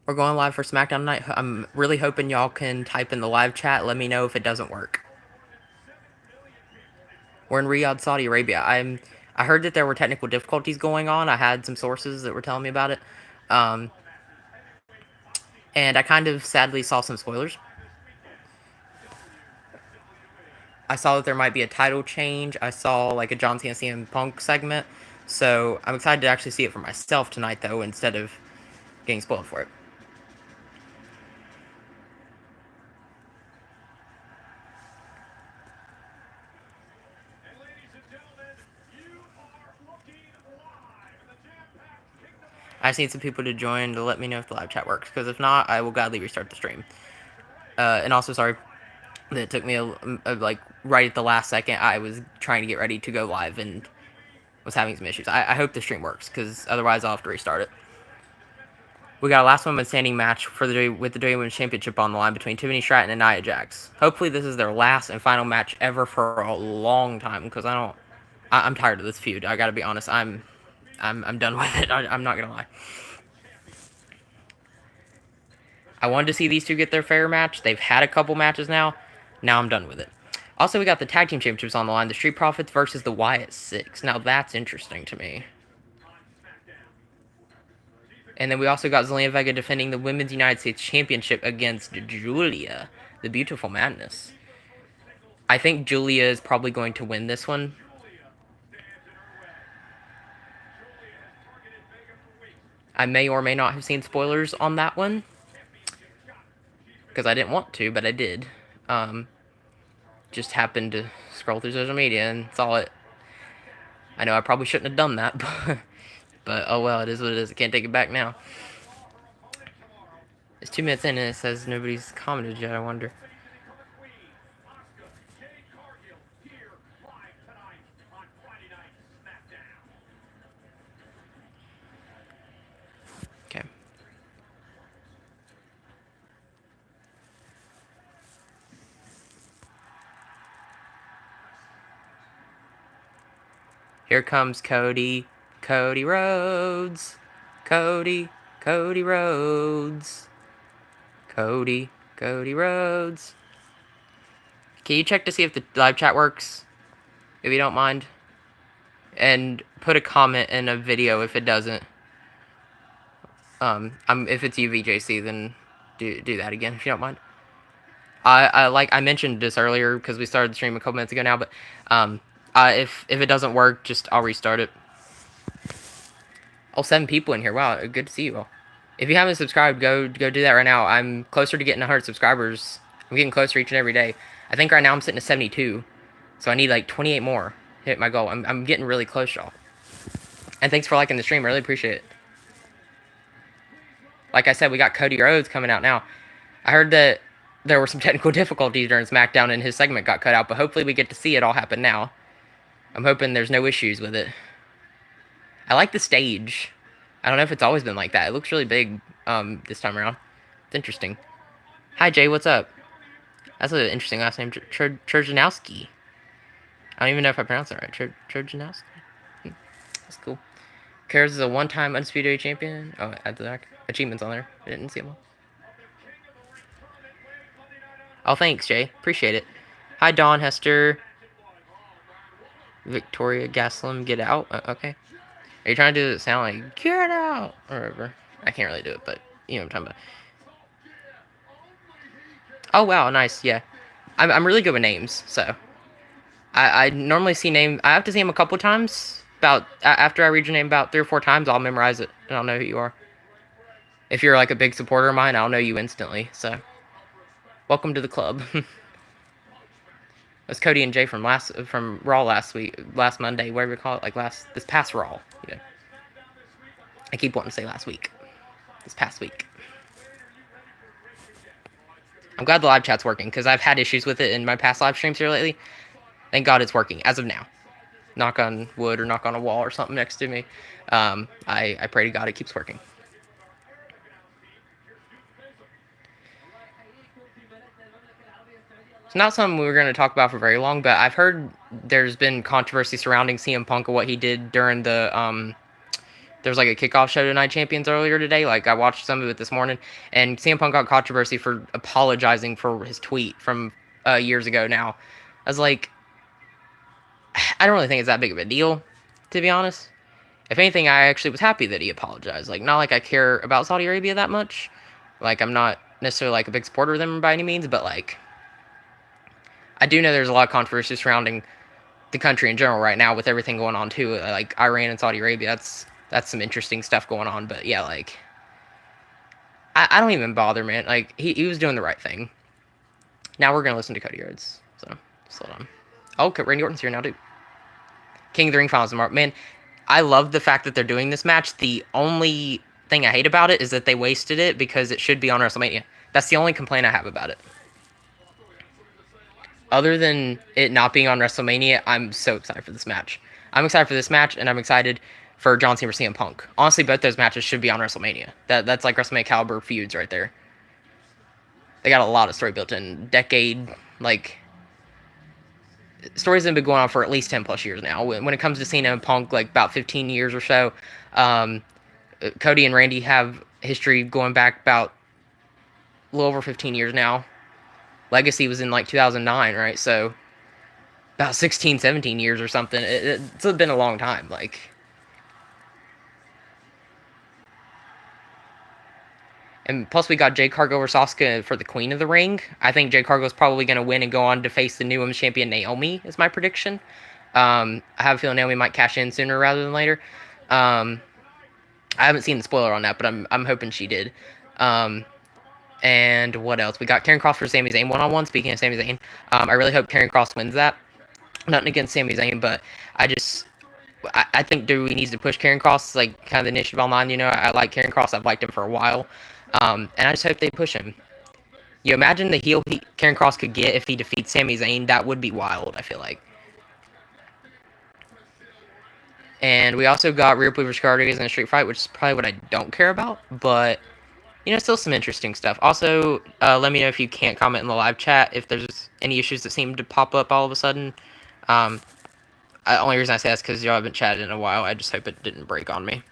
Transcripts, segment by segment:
We're going live for Smackdown tonight. I'm really hoping y'all can type in the live chat. Let me know if it doesn't work. We're in Riyadh, Saudi Arabia. I heard that there were technical difficulties going on. I had some sources that were telling me about it. Um, and I kind of sadly saw some spoilers. I saw that there might be a title change. I saw like a John Cena CM Punk segment. So I'm excited to actually see it for myself tonight, though, instead of getting spoiled for it. I just need some people to join to let me know if the live chat works, because if not, I will gladly restart the stream. And also, sorry that it took me like right at the last second. I was trying to get ready to go live and was having some issues. I hope the stream works, because otherwise I'll have to restart it. We got a last woman standing match for the with the WWE Women's Championship on the line between Tiffany Stratton and Nia Jax. Hopefully, this is their last and final match ever for a long time, because I'm tired of this feud. I gotta be honest. I'm done with it. I'm not gonna lie. I wanted to see these two get their fair match. They've had a couple matches now. Now I'm done with it. Also, we got the Tag Team Championships on the line. The Street Profits versus the Wyatt Six. Now, that's interesting to me. And then we also got Zelina Vega defending the Women's United States Championship against Julia, the Beautiful Madness. I think Julia is probably going to win this one. I may or may not have seen spoilers on that one, because I didn't want to, but I did. Just happened to scroll through social media and saw it. I know I probably shouldn't have done that, but oh well, it is what it is. I can't take it back now. It's 2 minutes in and it says nobody's commented yet, I wonder. Okay. Here comes Cody. Cody Rhodes. Cody Rhodes. Cody Rhodes. Can you check to see if the live chat works? If you don't mind. And put a comment in a video if it doesn't. If it's you, VJC, then do that again if you don't mind. I mentioned this earlier because we started the stream a couple minutes ago now, but if it doesn't work, just I'll restart it. Oh, 7 people in here. Wow, good to see you all. If you haven't subscribed, go do that right now. I'm closer to getting 100 subscribers. I'm getting closer each and every day. I think right now I'm sitting at 72, so I need like 28 more to hit my goal. I'm getting really close, y'all. And thanks for liking the stream. I really appreciate it. Like I said, we got Cody Rhodes coming out now. I heard that there were some technical difficulties during SmackDown and his segment got cut out, but hopefully we get to see it all happen now. I'm hoping there's no issues with it. I like the stage. I don't know if it's always been like that. It looks really big this time around. It's interesting. Hi, Jay. What's up? That's an interesting last name. Churjanowski. I don't even know if I pronounced it right. Churjanowski? That's cool. Cares is a one-time Undisputed champion. Oh, add the achievements on there. I didn't see them all. Oh, thanks, Jay. Appreciate it. Hi, Dawn Hester. Victoria Gaslam, get out. Okay. Are you trying to do it sound like get out or whatever? I can't really do it, but you know what I'm talking about. Oh wow, nice. Yeah, I'm really good with names, so I normally see name. I have to see him a couple times. About after I read your name about 3 or 4 times, I'll memorize it and I'll know who you are. If you're like a big supporter of mine, I'll know you instantly. So, welcome to the club. That's Cody and Jay from Raw last Monday, whatever you call it, like this past Raw. You know, I keep wanting to say last week, this past week. I'm glad the live chat's working because I've had issues with it in my past live streams here lately. Thank God it's working as of now. Knock on wood or knock on a wall or something next to me. I pray to God it keeps working. It's not something we were going to talk about for very long, but I've heard there's been controversy surrounding CM Punk and what he did during the There's like a kickoff show to Night Champions earlier today. Like I watched some of it this morning, and CM Punk got controversy for apologizing for his tweet from years ago. Now, I was like, I don't really think it's that big of a deal, to be honest. If anything, I actually was happy that he apologized. Like, not like I care about Saudi Arabia that much. Like, I'm not necessarily like a big supporter of them by any means, but like, I do know there's a lot of controversy surrounding the country in general right now with everything going on too. Like Iran and Saudi Arabia, that's some interesting stuff going on. But yeah, like, I don't even bother, man. Like, he was doing the right thing. Now we're gonna listen to Cody Rhodes. So, slow down. Oh, Randy Orton's here now, dude. King of the Ring Finals tomorrow. Man, I love the fact that they're doing this match. The only thing I hate about it is that they wasted it because it should be on WrestleMania. That's the only complaint I have about it. Other than it not being on WrestleMania, I'm so excited for this match. I'm excited for this match, and I'm excited for John Cena versus CM Punk. Honestly, both those matches should be on WrestleMania. That's like WrestleMania caliber feuds right there. They got a lot of story built in. Decade, like, stories have been going on for at least 10 plus years now. When it comes to Cena and Punk, like about 15 years or so. Cody and Randy have history going back about a little over 15 years now. Legacy was in like 2009, right? So about 16, 17 years or something. It's been a long time. Like, and plus we got Jade Cargill versus Asuka for the Queen of the Ring. I think Jade Cargill is probably going to win and go on to face the new women's champion Naomi, is my prediction. I have a feeling Naomi might cash in sooner rather than later. I haven't seen the spoiler on that, but I'm hoping she did. And what else? We got Karrion Kross for Sami Zayn one-on-one. Speaking of Sami Zayn, I really hope Karrion Kross wins that. Nothing against Sami Zayn, but I think Dewey needs to push Karrion Kross, like kind of the initiative online. You know, I like Karrion Kross. I've liked him for a while. And I just hope they push him. You imagine the heel Karrion Kross could get if he defeats Sami Zayn. That would be wild, I feel like. And we also got Rhea Ripley versus Rodriguez in a street fight, which is probably what I don't care about. But, you know, still some interesting stuff. Also, let me know if you can't comment in the live chat if there's any issues that seem to pop up all of a sudden. Only reason I say that's because y'all haven't chatted in a while. I just hope it didn't break on me.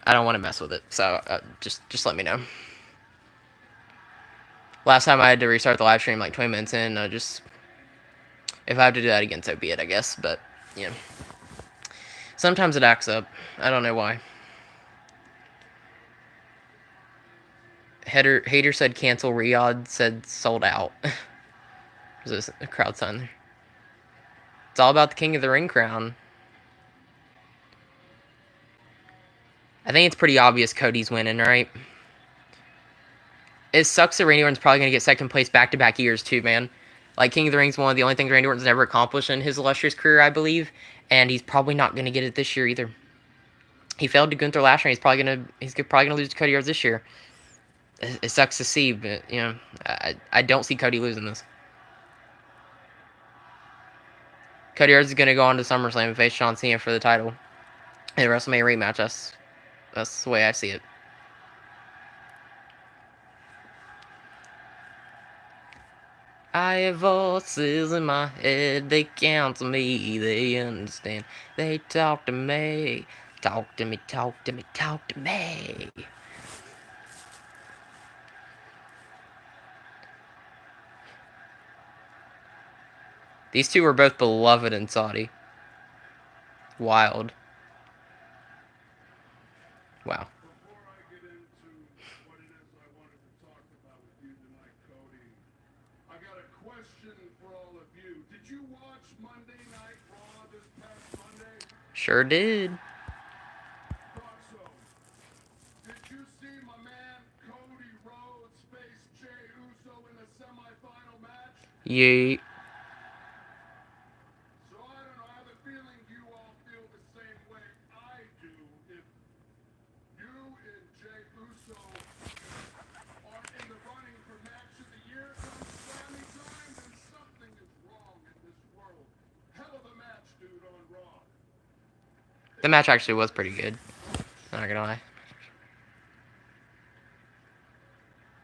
I don't want to mess with it, so just let me know. Last time I had to restart the live stream like 20 minutes in. If I have to do that again, so be it, I guess. But, you know. Sometimes it acts up. I don't know why. Hater said cancel. Riyadh said sold out. There's a crowd sign there. It's all about the King of the Ring crown. I think it's pretty obvious Cody's winning, right? It sucks that Randy Orton's probably going to get second place back-to-back years, too, man. Like, King of the Ring's one of the only things Randy Orton's never accomplished in his illustrious career, I believe. And he's probably not going to get it this year, either. He failed to Gunther last year. He's probably gonna lose to Cody Rhodes this year. It sucks to see, but, you know, I don't see Cody losing this. Cody Rhodes is going to go on to SummerSlam and face John Cena for the title in a WrestleMania rematch. That's the way I see it. I have voices in my head, they counsel me, they understand. They talk to me, talk to me, talk to me, talk to me. These two were both beloved in Saudi. Wild. Wow. Before I get into what it is I wanted to talk about with you tonight, Cody, I got a question for all of you. Did you watch Monday Night Raw this past Monday? Sure did. So, did you see my man Cody Rhodes face Jey Uso in the semifinal match? Yeah. So I don't know, I have a feeling you all feel the same way I do. If you and Jey Uso are in the running for match of the year come Slammy time, then something is wrong in this world. Hell of a match, dude, on Raw. The match actually was pretty good. I'm not gonna lie.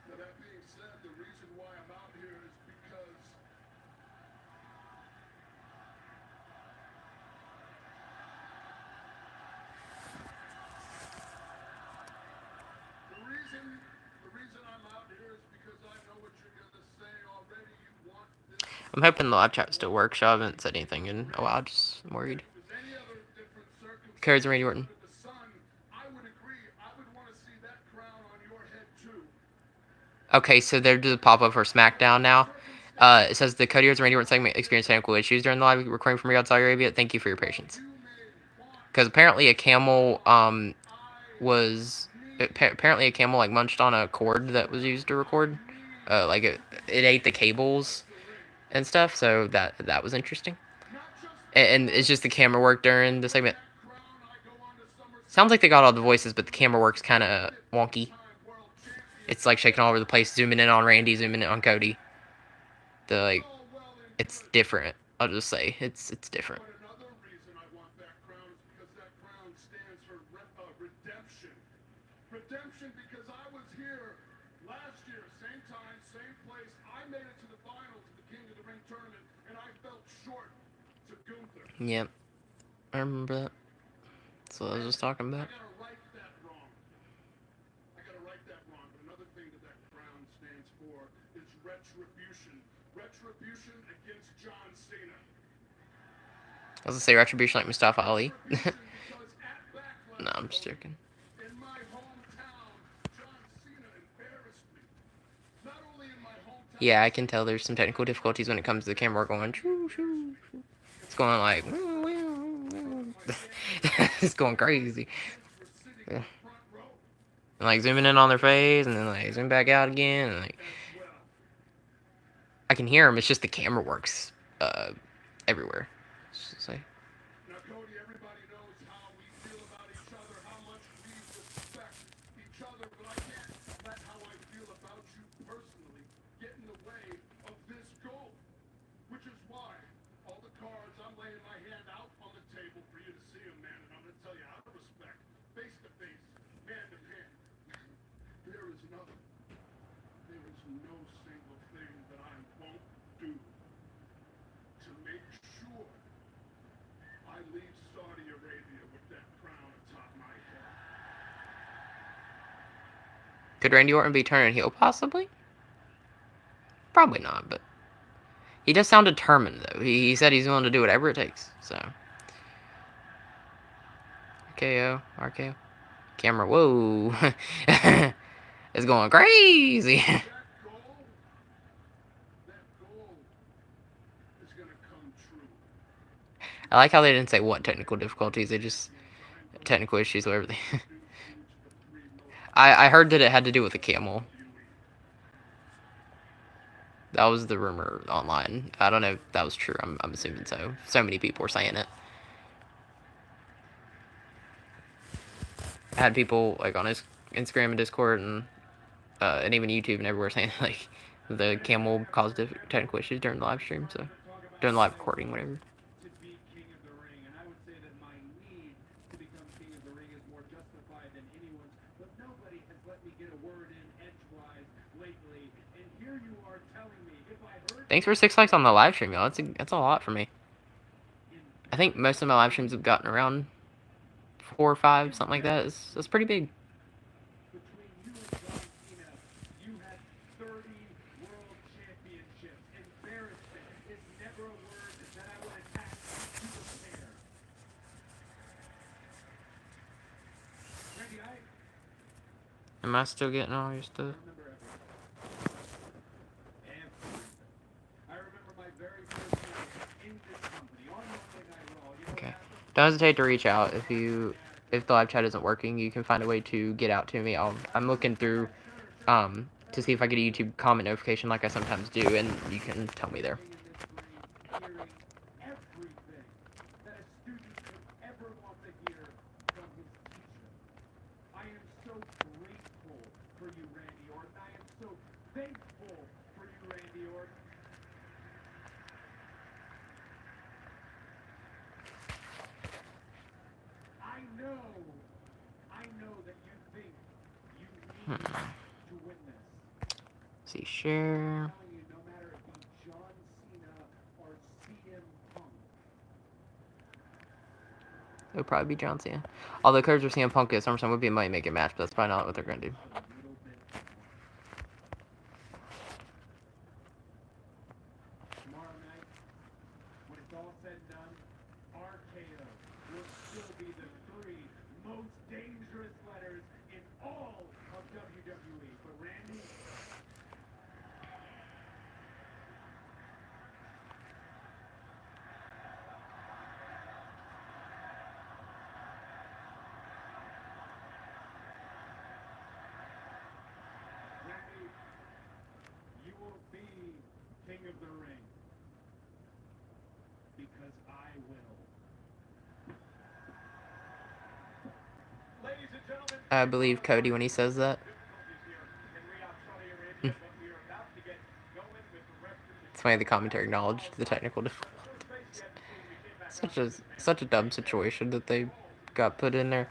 Now, that being said, the reason why I'm out here is because reason I'm out here is because I know what you're gonna say already. You want this I'm hoping the live chat still works. I haven't said anything in a while. Just worried. if it was any other different Cards and Randy circumstances Orton. under the sun, I would agree. I would want to see that crown on your head too. Okay, so they're just pop up for Smackdown now. It says the Cody Rhodes and Randy Orton segment experienced technical issues during the live recording from Riyadh, Saudi Arabia. Thank you for your Well, patience. you may want Because to apparently a camel I was need apparently a camel like munched on a cord that was used to I record. need Like it ate the cables the ring. and stuff. So that was interesting. Not just the And it's crown, just the camera work during the with segment. that crown I go on to Sounds like SummerSlam they got all the as voices, but the camera work's kind of wonky. 15-time world champion. It's like shaking all over the place, zooming in on Randy, zooming in on Cody. The That's like, all well and it's good. different. I'll just say it's different. But another reason I want that crown is because that crown stands for redemption. Redemption because I was here last year, same time, same place. I made it to the finals of the King of the Ring tournament, and I fell short to Gunther. Yep, I remember that. That's what I was just talking I about. gotta right that wrong. I gotta right that wrong. But another thing that that crown stands for is retribution. Retribution against John Cena. I was gonna say retribution like Mustafa Ali. Retribution because at No, Backlash, I'm just folks, joking. in my hometown, John Cena embarrassed me. Not only in my hometown, Yeah, I can tell there's some technical difficulties when it comes to the camera going. Shoo, shoo, shoo. It's going like. It's going crazy. fans were sitting in Yeah. the front row And like zooming in on their face and then like zoom back out again. And like as well. I can hear them. It's just the camera works everywhere. Just like, Now, Cody, everybody knows how we feel about each other, how much we respect each other, but I can't let how I feel about you personally get in the way of this goal. Which is why all the cards, I'm laying my hand out on the table for you to see them, man, and I'm going to tell you out of respect, face to face, hand to hand. There is nothing. There is no single thing that I won't do to make sure I leave Saudi Arabia with that crown atop my head. could Randy Orton be turning heel? Possibly. Probably not, but he does sound determined though. He said he's willing to do whatever it takes. So RKO, RKO, camera. Whoa, it's going crazy. That goal is going to come true. I like how they didn't say what technical difficulties. They just technical issues, whatever they. Introduce you to the three most I heard that it had to do with the camel. viewing. That was the rumor online. I don't know if that was true. I'm assuming so. So many people were saying it. I had people like on his Instagram and Discord and even YouTube and everywhere saying like the camel caused technical issues during the live stream. So during the live recording, whatever. To be king of the ring, and I would say that my need to become king of the ring is more justified than anyone's, but nobody has let me get a word in edgewise lately, and here you are telling me if I heard Thanks for 6 likes on the live stream, y'all. That's a lot for me. I think most of my live streams have gotten around 4 or 5, something like that. That's pretty big. between you and John Cena, you had 30 world championships. Embarrassment is never a word that I would attach to the pair. Randy, Am I still getting all your stuff? remember everything. Everything. I remember my very first night in this company on Monday Night Raw. You know Okay. what happened? Don't hesitate to reach out if the live chat isn't working. You can find a way to get out to me. I'm looking through to see if I get a YouTube comment notification like I sometimes do, and you can tell me there. Sitting in this ring, hearing everything that a student could ever want to hear from his teacher. I am so grateful for you, Randy Orton. I am so thankful for you, Randy Orton. I know that you think you need to win this. See, share. I'm telling you, no matter if it's John Cena or CM Punk, It'll probably be John Cena. Although Curtis or CM Punk at SummerSlam would be a money making match, but that's probably not what they're gonna do. a little bit more. Ladies and gentlemen, I believe Cody when he says that. difficulties here in Riyadh, Saudi Arabia, but we are about to get going with the rest of the It's funny the commentary acknowledged the technical difficulty. Such a dumb situation that they got put in there.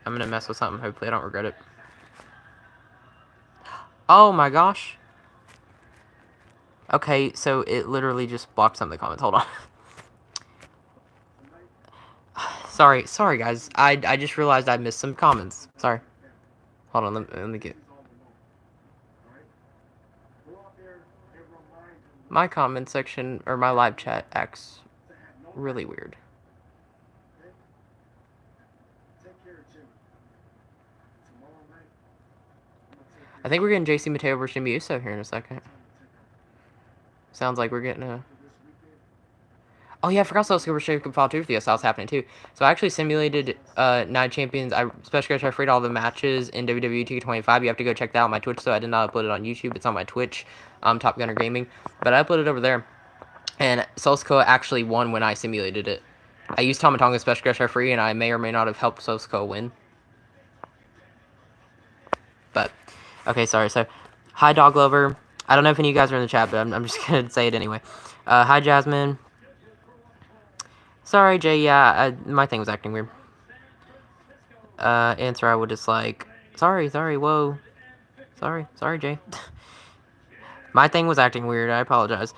I'm gonna mess with something. Hopefully, I don't regret it. Oh my gosh. Okay, so it literally just blocked some of the comments. Hold on. sorry guys. I just realized I missed some comments. Sorry. Hold on. Let me get my comment section or my live chat acts really weird. I think we're getting JC Mateo versus Jimmy Uso here in a second. Sounds like we're getting a... Oh yeah, I forgot Solo Super Shake could fall too for the SL happening too. So I actually simulated Night Champions. I special guest refereed all the matches in WWE 2K25. You have to go check that out on my Twitch. So I did not upload it on YouTube. It's on my Twitch, Top Gunner Gaming. But I uploaded it over there. And Solsco actually won when I simulated it. I used Tama Tonga special guest referee, and I may or may not have helped Solsco win. But, okay, sorry. So, hi, Dog Lover. I don't know if any of you guys are in the chat, but I'm just going to say it anyway. Hi, Jasmine. Sorry, Jay. Yeah, my thing was acting weird. Answer I would just like, sorry, whoa. Sorry, Jay. My thing was acting weird. I apologize.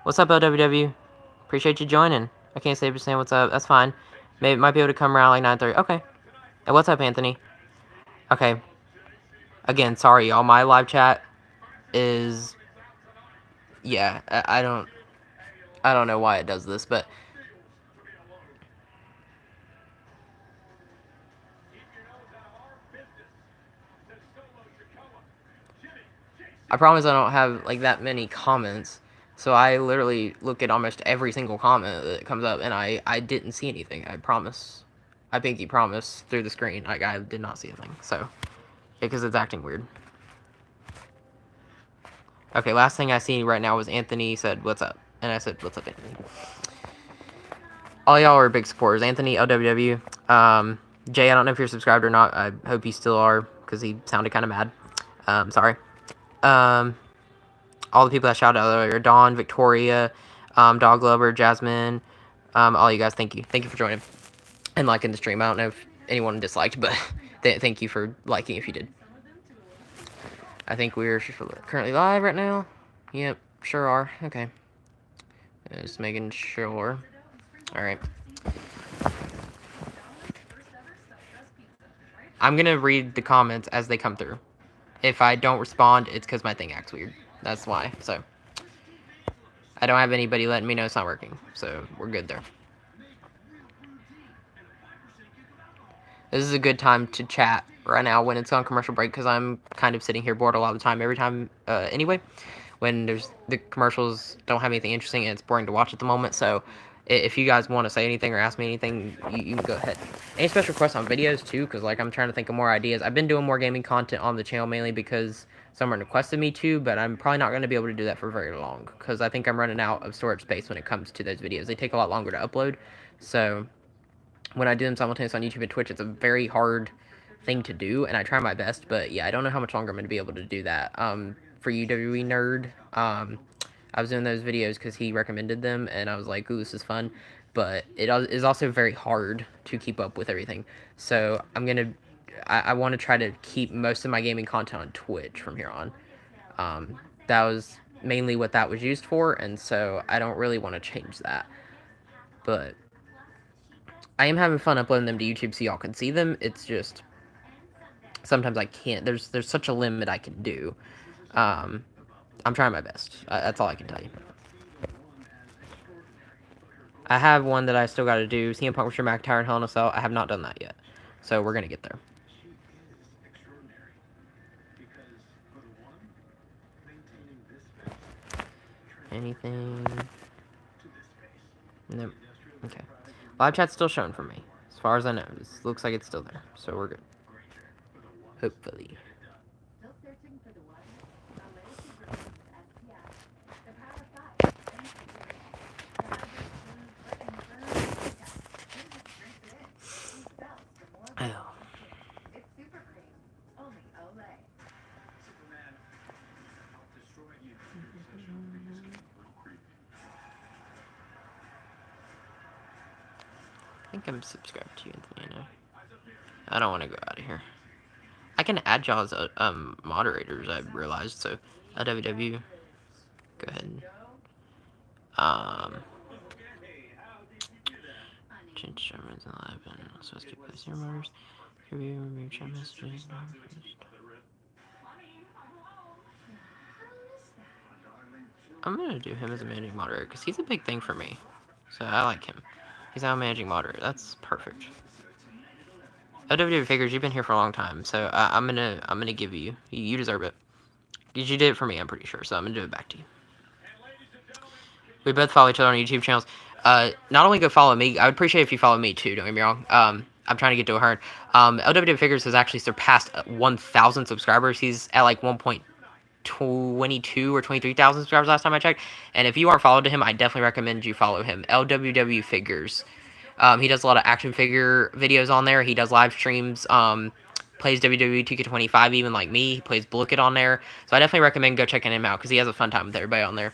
What's up, LWW? Appreciate you joining. I can't say saying what's up. That's fine. Maybe might be able to come around like 9:30. Okay. Hey, what's up, Anthony? Okay. Again, sorry, y'all. My live chat is... Yeah, I don't know why it does this, but... I promise I don't have, like, that many comments. So I literally look at almost every single comment that comes up, and I didn't see anything. I promise. I pinky promise through the screen. Like, I did not see anything. So, because it's acting weird. Okay, last thing I see right now was Anthony said, what's up? And I said, what's up, Anthony? All y'all are big supporters. Anthony, LWW. Jay, I don't know if you're subscribed or not. I hope you still are, because he sounded kind of mad. Sorry. All the people that shouted out earlier. Dawn, Victoria, Dog Lover, Jasmine. All you guys, thank you. Thank you for joining and liking the stream. I don't know if anyone disliked, but thank you for liking if you did. I think we're currently live right now. Yep, sure are. Okay. Just making sure. Alright. I'm gonna read the comments as they come through. If I don't respond, it's because my thing acts weird. That's why. So, I don't have anybody letting me know it's not working. So, we're good there. This is a good time to chat right now when it's on commercial break, because I'm kind of sitting here bored a lot of the time every time anyway, when the commercials don't have anything interesting and it's boring to watch at the moment. So if you guys want to say anything or ask me anything, you can go ahead. Any special requests on videos too, because like I'm trying to think of more ideas. I've been doing more gaming content on the channel mainly because someone requested me to, but I'm probably not going to be able to do that for very long, because I think I'm running out of storage space when it comes to those videos. They take a lot longer to upload, so when I do them simultaneously on YouTube and Twitch, it's a very hard thing to do, and I try my best, but yeah, I don't know how much longer I'm going to be able to do that. For UWE Nerd, I was doing those videos because he recommended them, and I was like, ooh, this is fun, but it is also very hard to keep up with everything, so I want to try to keep most of my gaming content on Twitch from here on. That was mainly what that was used for, and so I don't really want to change that, but I am having fun uploading them to YouTube so y'all can see them. It's just sometimes I can't. There's such a limit I can do. I'm trying my best. That's all I can tell you. I have one that I still got to do. CM Punk vs. McIntyre and Hell in a Cell. I have not done that yet, so we're gonna get there. Anything? Nope. Okay. Live chat's still showing for me. As far as I know, this looks like it's still there, so we're good. Hopefully. think I'm subscribed to you, Anthony. I don't want to go out of here. I can add y'all as moderators, I realized, so LWW, go ahead. Change Sherman's live and also skip place your motors. Review, remove chat messages. I'm gonna do him as a managing moderator because he's a big thing for me. So I like him. He's now a managing moderator. That's perfect. OWW Figures, you've been here for a long time, so I'm gonna give you deserve it. Because you did it for me, I'm pretty sure, so I'm gonna do it back to you. We both follow each other on YouTube channels. Not only go follow me, I would appreciate if you follow me too, don't get me wrong. I'm trying to get to 100. LWW Figures has actually surpassed 1,000 subscribers. He's at like 1.22 or 23,000 subscribers last time I checked. And if you aren't followed to him, I definitely recommend you follow him. LWW Figures. He does a lot of action figure videos on there. He does live streams. Plays WWE 2K25 even like me. He plays Blookit on there. So I definitely recommend go checking him out because he has a fun time with everybody on there.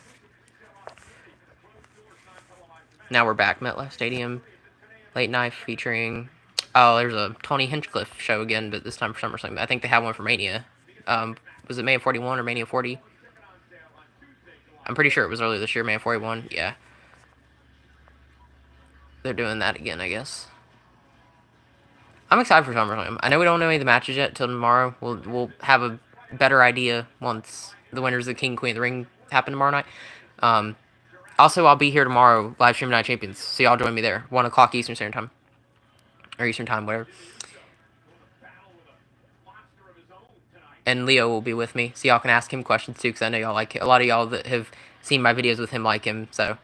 Now we're back. MetLife Stadium. Late night featuring... Oh, there's a Tony Hinchcliffe show again, but this time for SummerSlam. I think they have one for Mania. Was it Mania 41 or Mania 40? I'm pretty sure it was earlier this year, Mania 41. Yeah. They're doing that again, I guess. I'm excited for SummerSlam. I know we don't know any of the matches yet till tomorrow. We'll have a better idea once the winners of the King Queen of the Ring happen tomorrow night. Also, I'll be here tomorrow, live stream Night Champions, so y'all join me there. 1 o'clock Eastern Standard Time. Or Eastern Time, whatever. And Leo will be with me, so y'all can ask him questions too, because I know y'all like it. A lot of y'all that have seen my videos with him like him, so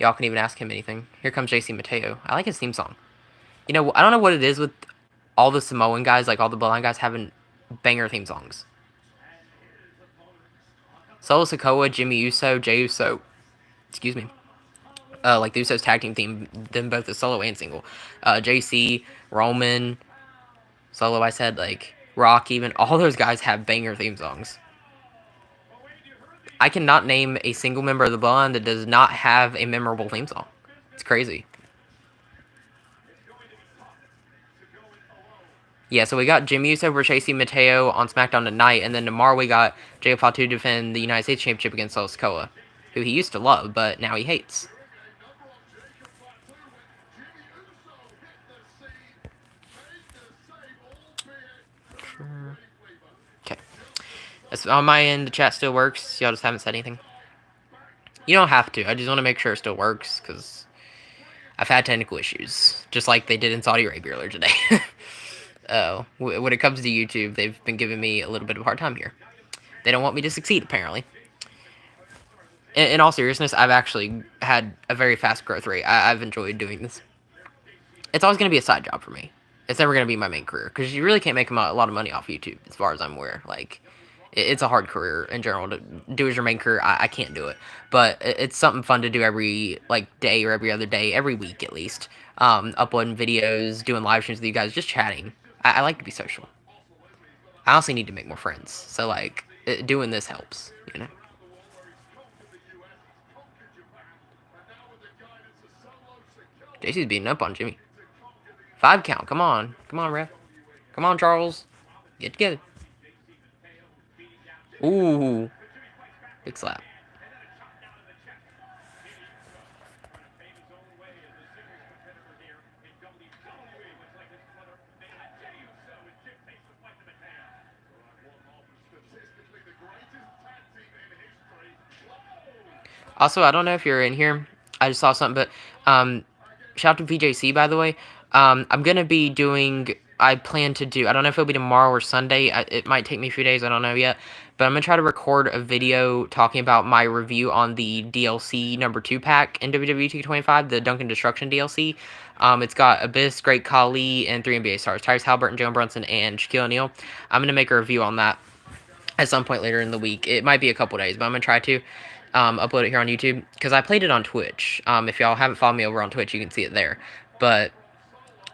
y'all can even ask him anything. Here comes JC Mateo. I like his theme song. You know, I don't know what it is with all the Samoan guys, like all the Bloodline guys, having banger theme songs. Solo Sikoa, Jimmy Uso, Jey Uso, excuse me. Like the Usos tag team theme, them both the solo and single. JC, Roman, solo, I said, like, Rock even. All those guys have banger theme songs. I cannot name a single member of the Bloodline that does not have a memorable theme song. It's crazy. Yeah, so we got Jimmy Uso versus JC Mateo on SmackDown tonight, and then tomorrow we got Jay Fatu to defend the United States Championship against Solo Sikoa, who he used to love, but now he hates. Sure. Okay. On my end, the chat still works. Y'all just haven't said anything. You don't have to. I just want to make sure it still works, because I've had technical issues, just like they did in Saudi Arabia earlier today. When it comes to YouTube, they've been giving me a little bit of a hard time here. They don't want me to succeed, apparently. In all seriousness, I've actually had a very fast growth rate. I've enjoyed doing this. It's always going to be a side job for me. It's never going to be my main career, because you really can't make a lot of money off YouTube, as far as I'm aware. Like, it's a hard career in general to do as your main career. I can't do it, but it's something fun to do every day or every other day, every week at least. Uploading videos, doing live streams with you guys, just chatting. I like to be social. I also need to make more friends, so like doing this helps, you know. JC's beating up on Jimmy. 5 count. Come on, ref. Come on, Charles. Get together. Ooh, big slap. Also, I don't know if you're in here. I just saw something, but shout out to VJC, by the way. I'm going to be doing... I plan to do... I don't know if it'll be tomorrow or Sunday. It might take me a few days. I don't know yet. But I'm going to try to record a video talking about my review on the DLC number 2 pack in WWE 2K25, the Duncan Destruction DLC. It's got Abyss, Great Khali, and 3 NBA stars. Tyrese Halliburton, Jalen Brunson, and Shaquille O'Neal. I'm going to make a review on that at some point later in the week. It might be a couple days, but I'm going to try to upload it here on YouTube, because I played it on Twitch. If y'all haven't followed me over on Twitch, you can see it there. But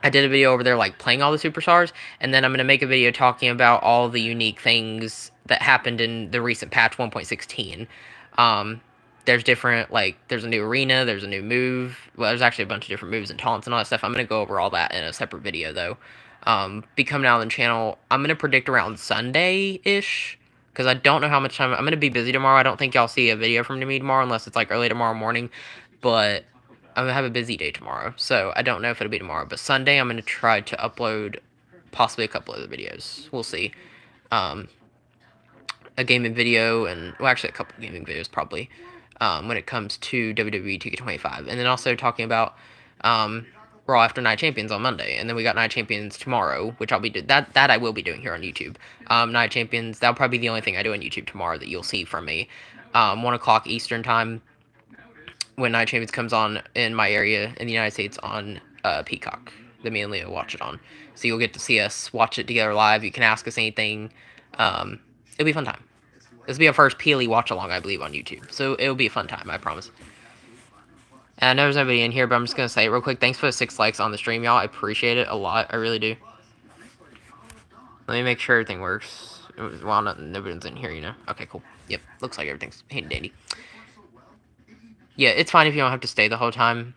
I did a video over there, like, playing all the superstars, and then I'm going to make a video talking about all the unique things that happened in the recent patch 1.16. there's different, like, there's a new arena, there's a new move. Well, there's actually a bunch of different moves and taunts and all that stuff. I'm going to go over all that in a separate video, though. Be coming out on the channel. I'm going to predict around Sunday-ish, because I don't know how much time. I'm going to be busy tomorrow. I don't think y'all see a video from me tomorrow unless it's, like, early tomorrow morning. But I'm going to have a busy day tomorrow, so I don't know if it'll be tomorrow. But Sunday, I'm going to try to upload possibly a couple of the videos. We'll see. A gaming video, and well, actually a couple of gaming videos probably, when it comes to WWE 2K25, and then also talking about Raw after Night Champions on Monday, and then we got Night Champions tomorrow, which I'll be that I will be doing here on YouTube. Night Champions, that'll probably be the only thing I do on YouTube tomorrow that you'll see from me. 1 o'clock Eastern time when Night Champions comes on in my area in the United States on Peacock that me and Leo watch it on. So you'll get to see us watch it together live. You can ask us anything. It'll be a fun time. This will be our first PLE watch along, I believe, on YouTube. So it'll be a fun time, I promise. And I know there's nobody in here, but I'm just going to say it real quick. Thanks for the 6 likes on the stream, y'all. I appreciate it a lot. I really do. Let me make sure everything works. Well, nobody's in here, you know. Okay, cool. Yep, looks like everything's handy dandy. Yeah, it's fine if you don't have to stay the whole time.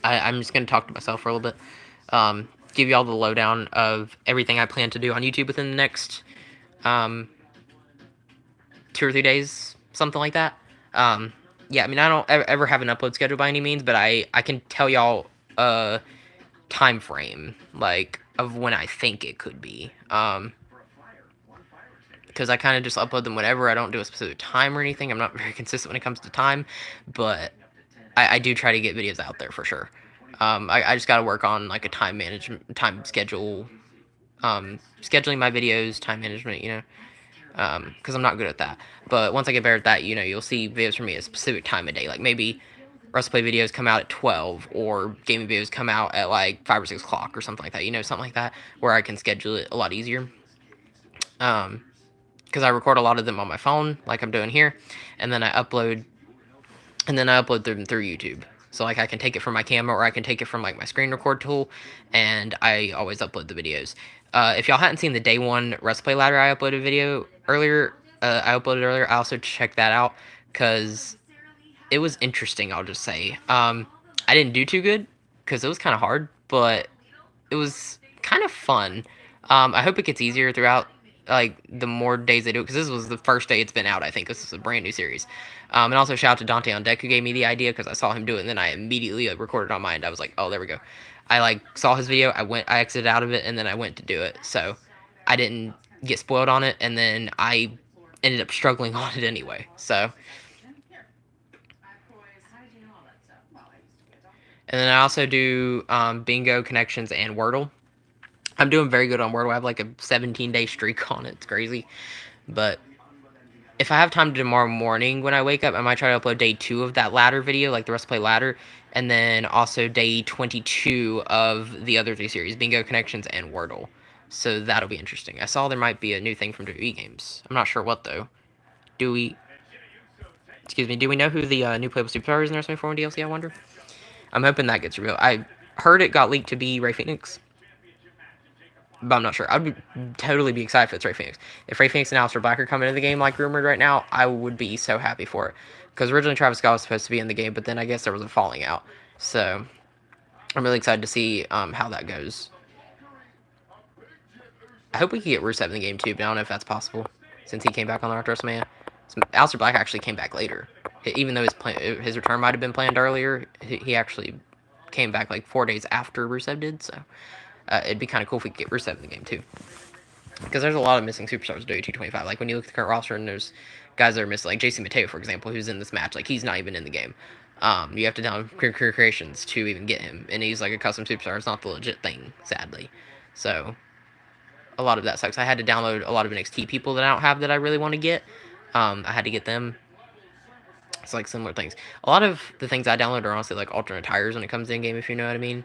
I'm just going to talk to myself for a little bit. Give you all the lowdown of everything I plan to do on YouTube within the next 2 or 3 days, something like that. Yeah, I mean, I don't ever have an upload schedule by any means, but I can tell y'all a time frame, like, of when I think it could be. Because I kind of just upload them whenever. I don't do a specific time or anything. I'm not very consistent when it comes to time, but I do try to get videos out there for sure. I just got to work on, like, a time management, time schedule, scheduling my videos, time management, you know. Because I'm not good at that. But once I get better at that, you know, you'll see videos from me at a specific time of day. Like, maybe Let's Play videos come out at 12, or gaming videos come out at, like, 5 or 6 o'clock, or something like that. You know, something like that, where I can schedule it a lot easier. Because I record a lot of them on my phone, like I'm doing here, and then I upload them through YouTube. So, like, I can take it from my camera, or I can take it from, like, my screen record tool, and I always upload the videos. If y'all hadn't seen the day 1 Let's Play ladder I uploaded earlier, I also checked that out, because it was interesting, I'll just say. I didn't do too good, because it was kind of hard, but it was kind of fun. I hope it gets easier throughout, like, the more days they do it, because this was the first day it's been out, I think. This is a brand new series. And also shout out to Dante on Deck, who gave me the idea, because I saw him do it, and then I immediately, like, recorded on mine. I was like, oh, there we go. I, like, saw his video, I exited out of it, and then I went to do it. So I didn't get spoiled on it, and then I ended up struggling on it anyway. So, and then I also do bingo, connections, and Wordle. I'm doing very good on Wordle. I have like a 17-day streak on it. It's crazy. But if I have time tomorrow morning when I wake up, I might try to upload day 2 of that ladder video, like the Let's Play ladder, and then also day 22 of the other 3 series, bingo, connections, and Wordle. So that'll be interesting. I saw there might be a new thing from WWE Games. I'm not sure what, though. Do we know who the new playable superstar is in the WrestleMania 4 DLC, I wonder? I'm hoping that gets revealed. I heard it got leaked to be Rey Fenix, but I'm not sure. I'd totally be excited if it's Rey Fenix. If Rey Fenix and Aleister Black are coming into the game like rumored right now, I would be so happy for it. Because originally Travis Scott was supposed to be in the game, but then I guess there was a falling out. So I'm really excited to see how that goes. I hope we can get Rusev in the game too, but I don't know if that's possible since he came back on the After WrestleMania. Aleister Black actually came back later. Even though his return might have been planned earlier, he actually came back like 4 days after Rusev did, so it'd be kind of cool if we could get Rusev in the game too. Because there's a lot of missing superstars in WWE225. Like, when you look at the current roster, and there's guys that are missing, like JC Mateo, for example, who's in this match. Like, he's not even in the game. You have to download Career Creations to even get him, and he's like a custom superstar. It's not the legit thing, sadly. So a lot of that sucks. I had to download a lot of NXT people that I don't have that I really want to get. I had to get them. It's like similar things. A lot of the things I download are honestly like alternate tires when it comes in game, if you know what I mean.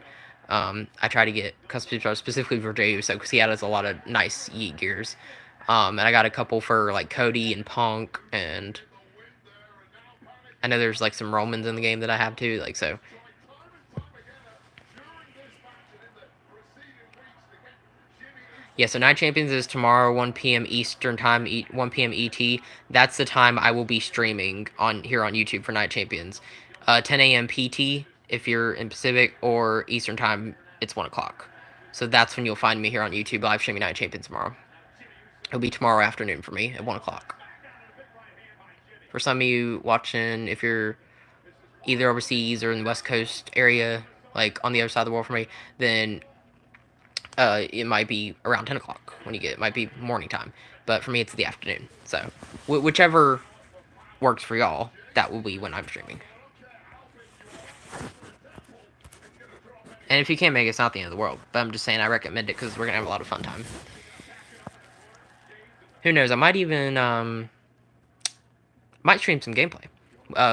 I try to get custom superstars specifically for Jey Uso because he has a lot of nice Yeet gears. And I got a couple for like Cody and Punk, and I know there's like some Romans in the game that I have too. Like, so. Yeah, so Night Champions is tomorrow, 1 p.m. Eastern Time, 1 p.m. ET. That's the time I will be streaming on here on YouTube for Night Champions. 10 a.m. PT if you're in Pacific, or Eastern Time, it's 1 o'clock. So that's when you'll find me here on YouTube live streaming Night Champions tomorrow. It'll be tomorrow afternoon for me at 1 o'clock. For some of you watching, if you're either overseas or in the West Coast area, like on the other side of the world for me, then it might be around 10 o'clock when you get it. Might be morning time. But for me, it's the afternoon. So, whichever works for y'all, that will be when I'm streaming. And if you can't make it, it's not the end of the world. But I'm just saying I recommend it because we're going to have a lot of fun time. Who knows? I might even, might stream some gameplay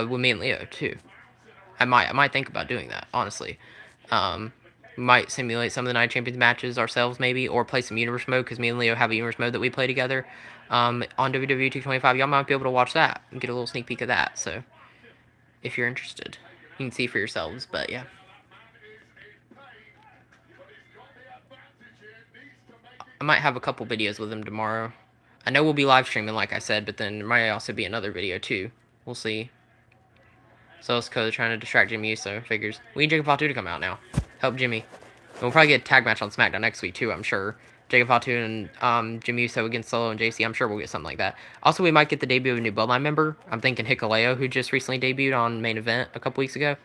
with me and Leo, too. I might think about doing that, honestly. Might simulate some of the Night Champions matches ourselves, maybe, or play some Universe mode, because me and Leo have a Universe mode that we play together on WWE 225. Y'all might be able to watch that and get a little sneak peek of that, so if you're interested, you can see for yourselves, but yeah. I might have a couple videos with him tomorrow. I know we'll be live streaming, like I said, but then there might also be another video, too. We'll see. So it's Code trying to distract Jimmy Uso. Figures. We need Jacob Fatu to come out now. Help Jimmy. And we'll probably get a tag match on Smackdown next week, too, I'm sure. Jacob Fatu and Jimmy Uso against Solo and JC. I'm sure we'll get something like that. Also, we might get the debut of a new Bloodline member. I'm thinking Hikuleo, who just recently debuted on Main Event a couple weeks ago.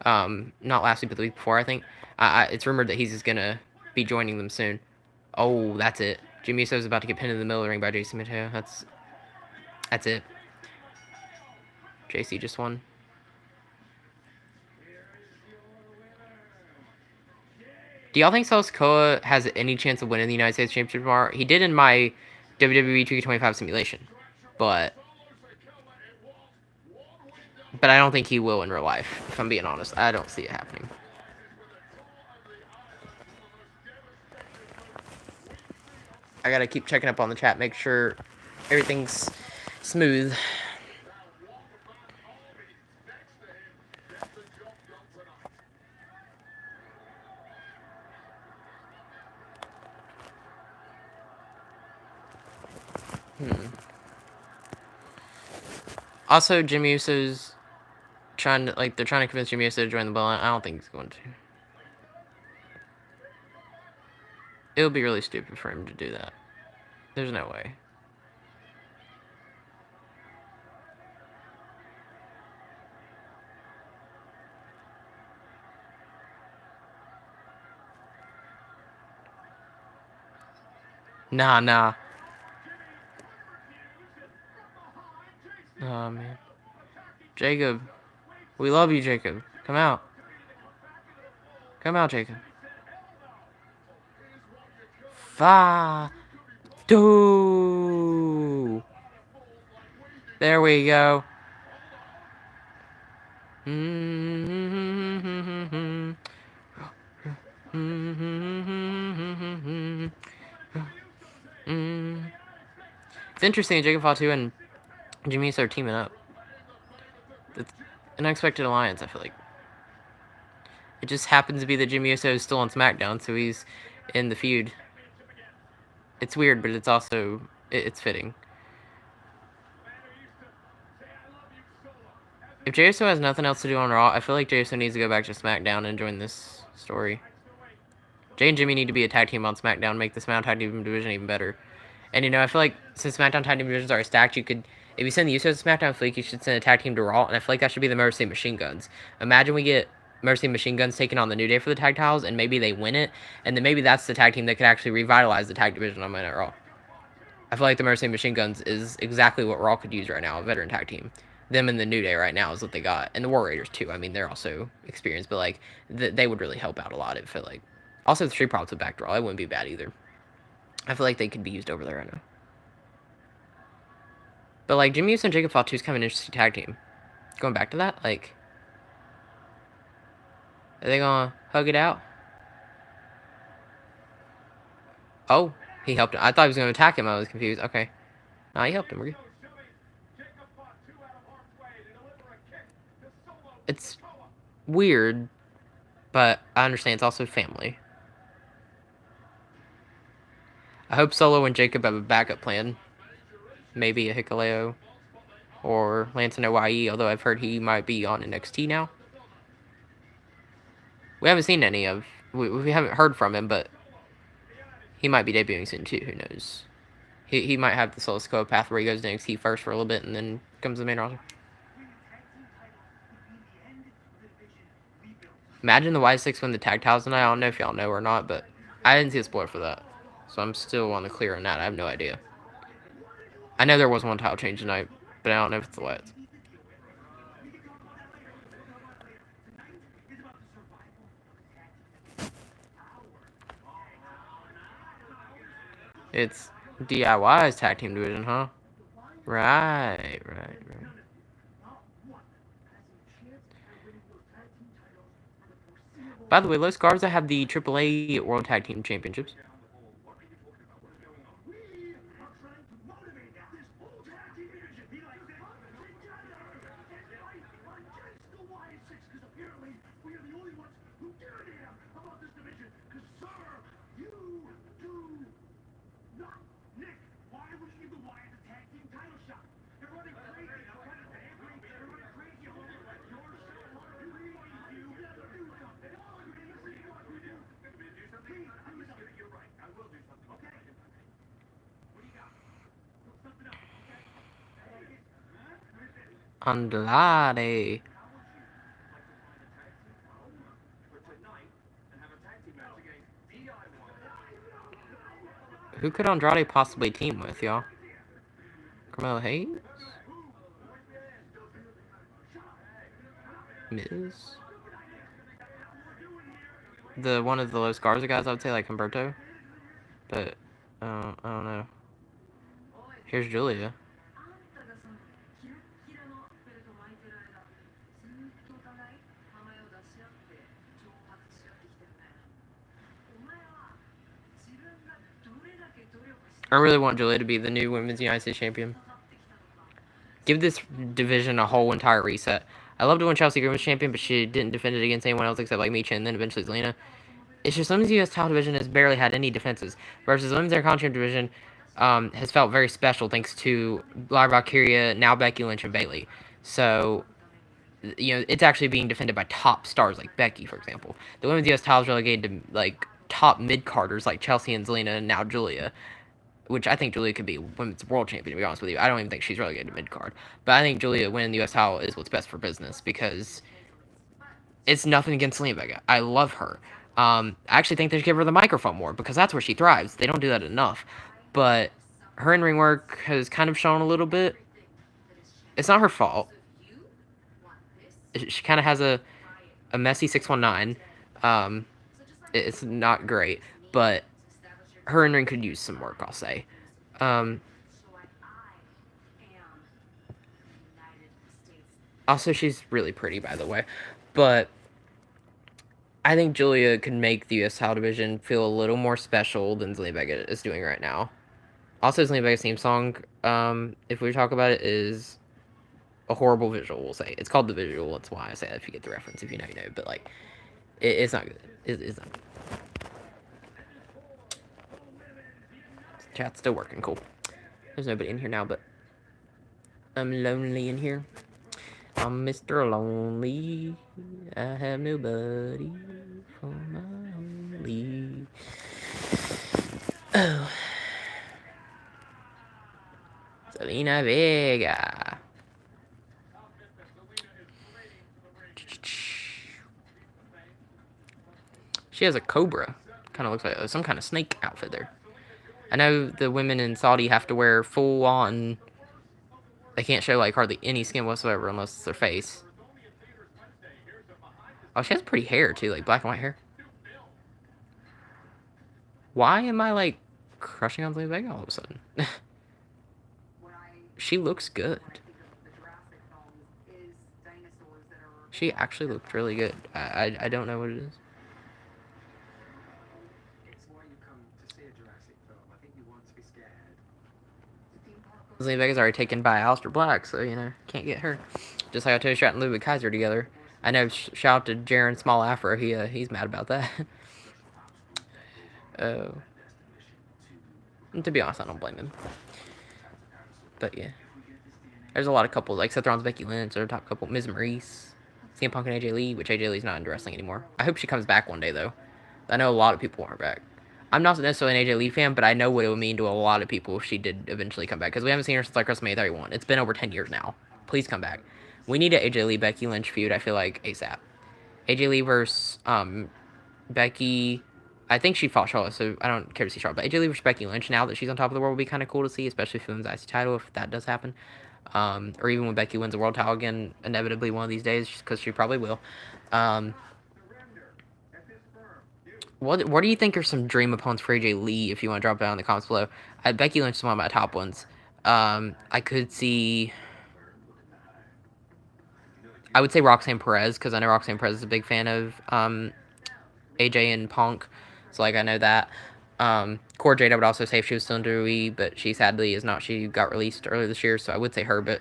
Not last week, but the week before, I think. It's rumored that he's just going to be joining them soon. Oh, that's it. Jimmy Uso's about to get pinned in the middle of the ring by JC Mateo. That's it. JC just won. Do y'all think Sikoa has any chance of winning the United States Championship tomorrow? He did in my WWE 2K25 simulation, but I don't think he will in real life, if I'm being honest. I don't see it happening. I gotta keep checking up on the chat, make sure everything's smooth. Also, Jimmy Uso's trying to, they're trying to convince Jimmy Uso to join the Bloodline. I don't think he's going to. It would be really stupid for him to do that. There's no way. Nah. Oh, man. Jacob. We love you, Jacob. Come out. Come out, Jacob. Do. There we go. It's interesting, Jacob Fatu and Jimmy Uso are teaming up. It's an unexpected alliance, I feel like. It just happens to be that Jimmy Uso is still on SmackDown, so he's in the feud. It's weird, but it's also, it's fitting. If Jey Uso has nothing else to do on Raw, I feel like Jey Uso needs to go back to SmackDown and join this story. Jay and Jimmy need to be a tag team on SmackDown, make the SmackDown Tag Team Division even better. And, I feel like since SmackDown Tag Team Divisions are stacked, you could, if you send the Usos to SmackDown Fleek, you should send a tag team to Raw, and I feel like that should be the Mercy Machine Guns. Imagine we get Mercy Machine Guns taking on the New Day for the tag titles, and maybe they win it, and then maybe that's the tag team that could actually revitalize the tag division on Monday Night Raw. I feel like the Mercy Machine Guns is exactly what Raw could use right now, a veteran tag team. Them and the New Day right now is what they got. And the War Raiders, too. I mean, they're also experienced, but, they would really help out a lot, I feel like. Also, the Street Profits with back to Raw, it wouldn't be bad either. I feel like they could be used over there right now. But, Jimmy Uso and Jacob Fatu is kind of an interesting tag team. Going back to that, are they gonna hug it out? Oh, he helped him. I thought he was gonna attack him. I was confused. Okay. Nah, he helped him. We're good. It's weird, but I understand it's also family. I hope Solo and Jacob have a backup plan. Maybe a Hikuleo or Lance and OYE, although I've heard he might be on NXT now. We haven't seen any of. We haven't heard from him, but he might be debuting soon too. Who knows? He might have the Solo Squad path where he goes to NXT first for a little bit and then comes to the main roster. Imagine the Y6 win the tag titles tonight. I don't know if y'all know or not, but I didn't see a spoiler for that. So I'm still on the clear on that. I have no idea. I know there was one title change tonight, but I don't know if it's the Wyatts. It's DIY's tag team division, huh? Right. By the way, Los Garza have the AAA World Tag Team Championships. Andrade. Who could Andrade possibly team with, y'all? Carmelo Hayes? Miz? The one of the Los Garza guys, I would say, like Humberto. But, I don't know. Here's Julia. I really want Julia to be the new Women's United States Champion. Give this division a whole entire reset. I loved it when Chelsea Green was champion, but she didn't defend it against anyone else except like Micha and then eventually Zelina. It's just Women's US title division has barely had any defenses, versus Women's Intercontinental division has felt very special thanks to Lyra Valkyria, now Becky Lynch, and Bayley. So, you know, it's actually being defended by top stars like Becky, for example. The Women's US title is relegated to like top mid-carders like Chelsea and Zelina and now Julia. Which I think Julia could be women's world champion, to be honest with you. I don't even think she's relegated to mid-card. But I think Julia winning the U.S. title is what's best for business, because it's nothing against Selena Vega. I love her. I actually think they should give her the microphone more, because that's where she thrives. They don't do that enough. But her in-ring work has kind of shown a little bit. It's not her fault. She kind of has a messy 619. It's not great, but her in-ring could use some work, I'll say. Also, she's really pretty, by the way. But I think Julia could make the US title division feel a little more special than Zelina Vega is doing right now. Also, Zelina Vega's theme song, if we talk about it, is a horrible visual, we'll say. It's called The Visual, that's why I say that, if you get the reference. If you know, you know. But, like, it's not good. It's not good. Chat's still working, cool. There's nobody in here now, but I'm lonely in here. I'm Mr. Lonely. I have nobody for my only. Oh. Zelina Vega. She has a cobra. Kind of looks like some kind of snake outfit there. I know the women in Saudi have to wear full on. They can't show like hardly any skin whatsoever unless it's their face. Oh, she has pretty hair too, like black and white hair. Why am I like crushing on Zelina Vega all of a sudden? She looks good. She actually looked really good. I don't know what it is. Zelina Vega's already taken by Aleister Black, so, you know, can't get her. Just like I told Stratton and Ludwig Kaiser together. I know, shout out to Jaron Small Afro, he's mad about that. Oh. And to be honest, I don't blame him. But yeah, there's a lot of couples like Seth Rollins, Becky Lynch, are a top couple. Ms. Maurice, CM Punk, and AJ Lee, which AJ Lee's not into wrestling anymore. I hope she comes back one day though. I know a lot of people want her back. I'm not necessarily an AJ Lee fan, but I know what it would mean to a lot of people if she did eventually come back because we haven't seen her since like WrestleMania 31. It's been over 10 years now. Please come back. We need an AJ Lee Becky Lynch feud. I feel like ASAP. AJ Lee versus Becky. I think she fought Charlotte, so I don't care to see Charlotte. But AJ Lee versus Becky Lynch now that she's on top of the world would be kind of cool to see, especially if she wins the IC title if that does happen. Or even when Becky wins the world title again, inevitably one of these days, because she probably will. Um, what do you think are some dream opponents for AJ Lee if you want to drop it down in the comments below? Becky Lynch is one of my top ones. I could see. I would say Roxanne Perez because I know Roxanne Perez is a big fan of AJ and Punk, so like I know that. Cora Jade I would also say if she was still in WWE, but she sadly is not. She got released earlier this year, so I would say her, but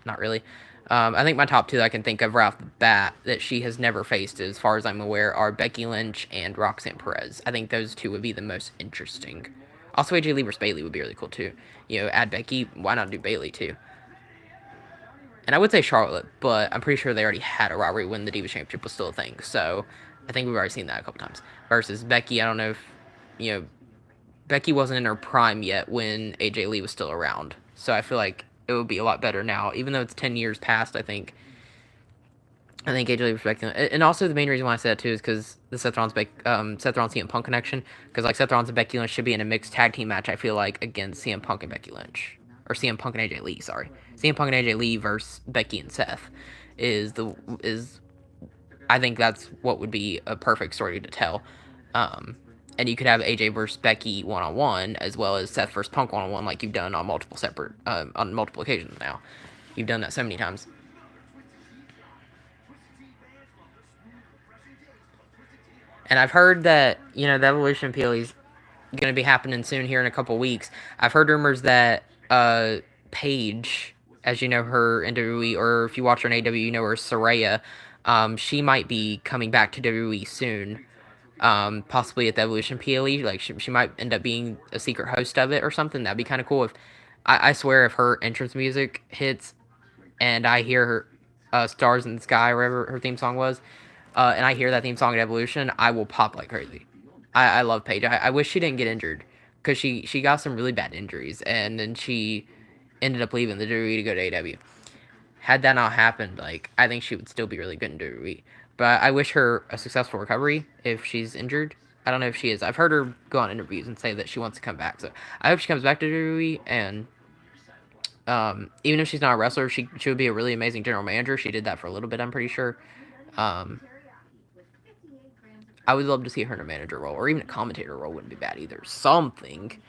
not really. I think my top two that I can think of right off the bat that she has never faced, as far as I'm aware, are Becky Lynch and Roxanne Perez. I think those two would be the most interesting. Also, AJ Lee versus Bayley would be really cool too. You know, add Becky, why not do Bayley too? And I would say Charlotte, but I'm pretty sure they already had a rivalry when the Divas Championship was still a thing. So I think we've already seen that a couple times. Versus Becky, I don't know if, you know, Becky wasn't in her prime yet when AJ Lee was still around. So I feel like it would be a lot better now. Even though it's 10 years past, I think AJ Lee was Becky. And also the main reason why I said that too is because the Seth Rollins CM Punk connection. Because like Seth Rollins and Becky Lynch should be in a mixed tag team match, I feel like, against CM Punk and Becky Lynch. Or CM Punk and AJ Lee, sorry. CM Punk and AJ Lee versus Becky and Seth is I think that's what would be a perfect story to tell. And you could have AJ versus Becky 1-on-1 as well as Seth versus Punk 1-on-1 like you've done on multiple occasions now. You've done that so many times. And I've heard that, you know, the Evolution PLE is going to be happening soon here in a couple weeks. I've heard rumors that Paige, as you know her in WWE, or if you watch her in AW, you know her as Saraya, she might be coming back to WWE soon. Possibly at the Evolution PLE. Like, she might end up being a secret host of it or something. That'd be kind of cool. If I swear, if her entrance music hits and I hear her Stars in the Sky, wherever her theme song was, and I hear that theme song at Evolution, I will pop like crazy. I love Paige. I wish she didn't get injured because she got some really bad injuries and then she ended up leaving the WWE to go to AW. Had that not happened, like I think she would still be really good in WWE. But I wish her a successful recovery if she's injured. I don't know if she is. I've heard her go on interviews and say that she wants to come back. So I hope she comes back to WWE and even if she's not a wrestler, she would be a really amazing general manager. She did that for a little bit, I'm pretty sure. Um, I would love to see her in a manager role, or even a commentator role wouldn't be bad either. Something.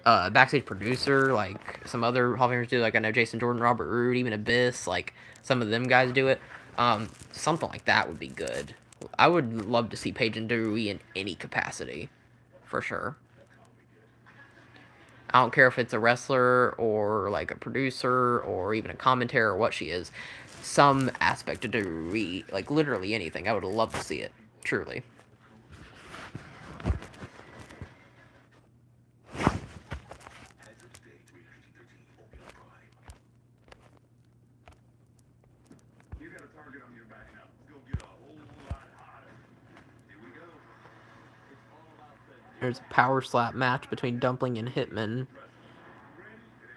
Backstage producer, like some other Hall of Famers do. Like I know Jason Jordan, Robert Roode, even Abyss, like some of them guys do it. Something like that would be good. I would love to see Paige and Dewey in any capacity, for sure. I don't care if it's a wrestler or like a producer or even a commentator or what she is. Some aspect of Dewey, like literally anything. I would love to see it, truly. You got a target on your back now. It's gonna get a whole lot hotter. Here we go. It's all about the There's a power slap match between Dumpling and Hitman.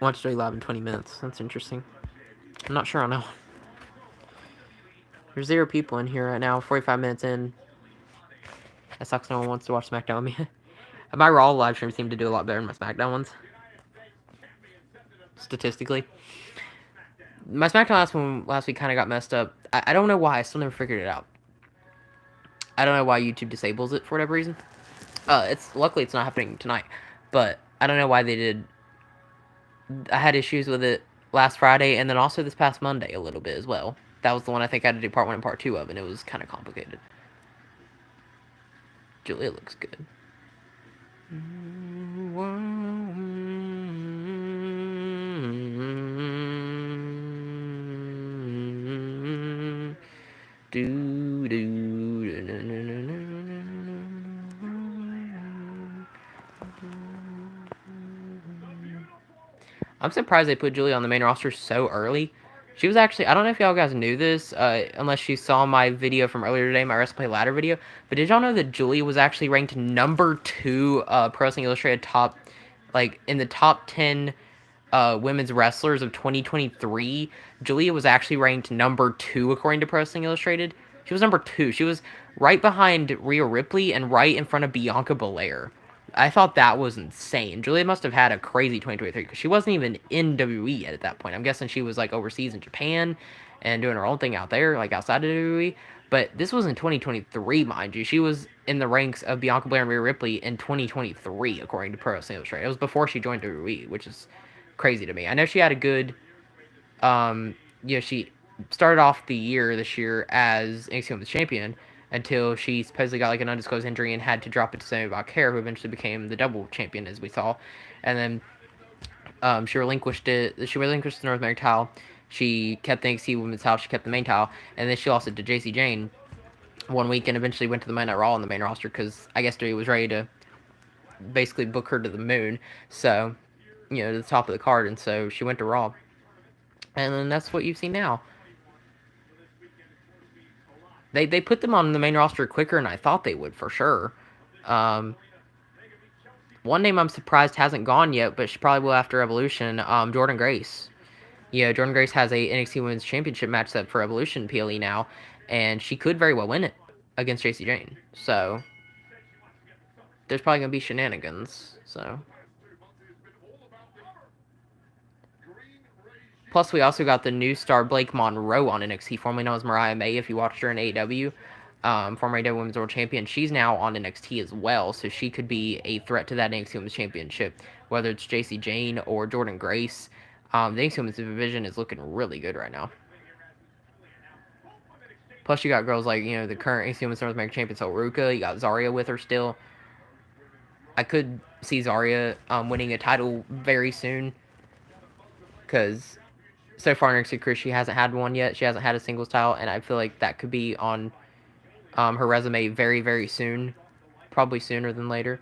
Watch Day Live in 20 minutes. That's interesting. I'm not sure on that one. There's 0 people in here right now, 45 minutes in. That sucks, no one wants to watch Smackdown with me. My Raw live streams seem to do a lot better than my Smackdown ones. Statistically. My Smackdown last week kind of got messed up. I don't know why. I still never figured it out. I don't know why YouTube disables it for whatever reason. Luckily it's not happening tonight, but I don't know why they did. I had issues with it last Friday and then also this past Monday a little bit as well. That was the one I think I had to do part 1 and part 2 of, and it was kind of complicated. Julia looks good. Do do. I'm surprised they put Julia on the main roster so early. She was actually, I don't know if y'all guys knew this, unless you saw my video from earlier today, my WrestlePlay Ladder video, but did y'all know that Julia was actually ranked number 2 Pro Wrestling Illustrated top, like, in the top 10 women's wrestlers of 2023? Julia was actually ranked number 2 according to Pro Wrestling Illustrated. She was number 2. She was right behind Rhea Ripley and right in front of Bianca Belair. I thought that was insane. Julia must have had a crazy 2023 because she wasn't even in WWE yet at that point. I'm guessing she was like overseas in Japan and doing her own thing out there, like outside of WWE. But this was in 2023, mind you. She was in the ranks of Bianca Belair and Rhea Ripley in 2023, according to Pro Wrestling Illustrated. It was before she joined WWE, which is crazy to me. I know she had a good, she started off the year this year as NXT Women's Champion until she supposedly got like an undisclosed injury and had to drop it to Sammy Valkyrie, who eventually became the double champion, as we saw. And then she relinquished it. She relinquished the North American title. She kept the NXT Women's title. She kept the main title, and then she lost it to JC Jane 1 week, and eventually went to the Monday Night Raw on the main roster because I guess WWE was ready to basically book her to the moon. So, to the top of the card, and so she went to Raw, and then that's what you see now. They put them on the main roster quicker than I thought they would, for sure. One name I'm surprised hasn't gone yet, but she probably will after Evolution. Jordynne Grace. Yeah, Jordynne Grace has a NXT Women's Championship match set for Evolution PLE now, and she could very well win it against JC Jane. So there's probably gonna be shenanigans. So. Plus, we also got the new star Blake Monroe on NXT, formerly known as Mariah May, if you watched her in AEW. Former AEW Women's World Champion. She's now on NXT as well, so she could be a threat to that NXT Women's Championship, whether it's JC Jane or Jordynne Grace. The NXT Women's division is looking really good right now. Plus, you got girls like, the current NXT Women's North American Champion, Ruka. You got Zarya with her still. I could see Zarya winning a title very soon, because so far in NXT career, she hasn't had one yet. She hasn't had a singles title, and I feel like that could be on her resume very, very soon. Probably sooner than later.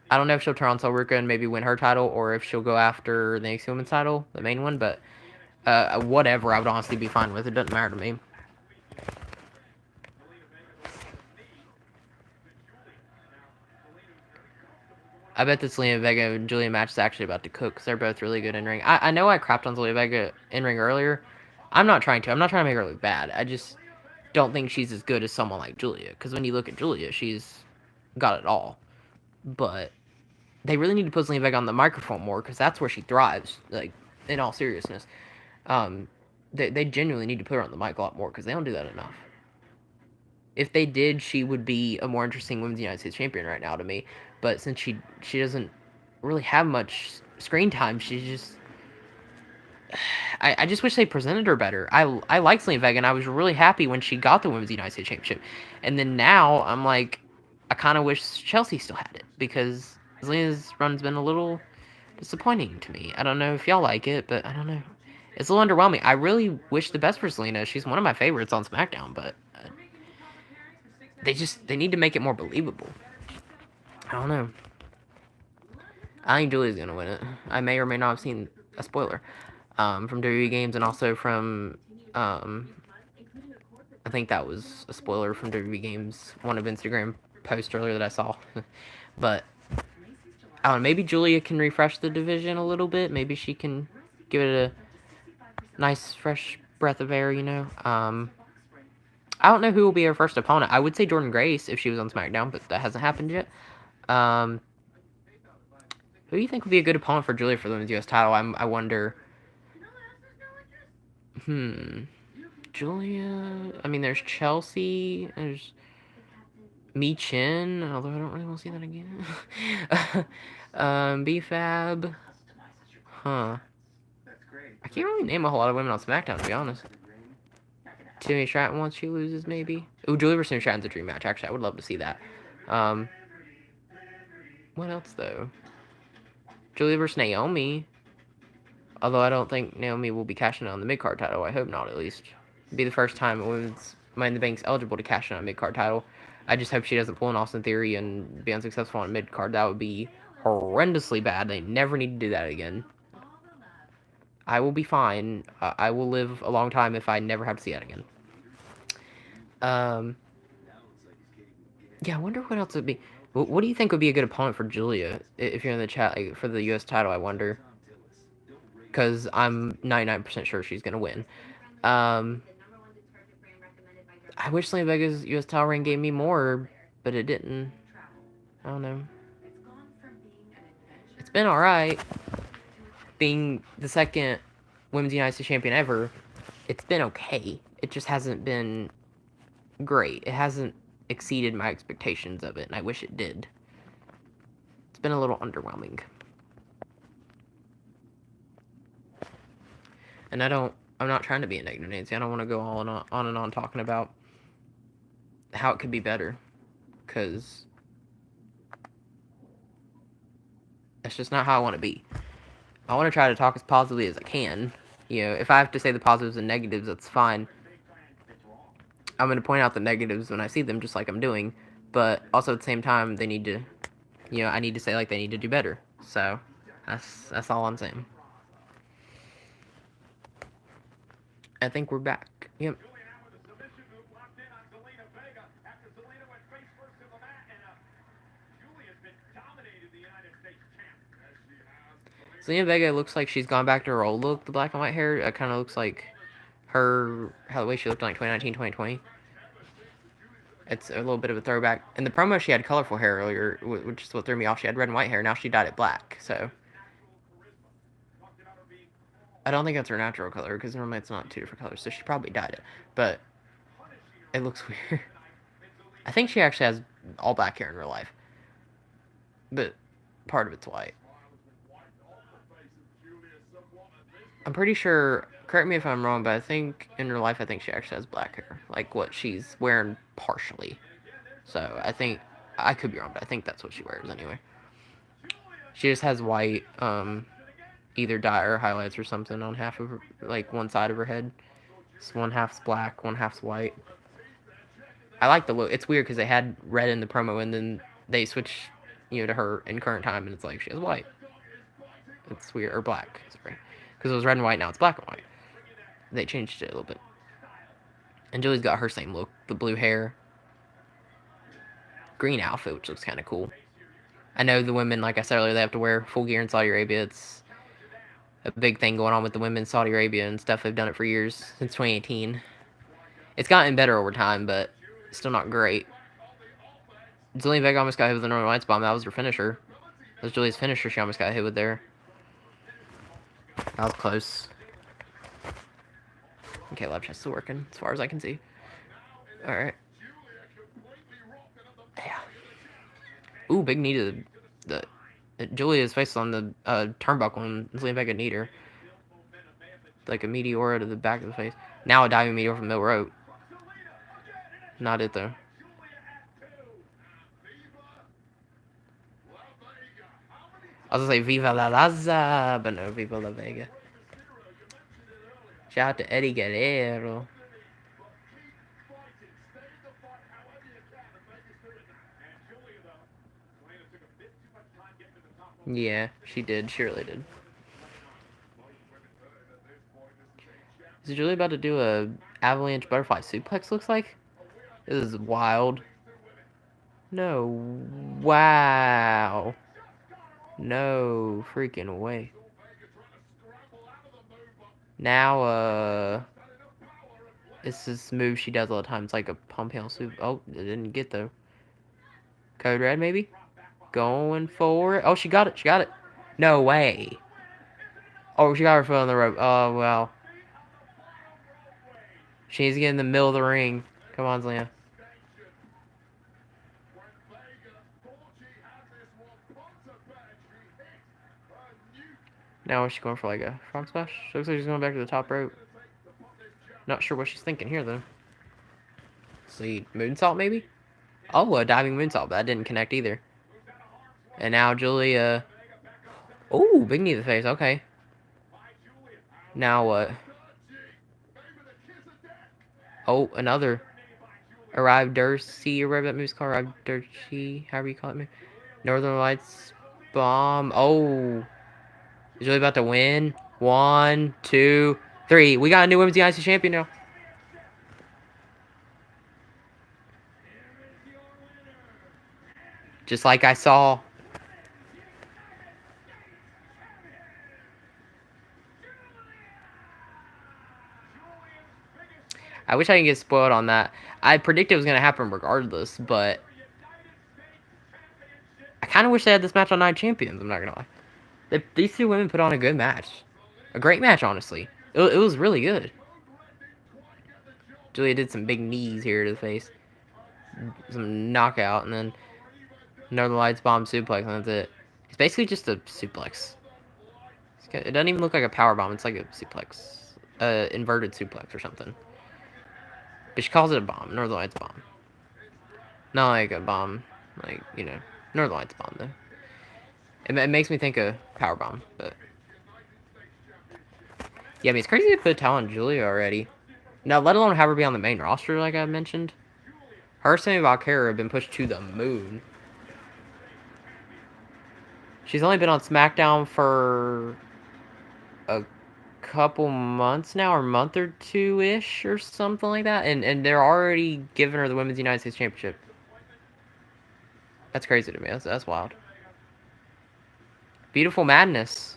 I don't know if she'll turn on Ruka and maybe win her title, or if she'll go after the NXT Women's title, the main one, but whatever, I would honestly be fine with it. It doesn't matter to me. I bet the Zelina Vega and Julia match is actually about to cook, because they're both really good in ring. I know I crapped on Zelina Vega in ring earlier. I'm not trying to make her look bad. I just don't think she's as good as someone like Julia, because when you look at Julia, she's got it all. But they really need to put Zelina Vega on the microphone more, because that's where she thrives, like, in all seriousness. They genuinely need to put her on the mic a lot more, because they don't do that enough. If they did, she would be a more interesting Women's United States Champion right now to me. But since she doesn't really have much screen time, she's just... I just wish they presented her better. I like Zelina Vega, and I was really happy when she got the Women's United States Championship. And then now, I'm like, I kind of wish Chelsea still had it, because Zelina's run's been a little disappointing to me. I don't know if y'all like it, but I don't know. It's a little underwhelming. I really wish the best for Zelina. She's one of my favorites on Smackdown, but they need to make it more believable. I don't know. I think Julia's gonna win it. I may or may not have seen a spoiler from WWE Games, and also from I think that was a spoiler from WWE Games, one of Instagram posts earlier that I saw. But I don't know, maybe Julia can refresh the division a little bit. Maybe she can give it a nice fresh breath of air, I don't know who will be her first opponent. I would say Jordynne Grace if she was on SmackDown, but that hasn't happened yet. Who do you think would be a good opponent for Julia for the Women's US title? I wonder. Julia. I mean, there's Chelsea. There's Mi Chin, although I don't really want to see that again. B-Fab. Huh. I can't really name a whole lot of women on SmackDown, to be honest. Timmy Stratton once she loses, maybe. Ooh, Julia versus Timmy Stratton's a dream match, actually. I would love to see that. What else, though? Julia versus Naomi. Although I don't think Naomi will be cashing in on the mid-card title. I hope not, at least. It'd be the first time a women's Money in the Bank's eligible to cash in on a mid-card title. I just hope she doesn't pull an Austin Theory and be unsuccessful on a mid-card. That would be horrendously bad. They never need to do that again. I will be fine. I will live a long time if I never have to see that again. Um, yeah, I wonder what else would be. What do you think would be a good opponent for Julia if you're in the chat, like, for the U.S. title? I wonder, because I'm 99% sure she's gonna win. Um, I wish Selena Vega's U.S. title reign gave me more, but it didn't. I don't know. It's been alright. Being the second Women's United States champion ever, it's been okay. It just hasn't been great. It hasn't exceeded my expectations of it, and I wish it did. It's been a little underwhelming. And I'm not trying to be a negative Nancy. I don't want to go on and on talking about how it could be better, because that's just not how I want to be. I want to try to talk as positively as I can. You know, if I have to say the positives and negatives, that's fine. I'm going to point out the negatives when I see them, just like I'm doing. But also at the same time, they need to, I need to say, like, they need to do better. So that's all I'm saying. I think we're back. Yep. Julia now with a submission move locked in on Zelina Vega after Zelina went face first to the mat, and Julia's been dominating the United States champ. As she has. Zelina Vega looks like she's gone back to her old look. The black and white hair, it kind of looks like how the way she looked in like 2019, 2020. It's a little bit of a throwback. In the promo, she had colorful hair earlier, which is what threw me off. She had red and white hair. Now she dyed it black. So I don't think that's her natural color, because normally it's not two different colors. So she probably dyed it, but it looks weird. I think she actually has all black hair in real life, but part of it's white. I'm pretty sure, correct me if I'm wrong, but I think in real life, I think she actually has black hair, like what she's wearing partially. So I think, I could be wrong, but I think that's what she wears anyway. She just has white, either dye or highlights or something on half of her, like one side of her head. So one half's black, one half's white. I like the look. It's weird because they had red in the promo and then they switched, to her in current time, and it's like she has white. It's weird, or black, sorry, because it was red and white. Now it's black and white. They changed it a little bit. And Julie's got her same look, the blue hair, green outfit, which looks kind of cool. I know the women, like I said earlier, they have to wear full gear in Saudi Arabia. It's a big thing going on with the women in Saudi Arabia and stuff. They've done it for years, since 2018. It's gotten better over time, but still not great. Zelina Vega almost got hit with the Northern Lights bomb. That was her finisher. That was Julie's finisher. She almost got hit with there. That was close. Okay, lab chest is working, as far as I can see. Alright. Yeah. Ooh, big knee to the Julia's face on the turnbuckle, and Zelina Vega kneed her. Like a meteor to the back of the face. Now a diving meteor from middle rope. Not it, though. I was gonna say Viva la Laza, but no, Viva la Vega. Shout out to Eddie Guerrero. Yeah, she did. She really did. Is Julia about to do a avalanche butterfly suplex, looks like? This is wild. No. Wow. No freaking way. Now, it's this move she does all the time. It's like a pump handle soup. Oh, it didn't get though. Code red, maybe? Going for it. Oh, she got it. She got it. No way. Oh, she got her foot on the rope. Oh, well. She needs to get in the middle of the ring. Come on, Zelina. Now is she going for like a frog splash? She looks like she's going back to the top rope. Not sure what she's thinking here though. See, moonsault maybe? Oh, a diving moonsault, but that didn't connect either. And now Julia. Oh, big knee to the face. Okay. Now what? Oh, another. Arrived Durcy, or whatever that move's called. Arrived Durcy, however you call it. Northern Lights bomb. Oh. Is Julia about to win? 1, 2, 3. We got a new Women's United States champion now. Just like I saw. I wish I could get spoiled on that. I predicted it was going to happen regardless, but I kind of wish they had this match on Night Champions, I'm not going to lie. These two women put on a good match. A great match, honestly. It was really good. Julia did some big knees here to the face. Some knockout, and then Northern Lights bomb suplex, and that's it. It's basically just a suplex. It doesn't even look like a power bomb. It's like a suplex. Inverted suplex or something. But she calls it a bomb. Northern Lights bomb. Not like a bomb. Like, you know. Northern Lights bomb, though. It makes me think of power bomb, but... Yeah, I mean, it's crazy to put a talent on Julia already. Now, let alone have her be on the main roster, like I mentioned. Her and Sammy Valkyrie have been pushed to the moon. She's only been on Smackdown for a couple months now, or month or two-ish, or something like that. And they're already giving her the Women's United States Championship. That's crazy to me. That's wild. Beautiful Madness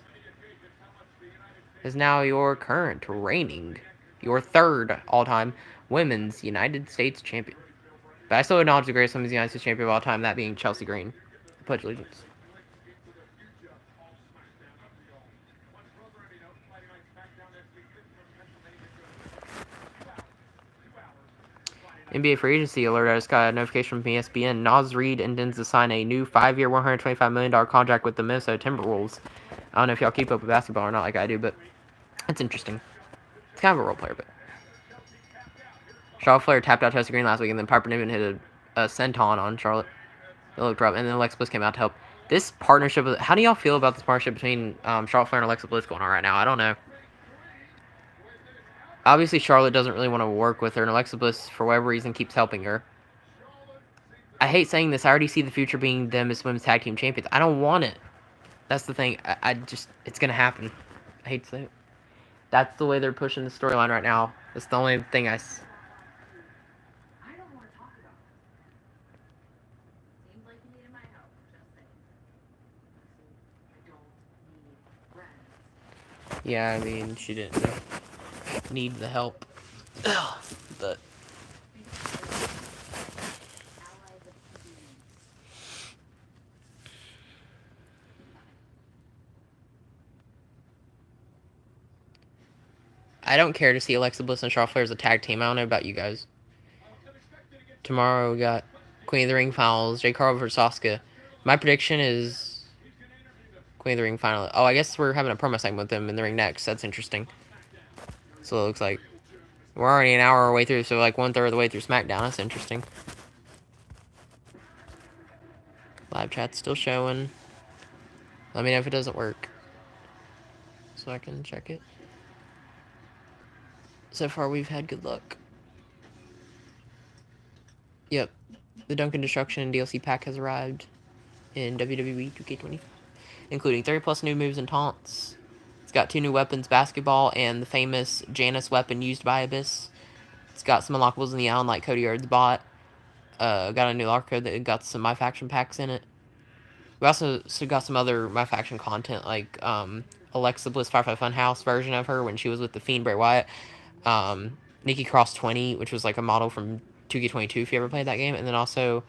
is now your current reigning, your third all-time Women's United States Champion. But I still acknowledge the greatest Women's United States Champion of all time, that being Chelsea Green. Pledge allegiance. NBA free agency alert. I just got a notification from ESPN. Naz Reid intends to sign a new 5-year, $125 million contract with the Minnesota Timberwolves. I don't know if y'all keep up with basketball or not like I do, but it's interesting. It's kind of a role player, but... Charlotte Flair tapped out Chelsea Green last week, and then Piper Niven hit a senton on Charlotte. It looked rough, and then Alexa Bliss came out to help. This partnership... How do y'all feel about this partnership between Charlotte Flair and Alexa Bliss going on right now? I don't know. Obviously, Charlotte doesn't really want to work with her, and Alexa Bliss, for whatever reason, keeps helping her. I hate saying this. I already see the future being them as women's tag team champions. I don't want it. That's the thing. I just... It's going to happen. I hate to say it. That's the way they're pushing the storyline right now. That's the only thing I don't want to talk about it. Seems like you needed my help. Just saying. I don't need friends. Yeah, I mean, she didn't need the help. But... I don't care to see Alexa Bliss and Charlotte Flair as a tag team. I don't know about you guys. Tomorrow we got Queen of the Ring finals, Jade Cargill versus Asuka. My prediction is Queen of the Ring final. Oh, I guess we're having a promo segment with them in the ring next. That's interesting. So it looks like we're already an hour away through, so like 1/3 of the way through Smackdown. That's interesting. Live chat's still showing. Let me know if it doesn't work, so I can check it. So far, we've had good luck. Yep. The Duncan Destruction DLC pack has arrived in WWE 2K20, including 30+ new moves and taunts. It's got 2 new weapons, basketball, and the famous Janus weapon used by Abyss. It's got some unlockables in the island like Cody Rhodes bought. Got a new locker code that got some My Faction packs in it. We also got some other My Faction content, like Alexa Bliss Firefly Funhouse version of her when she was with the Fiend Bray Wyatt. Nikki Cross 20, which was like a model from 2K22 if you ever played that game. And then also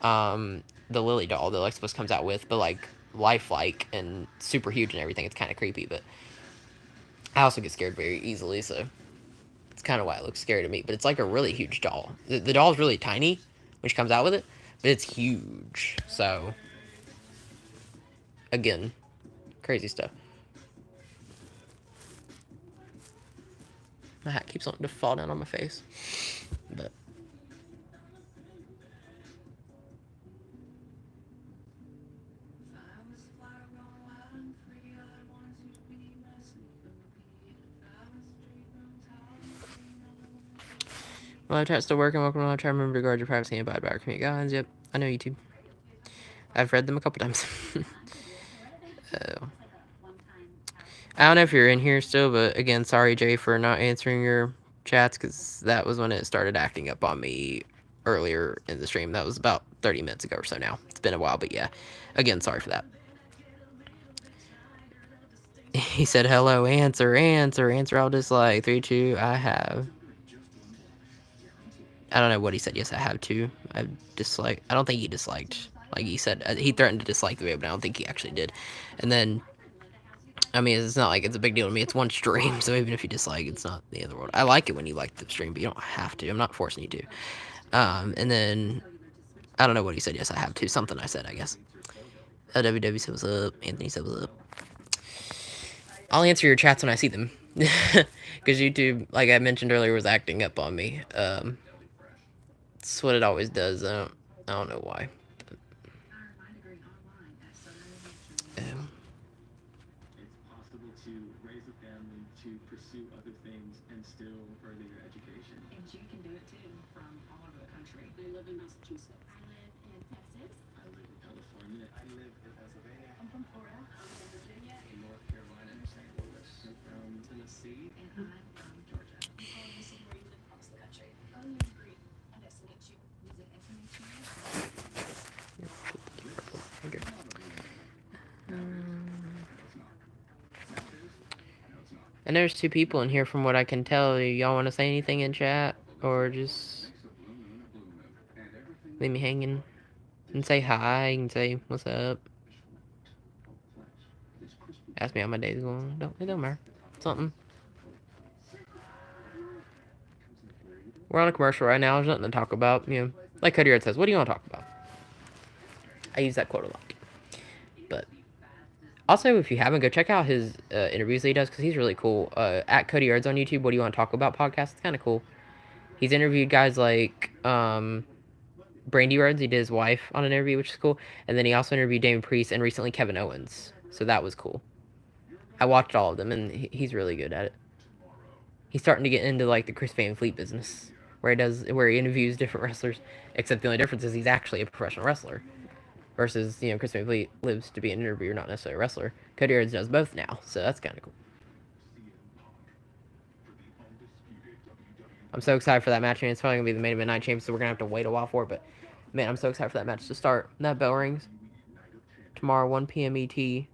the Lily doll that Alexa Bliss comes out with, but like lifelike and super huge and everything. It's kind of creepy, but I also get scared very easily, so it's kind of why it looks scary to me. But it's like a really huge doll. The doll is really tiny when she comes out with it, but it's huge. So again, crazy stuff. My hat keeps wanting to fall down on my face, but live chat's still working. Welcome to live chat. Remember to guard your privacy and abide by our community guidelines. Yep, I know YouTube. I've read them a couple times. I don't know if you're in here still, but again, sorry, Jay, for not answering your chats, because that was when it started acting up on me earlier in the stream. That was about 30 minutes ago or so now. It's been a while, but yeah. Again, sorry for that. He said, hello, answer, answer, answer. I'll dislike. 3, 2, I have. I don't know what he said. Yes, I have to. I dislike. I don't think he disliked. Like he said, he threatened to dislike the video, but I don't think he actually did. And then, I mean, it's not like it's a big deal to me. It's one stream, so even if you dislike, it's not the end of the world. I like it when you like the stream, but you don't have to. I'm not forcing you to. And then, I don't know what he said. Yes, I have to. Something I said, I guess. WW said what's up. Anthony said what's up. I'll answer your chats when I see them. Because YouTube, like I mentioned earlier, was acting up on me. It's what it always does. I don't know why. Um, It's possible to raise a family, to pursue other things, and still further your education. And you can do it too from all over the country. I live in Massachusetts. I live in Texas. I live in California. I live in Pennsylvania. I'm from Florida. I live in Virginia. In North Carolina and St. Louis. I'm from Tennessee. And I'm from Georgia. Oh, you said where you live across the country. Oh, you agree. And SNHU. Was it SNHU? okay. And there's 2 people in here from what I can tell. Y'all want to say anything in chat? Or just leave me hanging? And say hi and say what's up. Ask me how my day's going. It don't matter. Something. We're on a commercial right now. There's nothing to talk about. You know, like Cody Red says, what do you want to talk about? I use that quote a lot. But also, if you haven't, go check out his interviews that he does, because he's really cool. At Cody Yards on YouTube, What Do You Want to Talk About podcast. It's kind of cool. He's interviewed guys like Brandy Rhodes. He did his wife on an interview, which is cool. And then he also interviewed Damon Priest and recently Kevin Owens. So that was cool. I watched all of them, and he's really good at it. He's starting to get into like the Chris Van Fleet business, where he interviews different wrestlers. Except the only difference is he's actually a professional wrestler. Versus, Chris Van Fleet lives to be an interviewer, not necessarily a wrestler. Cody Rhodes does both now, so that's kind of cool. I'm so excited for that match, and it's probably going to be the main event night champion, so we're going to have to wait a while for it, but man, I'm so excited for that match to start. That bell rings. Tomorrow, 1 p.m. ET. Night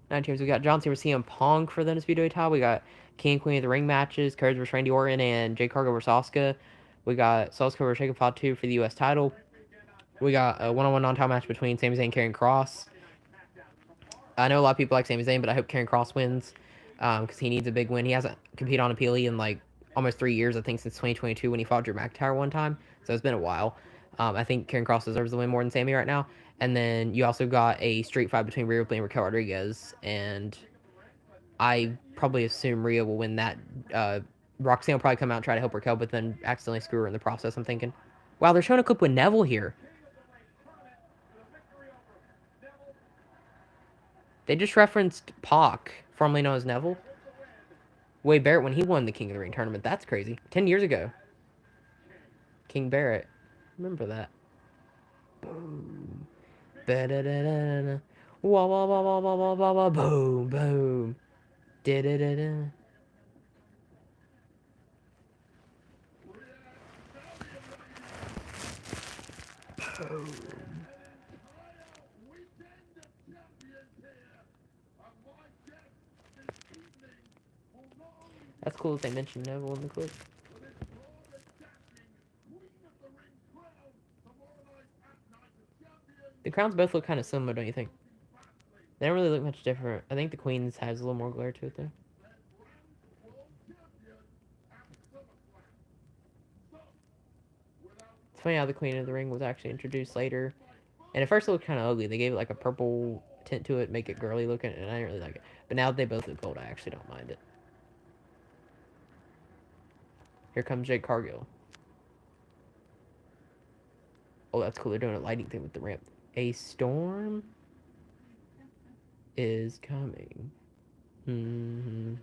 champions, we got John Cena versus CM Punk for the Undisputed title. We got King and Queen of the Ring matches, Courage versus Randy Orton, and Jake Cargill versus Asuka. We got Sasuke versus Jake Paul 2 for the U.S. title. We got a one-on-one non-title match between Sami Zayn and Karrion Kross. I know a lot of people like Sami Zayn, but I hope Karrion Kross wins because he needs a big win. He hasn't competed on a PLE in like almost 3 years, I think, since 2022 when he fought Drew McIntyre one time. So it's been a while. I think Karrion Kross deserves the win more than Sami right now. And then you also got a street fight between Rhea Ripley and Raquel Rodriguez. And I probably assume Rhea will win that. Roxanne will probably come out and try to help Raquel, but then accidentally screw her in the process, I'm thinking. Wow, they're showing a clip with Neville here. They just referenced Pac, formerly known as Neville. Wade Barrett when he won the King of the Ring tournament. That's crazy. 10 years ago. King Barrett. Remember that. Boom. Da-da-da-da-da. Wah, wah, wah, wah, wah, wah, wah, wah. Boom, boom. Da-da-da-da. Boom. That's cool that they mentioned Neville in the clip. The crowns both look kind of similar, don't you think? They don't really look much different. I think the Queen's has a little more glare to it, though. It's funny how the Queen of the Ring was actually introduced later. And at first it looked kind of ugly. They gave it like a purple tint to it, make it girly looking, and I didn't really like it. But now that they both look gold, I actually don't mind it. Here comes Jake Cargill. Oh, that's cool. They're doing a lighting thing with the ramp. A storm is coming. Do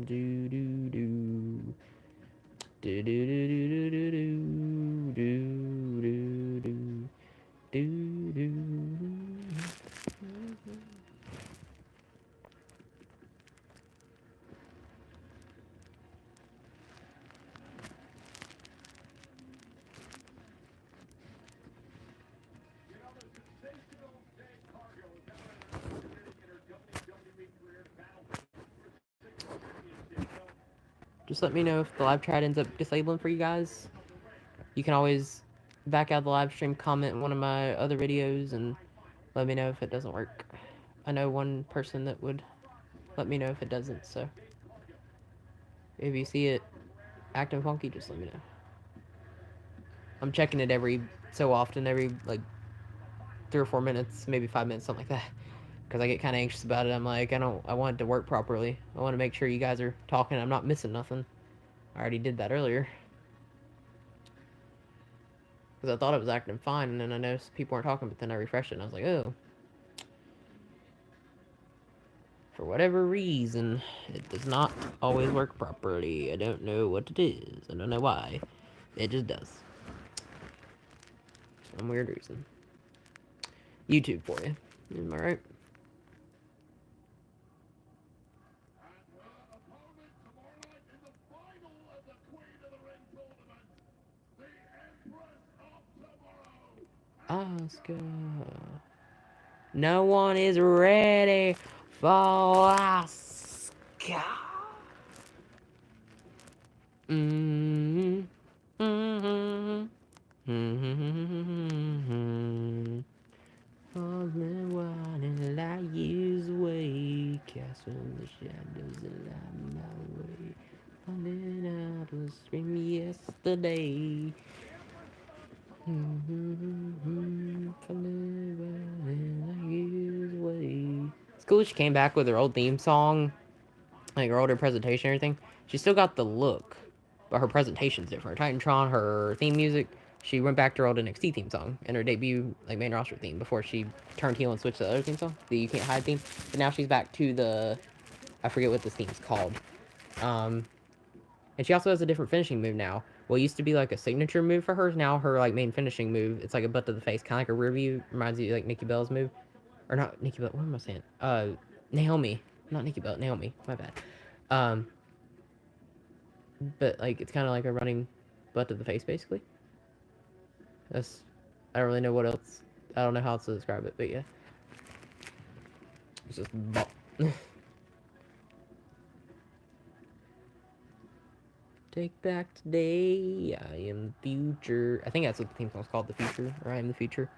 do do. Do do do do do do do do do do do. Just let me know if the live chat ends up disabling for you guys. You can always back out of the live stream, comment one of my other videos, and let me know if it doesn't work. I know one person that would let me know if it doesn't, so if you see it acting funky, just let me know. I'm checking it every so often, every like 3 or 4 minutes, maybe 5 minutes, something like that. Because I get kind of anxious about it. I'm like, I want it to work properly. I want to make sure you guys are talking. I'm not missing nothing. I already did that earlier. Because I thought it was acting fine, and then I noticed people weren't talking, but then I refreshed it, and I was like, oh. For whatever reason, it does not always work properly. I don't know what it is. I don't know why. It just does. Some weird reason. YouTube for you. Am I right? Opponent tomorrow night in the final of the Queen of the Ring tournament, the Empress of Tomorrow. Oscar. No one is ready for Oscar. Mm-hmm. Mm-hmm. Mm-hmm. All the while in light years away, cast from the shadows and light my way. Falling out was scream yesterday. Falling while in light years away. It's cool she came back with her old theme song, like her older presentation and everything. She still got the look, but her presentation's different. Titantron, her theme music, she went back to her old NXT theme song and her debut like main roster theme before she turned heel and switched to the other theme song, the You Can't Hide theme. But now she's back to the, I forget what this theme's called. And she also has a different finishing move now. What used to be like a signature move for her, now her like main finishing move. It's like a butt to the face, kind of like a rear view. Reminds you like Nikki Bella's move, or not Nikki Bella. What am I saying? Naomi, not Nikki Bella. Naomi. My bad. Um, but like it's kind of like a running butt to the face, basically. That's I don't really know what else. I don't know how else to describe it, but yeah, it's just bop. Take back today. I am the future. I think that's what the theme song's called, the future, or I am the future.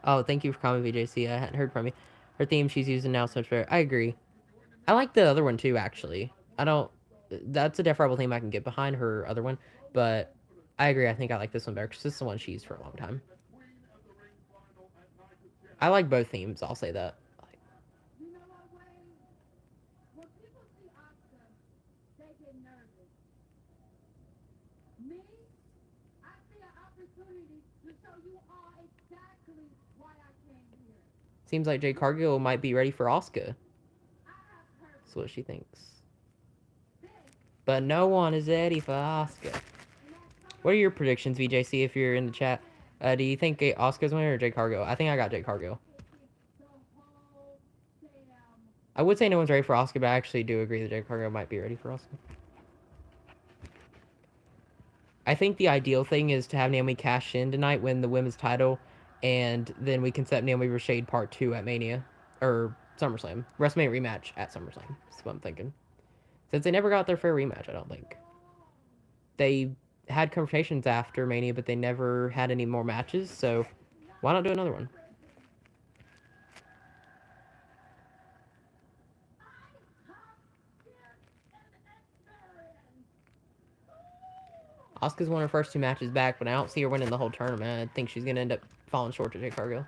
Oh, thank you for coming, VJC. I hadn't heard from you. Her theme she's using now so much better. I agree. I like the other one too, actually. I don't. That's a deferable theme I can get behind her other one, but I agree. I think I like this one better because this is the one she used for a long time. I like both themes. I'll say that. You know what, Wayne? When people see Oscar, they get nervous. Me, I see an opportunity to show you all exactly why I came here. Seems like Jay Cargill might be ready for Asuka. I have purpose. That's what she thinks. This, But no one is ready for Asuka. and that's What are your predictions, VJC, if you're in the chat? Do you think Asuka's winner or Jay Cargill? I think I got Jay Cargill. the whole damn. I would say no one's ready for Asuka, but I actually do agree that Jay Cargill might be ready for Asuka. I think the ideal thing is to have Naomi cash in tonight, win the women's title, and then we can set Naomi vs. Shade Part 2 at Mania. Or SummerSlam. WrestleMania rematch at SummerSlam. That's what I'm thinking. Since they never got their fair rematch, I don't think. They had confrontations after Mania, but they never had any more matches, so why not do another one? Asuka's won her first 2 matches back, but I don't see her winning the whole tournament. I think she's going to end up falling short to Jade Cargill.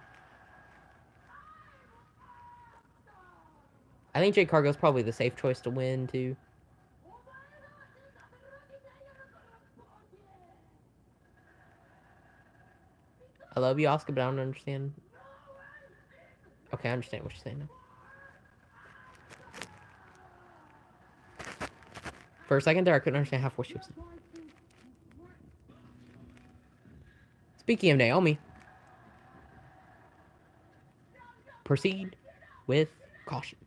I think Jade Cargill's probably the safe choice to win, too. I love you, Asuka, but I don't understand. Okay, I understand what she's saying now. For a second there, I couldn't understand half what she was saying. Speaking of Naomi, proceed with caution.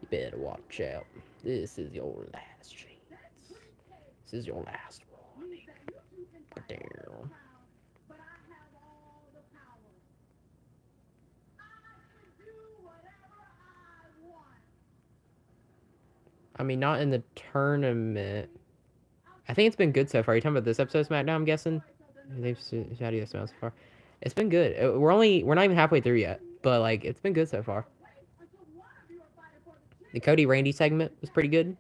You better watch out. This is your last chance. This is your last warning. Damn. But I have all the power. I can do whatever I mean, not in the tournament. I think it's been good so far. You talking about this episode of SmackDown? I'm guessing. They've shouted this so far. It's been good. We're not even halfway through yet, but like it's been good so far. The Cody Randy segment was pretty good.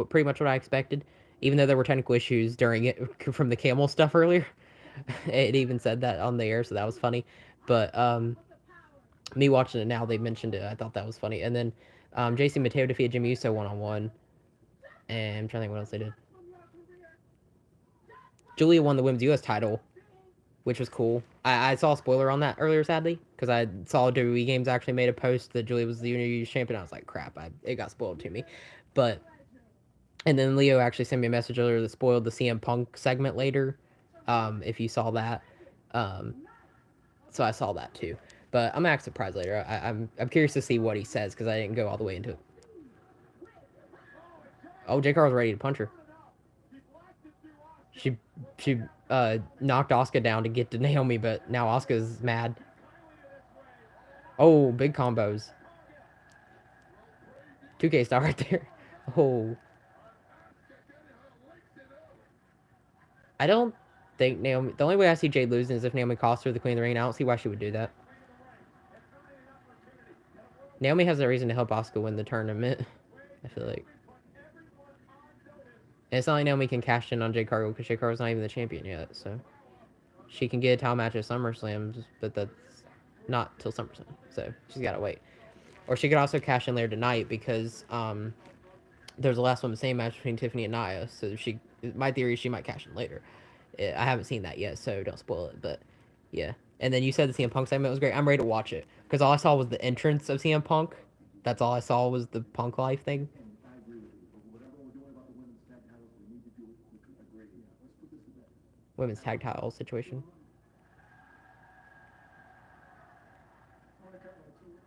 Pretty much what I expected, even though there were technical issues during it from the camel stuff earlier. It even said that on the air, so that was funny. But me watching it now, they mentioned it. I thought that was funny. And then JC Mateo defeated Jimmy Uso 1-on-1. And I'm trying to think what else they did. Julia won the women's US title, which was cool. I saw a spoiler on that earlier, sadly, because I saw WWE Games actually made a post that Julia was the United champion. I was like, crap, it got spoiled to me. But and then Leo actually sent me a message earlier that spoiled the CM Punk segment later. If you saw that, um, so I saw that too. But I'm actually surprised later. I'm curious to see what he says because I didn't go all the way into it. Oh, J Carl's ready to punch her. She she knocked Asuka down to get to Naomi, but now Asuka's mad. Oh, big combos. 2K star right there. Oh, I don't think Naomi. The only way I see Jade losing is if Naomi costs her the Queen of the Ring. I don't see why she would do that. Naomi has a reason to help Asuka win the tournament. I feel like. And it's not like Naomi can cash in on Jade Cargill because Jade Cargill's not even the champion yet, so she can get a title match at SummerSlam, but that's not till SummerSlam, so she's gotta wait. Or she could also cash in later tonight because there's the last one, the same match between Tiffany and Nia. So she, my theory is she might cash in later. I haven't seen that yet, so don't spoil it. But yeah, and then you said the CM Punk segment was great. I'm ready to watch it because all I saw was the entrance of CM Punk. That's all I saw was the Punk Life thing. I agree with you, but whatever we're doing about the women's tag titles, we need to do it quickly. I agree. Yeah, let's put this to bed. Women's tag title situation. I want to redo.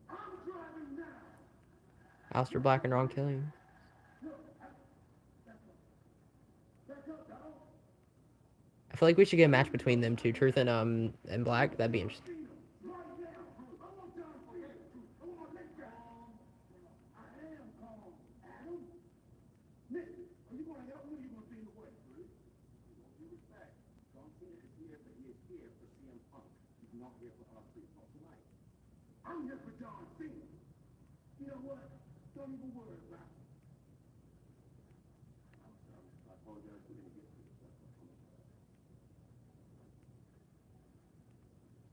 I'm driving now. Aleister Black and Ron Killian. I feel like we should get a match between them two, Truth and Black. That'd be interesting. I'm here for John Cena. You know what? Don't even worry about it. I'm sorry. I apologize for any get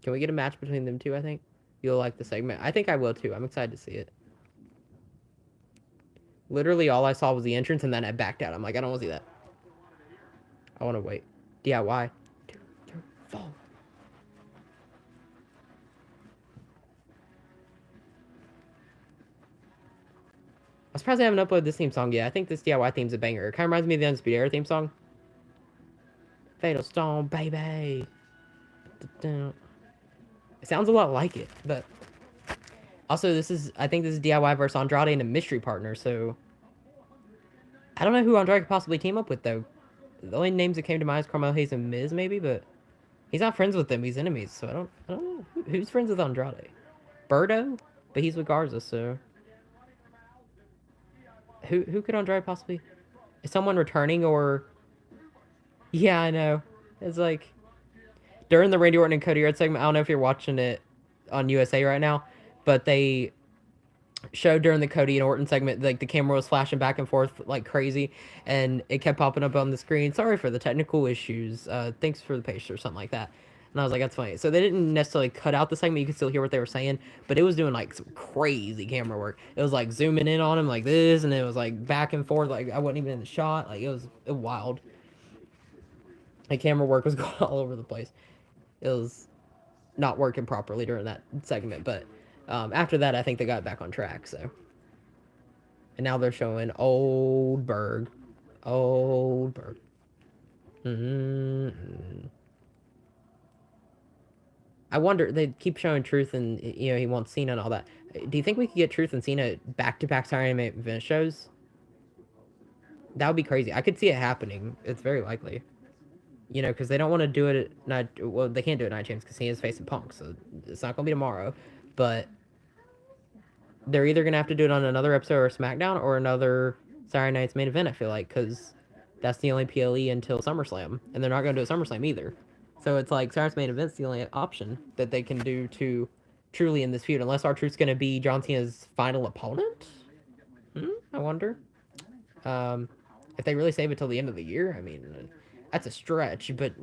Can we get a match between them two? I think you'll like the segment. I think I will too. I'm excited to see it. Literally, all I saw was the entrance, and then I backed out. I'm like, I don't want to see that. I want to wait. DIY. 2, 3, 4. I'm surprised I haven't uploaded this theme song yet. I think this DIY theme's a banger. It kind of reminds me of the Undisputed Era theme song. Fatal Stone, baby. It sounds a lot like it, but also I think this is DIY versus Andrade and a mystery partner. So I don't know who Andrade could possibly team up with though. The only names that came to mind is Carmelo Hayes and Miz maybe, but he's not friends with them. He's enemies. So I don't know who's friends with Andrade. Birdo, but he's with Garza. So who could Andrade possibly? Is someone returning or? Yeah, I know. It's like during the Randy Orton and Cody Rhodes segment. I don't know if you're watching it on USA right now, but they showed during the Cody and Orton segment, like the camera was flashing back and forth like crazy, and it kept popping up on the screen. Sorry for the technical issues. Thanks for the patience or something like that. And I was like, that's funny. So they didn't necessarily cut out the segment. You could still hear what they were saying, but it was doing like some crazy camera work. It was like zooming in on him like this, and it was like back and forth. Like I wasn't even in the shot. Like it was wild. The camera work was going all over the place. It was not working properly during that segment, but after that, I think they got back on track. So, and now they're showing Oldberg. Mm-hmm. I wonder. They keep showing Truth, and he wants Cena and all that. Do you think we could get Truth and Cena back-to-back Saturday Night Event shows? That would be crazy. I could see it happening. It's very likely. Because they don't want to do it at night. Well, they can't do it at Night Champs because Cena's facing Punk, so it's not gonna be tomorrow. But they're either gonna have to do it on another episode or SmackDown or another Saturday Night's Main Event. I feel like because that's the only PLE until SummerSlam, and they're not gonna do it SummerSlam either. So it's like Saturday's Main Event's the only option that they can do to truly in this feud, unless R-Truth's gonna be John Cena's final opponent. I wonder. Um, if they really save it till the end of the year, I mean, that's a stretch. But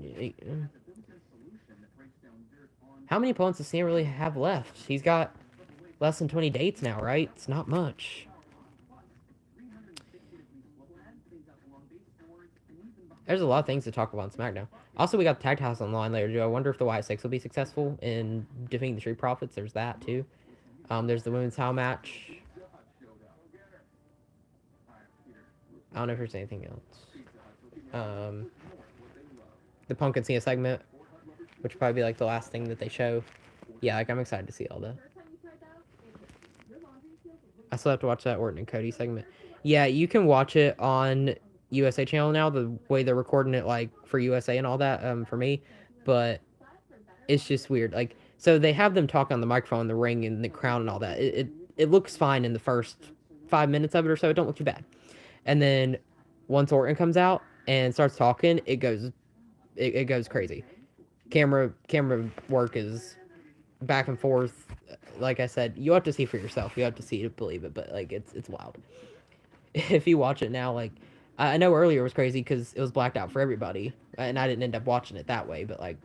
how many opponents does Cena really have left? He's got less than 20 dates now, right? It's not much. There's a lot of things to talk about on SmackDown. Also, we got the tag titles on the line later. I wonder if the Y6 will be successful in defeating the Street Profits. There's that too. There's the women's title match. I don't know if there's anything else. The Punk and Cena segment, which will probably be like the last thing that they show. Yeah, like I'm excited to see all that. I still have to watch that Orton and Cody segment. Yeah, you can watch it on USA channel now. The way they're recording it, like for USA and all that, for me, but it's just weird. Like, so they have them talk on the microphone, the ring, and the crown and all that. It looks fine in the first 5 minutes of it or so. It don't look too bad. And then once Orton comes out and starts talking, it goes crazy. Camera work is back and forth. Like I said, you have to see for yourself. You have to see to believe it. But like it's wild. If you watch it now, like I know earlier it was crazy because it was blacked out for everybody, and I didn't end up watching it that way. But like,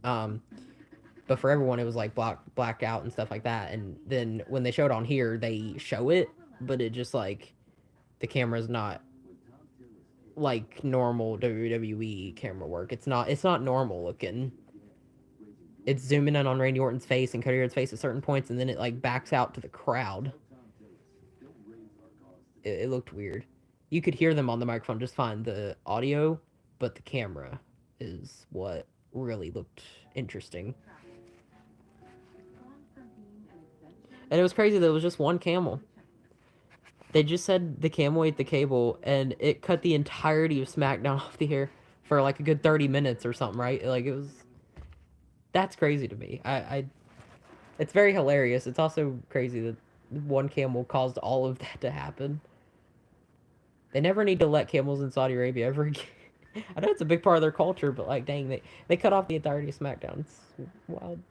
um, but for everyone it was like black out and stuff like that. And then when they show it on here, they show it, but it just like the camera's not like normal WWE camera work. It's not normal looking. It's zooming in on Randy Orton's face and Cody Rhodes' face at certain points, and then it like backs out to the crowd. It looked weird. You could hear them on the microphone just fine, the audio, but the camera is what really looked interesting. And it was crazy that it was just one camel. They just said the camel ate the cable, and it cut the entirety of SmackDown off the air for like a good 30 minutes or something, right? Like it was. That's crazy to me. It's very hilarious. It's also crazy that one camel caused all of that to happen. They never need to let camels in Saudi Arabia ever again. I know it's a big part of their culture, but like, dang, they cut off the entirety of SmackDown. It's wild.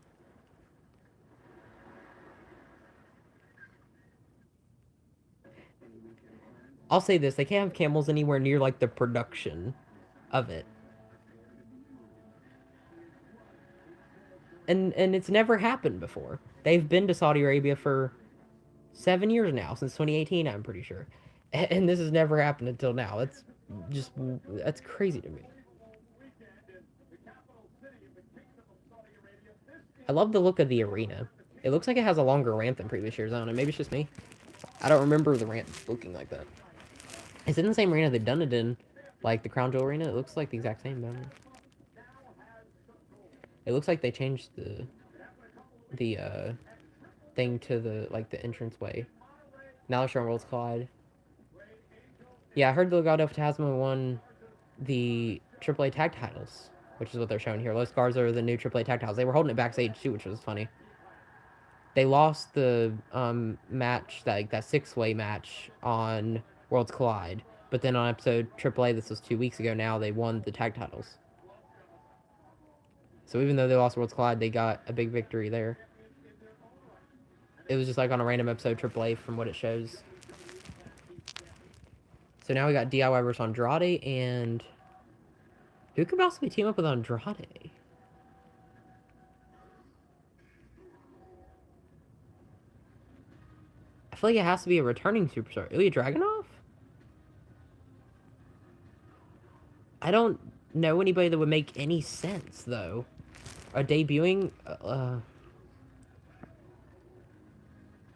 I'll say this: they can't have camels anywhere near like the production of it, and it's never happened before. They've been to Saudi Arabia for 7 years now, since 2018, I'm pretty sure, and this has never happened until now. That's crazy to me. I love the look of the arena. It looks like it has a longer ramp than previous years. I don't know. Maybe it's just me. I don't remember the ramp looking like that. It's in the same arena they've done it in, like the Crown Jewel Arena. It looks like the exact same. It looks like they changed the thing to the like the entrance way. Now they're showing Worlds Collide. Yeah, I heard the Legado Fantasma won the AAA tag titles, which is what they're showing here. Los Garza are the new AAA tag titles. They were holding it backstage too, which was funny. They lost the match, that 6-way match on Worlds Collide, but then on episode AAA, this was 2 weeks ago now, they won the tag titles. So even though they lost Worlds Collide, they got a big victory there. It was just like on a random episode AAA from what it shows. So now we got DIY versus Andrade, and who could possibly team up with Andrade? I feel like it has to be a returning superstar. Ilya Dragunov? I don't know anybody that would make any sense, though. A debuting,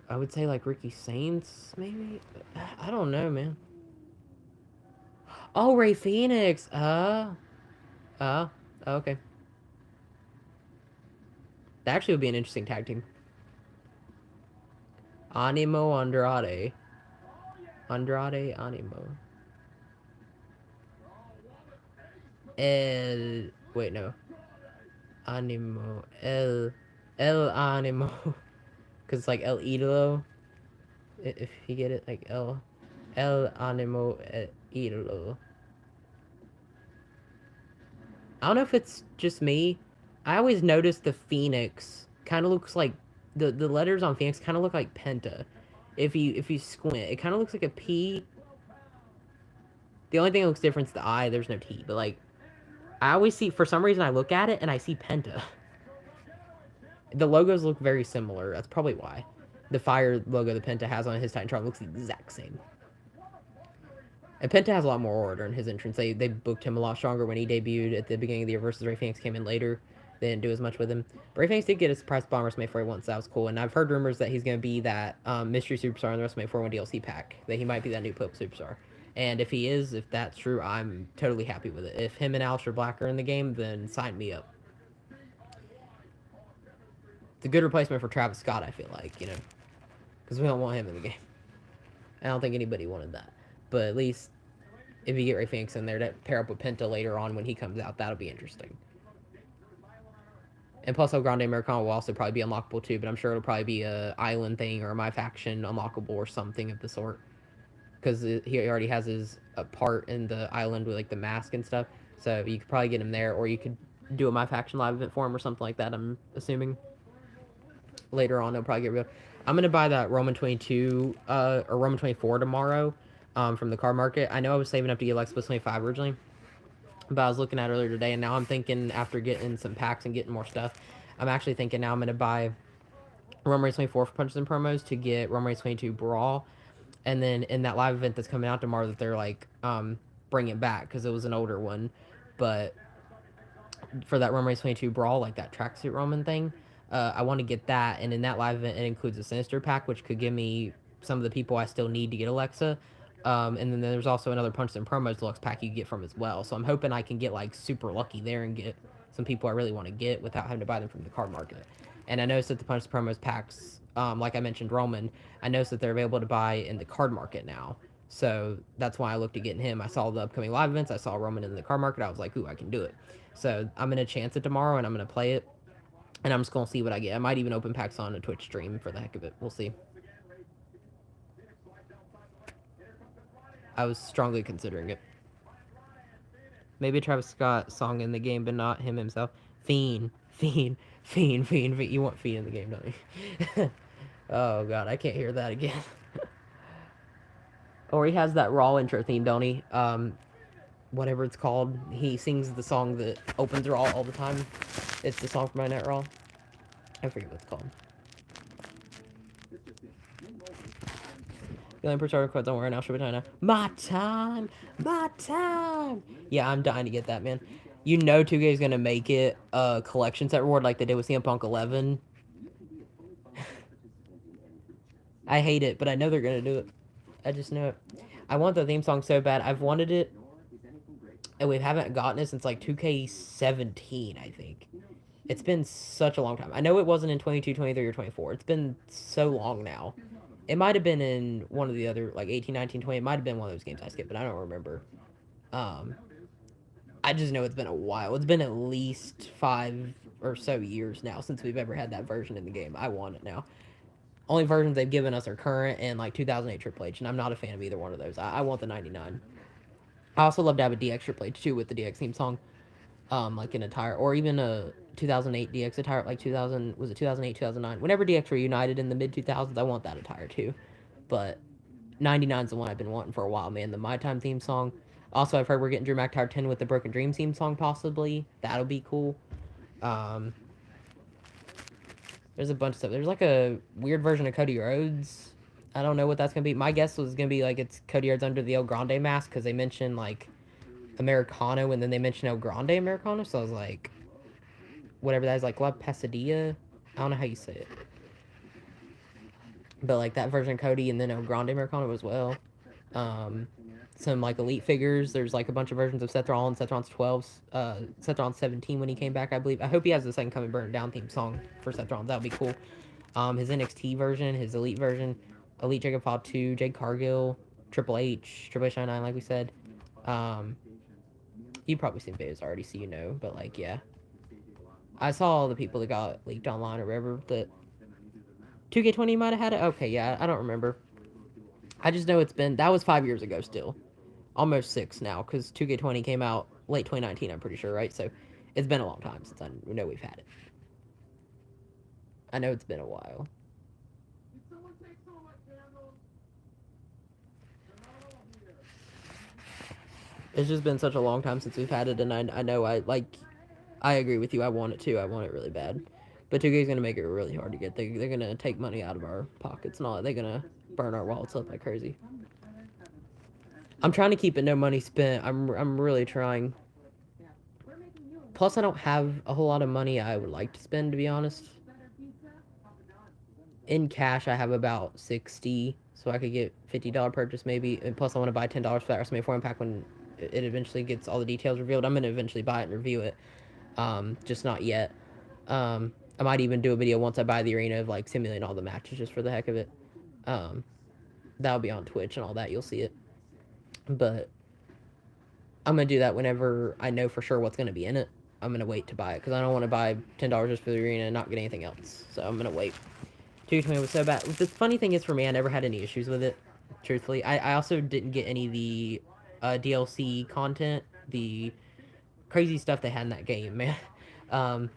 I would say like Ricky Saints, maybe? I don't know, man. Oh, Ray Phoenix! Okay. That actually would be an interesting tag team. Animo Andrade. Andrade Animo. Wait, no. Animo. El Animo. Because it's like El Idolo. If you get it, like El Animo Idolo. I don't know if it's just me. I always notice the Phoenix kind of looks like the letters on Phoenix kind of look like Penta. If you squint, it kind of looks like a P. The only thing that looks different is the I. There's no T, but like I always see for some reason I look at it and I see Penta. The logos look very similar. That's probably why. The fire logo the Penta has on his Titantron looks the exact same. And Penta has a lot more order in his entrance. They booked him a lot stronger when he debuted at the beginning of the year versus Ray Phoenix came in later. They didn't do as much with him. But Ray Phoenix did get a surprise bomb WrestleMania 4 once. That was cool. And I've heard rumors that he's going to be that mystery superstar in the WrestleMania 4 DLC pack. That he might be that new Pope superstar. And if he is, if that's true, I'm totally happy with it. If him and Aleister Black are in the game, then sign me up. It's a good replacement for Travis Scott, I feel like, because we don't want him in the game. I don't think anybody wanted that. But at least if you get Ray Phoenix in there to pair up with Penta later on when he comes out, that'll be interesting. And plus, El Grande Americano will also probably be unlockable too, but I'm sure it'll probably be a island thing or a My Faction unlockable or something of the sort. Because he already has his part in the island with like the mask and stuff. So you could probably get him there, or you could do a My Faction live event for him or something like that, I'm assuming. Later on, he'll probably get real. I'm going to buy that Roman 22 or Roman 24 tomorrow from the car market. I know I was saving up to get Lex Plus 25 originally, but I was looking at earlier today, and now I'm thinking after getting some packs and getting more stuff, I'm actually thinking now I'm going to buy Roman Reigns 24 for punches and promos to get Roman Reigns 22 Brawl, and then in that live event that's coming out tomorrow that they're like bringing back because it was an older one, but for that Roman Reigns 22 Brawl, like that tracksuit Roman thing, I want to get that, and in that live event it includes a Sinister pack, which could give me some of the people I still need to get Alexa. And then there's also another Punches and Promos Deluxe pack you can get from as well. So I'm hoping I can get like super lucky there and get some people I really want to get without having to buy them from the card market. And I noticed that the Punches and Promos packs, like I mentioned Roman, I noticed that they're available to buy in the card market now. So that's why I looked at getting him. I saw the upcoming live events. I saw Roman in the card market. I was like, ooh, I can do it. So I'm going to chance it tomorrow and I'm going to play it. And I'm just going to see what I get. I might even open packs on a Twitch stream for the heck of it. We'll see. I was strongly considering it. Maybe a Travis Scott song in the game, but not him himself. Fiend. You want Fiend in the game, don't you? Oh, God, I can't hear that again. Or he has that Raw intro theme, don't he? Whatever it's called. He sings the song that opens Raw all the time. It's the song from My Night Raw. I forget what it's called. The only person quote, don't worry now, Shabbatana. My time! My time! Yeah, I'm dying to get that, man. You know 2K is going to make it a collection set reward like they did with CM Punk 11. I hate it, but I know they're going to do it. I just know it. I want the theme song so bad. I've wanted it, and we haven't gotten it since like 2K17, I think. It's been such a long time. I know it wasn't in 22, 23, or 24. It's been so long now. It might have been in one of the other, like 18, 19, 20. It might have been one of those games I skipped, but I don't remember. I just know it's been a while. It's been at least 5 or so years now since we've ever had that version in the game. I want it now. Only versions they've given us are current and like 2008 Triple H, and I'm not a fan of either one of those. I want the 99. I also love to have a DX Triple H too with the DX theme song, like an attire, or even a 2008 DX attire, like 2000, was it 2008, 2009? Whenever DX reunited in the mid 2000s, I want that attire too. But 99 is the one I've been wanting for a while, man. The My Time theme song. Also, I've heard we're getting Drew McIntyre 10 with the Broken Dream theme song, possibly. That'll be cool. Um, there's a bunch of stuff. There's like a weird version of Cody Rhodes. I don't know what that's going to be. My guess was going to be like it's Cody Rhodes under the El Grande mask because they mentioned like Americano and then they mentioned El Grande Americano. So I was like, whatever that is, like La Pesadilla. I don't know how you say it. But like that version of Cody and then El Grande Americano as well. Some like elite figures. There's like a bunch of versions of Seth Rollins, Seth Rollins 12, Seth Rollins 17 when he came back, I believe. I hope he has the second Coming Burn It Down theme song for Seth Rollins. That would be cool. His NXT version, his elite version, Elite Jacob File 2, Jade Cargill, Triple H 99, like we said. You've probably seen videos already, so you know. But like, yeah. I saw all the people that got leaked online or whatever that 2K20 might have had it. Okay, yeah, I don't remember. I just know that was 5 years ago still. Almost six now, because 2K20 came out late 2019, I'm pretty sure, right? So it's been a long time since I know we've had it. I know it's been a while. Did someone take some of my candles? They're not all here. It's just been such a long time since we've had it, and I know I agree with you. I want it too. I want it really bad. But 2K is going to make it really hard to get. They're going to take money out of our pockets. Not they're going to burn our wallets up like crazy. I'm trying to keep it no money spent. I'm really trying. Plus, I don't have a whole lot of money I would like to spend, to be honest. In cash, I have about 60, so I could get $50 purchase maybe. And plus, I want to buy $10 for that WrestleMania 4 pack when it eventually gets all the details revealed. I'm going to eventually buy it and review it. Just not yet. I might even do a video once I buy the arena of like simulating all the matches just for the heck of it. Um, that'll be on Twitch and all that. You'll see it. But I'm gonna do that whenever I know for sure what's gonna be in it. I'm gonna wait to buy it because I don't want to buy $10 just for the arena and not get anything else. So I'm gonna wait. 220 was so bad. The funny thing is for me, I never had any issues with it. Truthfully, I also didn't get any of the DLC content, the crazy stuff they had in that game, man. Um,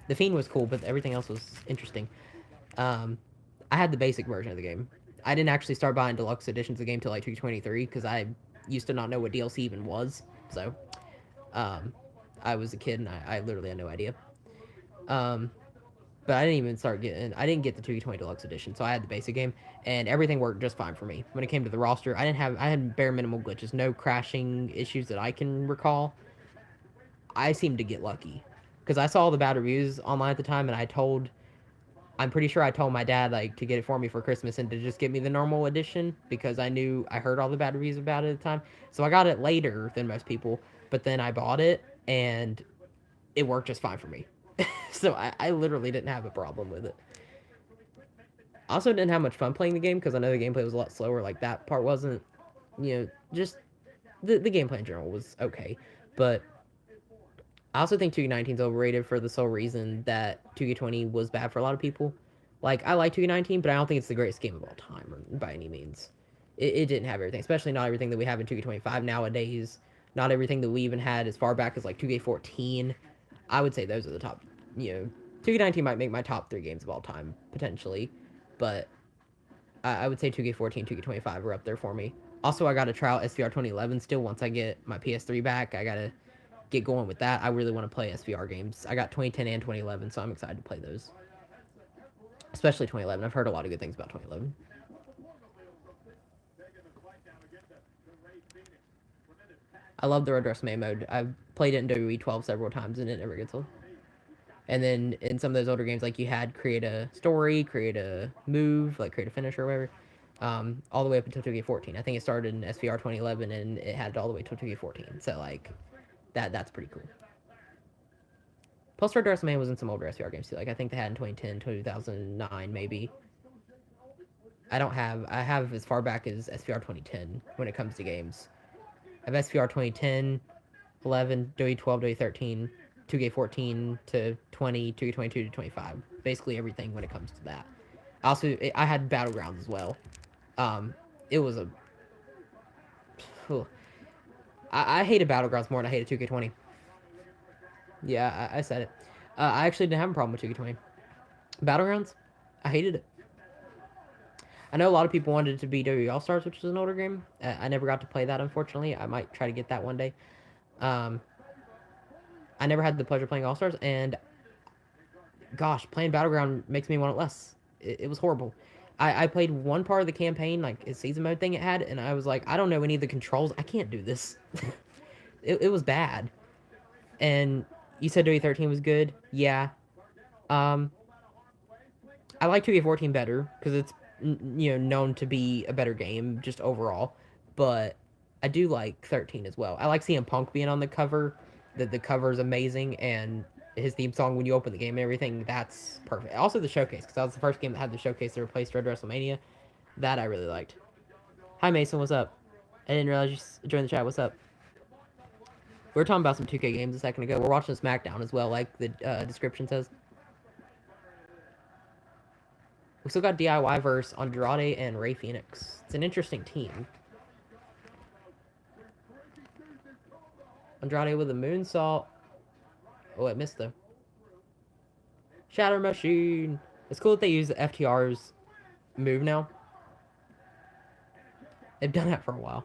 the Fiend was cool, but everything else was interesting. Um, I had the basic version of the game. I didn't actually start buying deluxe editions of the game till like 223 because I used to not know what DLC even was. So um, I was a kid and I literally had no idea. Um, but I didn't even start getting. I didn't get the 2K20 deluxe edition, so I had the basic game, and everything worked just fine for me. When it came to the roster, I didn't have. I had bare minimal glitches, no crashing issues that I can recall. I seemed to get lucky because I saw all the bad reviews online at the time, and I'm pretty sure I told my dad like to get it for me for Christmas and to just get me the normal edition because I heard all the bad reviews about it at the time. So I got it later than most people, but then I bought it and it worked just fine for me. So I literally didn't have a problem with it. I also didn't have much fun playing the game because I know the gameplay was a lot slower. Like that part wasn't, just the gameplay in general was okay, but I also think 2K19 is overrated for the sole reason that 2K20 was bad for a lot of people. Like, I like 2K19, but I don't think it's the greatest game of all time by any means. It didn't have everything, especially not everything that we have in 2K25 nowadays. Not everything that we even had as far back as like 2K14. I would say those are the top, 2K19 might make my top three games of all time, potentially. But I would say 2K14, 2K25 are up there for me. Also, I got to try out SVR 2011 still once I get my PS3 back. I got to get going with that. I really want to play SVR games. I got 2010 and 2011, so I'm excited to play those. Especially 2011. I've heard a lot of good things about 2011. I love the Red WrestleMania mode. I've played it in WWE 12 several times, and it never gets old. And then in some of those older games, like you had create a story, create a move, like create a finish or whatever, all the way up until 2K14. I think it started in SVR 2011, and it had it all the way until 2K14. So like that's pretty cool. Plus, Red WrestleMania was in some older SVR games too. Like I think they had in 2010, 2009, maybe. I have as far back as SVR 2010 when it comes to games. I have SVR 2010, 11, WWE 12, WWE 13, 2K14 to 20, 2K22 to 25. Basically everything when it comes to that. I had Battlegrounds as well. It was a. I hated Battlegrounds more than I hated 2K20. Yeah, I said it. I actually didn't have a problem with 2K20. Battlegrounds, I hated it. I know a lot of people wanted it to be WWE All Stars, which is an older game. I never got to play that, unfortunately. I might try to get that one day. Um, I never had the pleasure of playing All Stars, and gosh, playing Battleground makes me want it less. It was horrible. I played one part of the campaign, like a season mode thing it had, and I was like, I don't know any of the controls. I can't do this. It was bad. And you said WWE 13 was good. Yeah. Um, I like 2K14 better because it's known to be a better game just overall, but I do like 13 as well. I like seeing Punk being on the cover. The cover is amazing, and his theme song when you open the game and everything, that's perfect. Also the showcase because that was the first game that had the showcase that replaced Red WrestleMania. That I really liked. Hi Mason, what's up? I didn't realize you joined the chat. What's up? We were talking about some 2K games a second ago. We're watching Smackdown as well, like the description says. We still got DIY versus Andrade and Ray Phoenix. It's an interesting team. Andrade with a moonsault. Oh, it missed though. Shatter Machine. It's cool that they use the FTR's move now. They've done that for a while.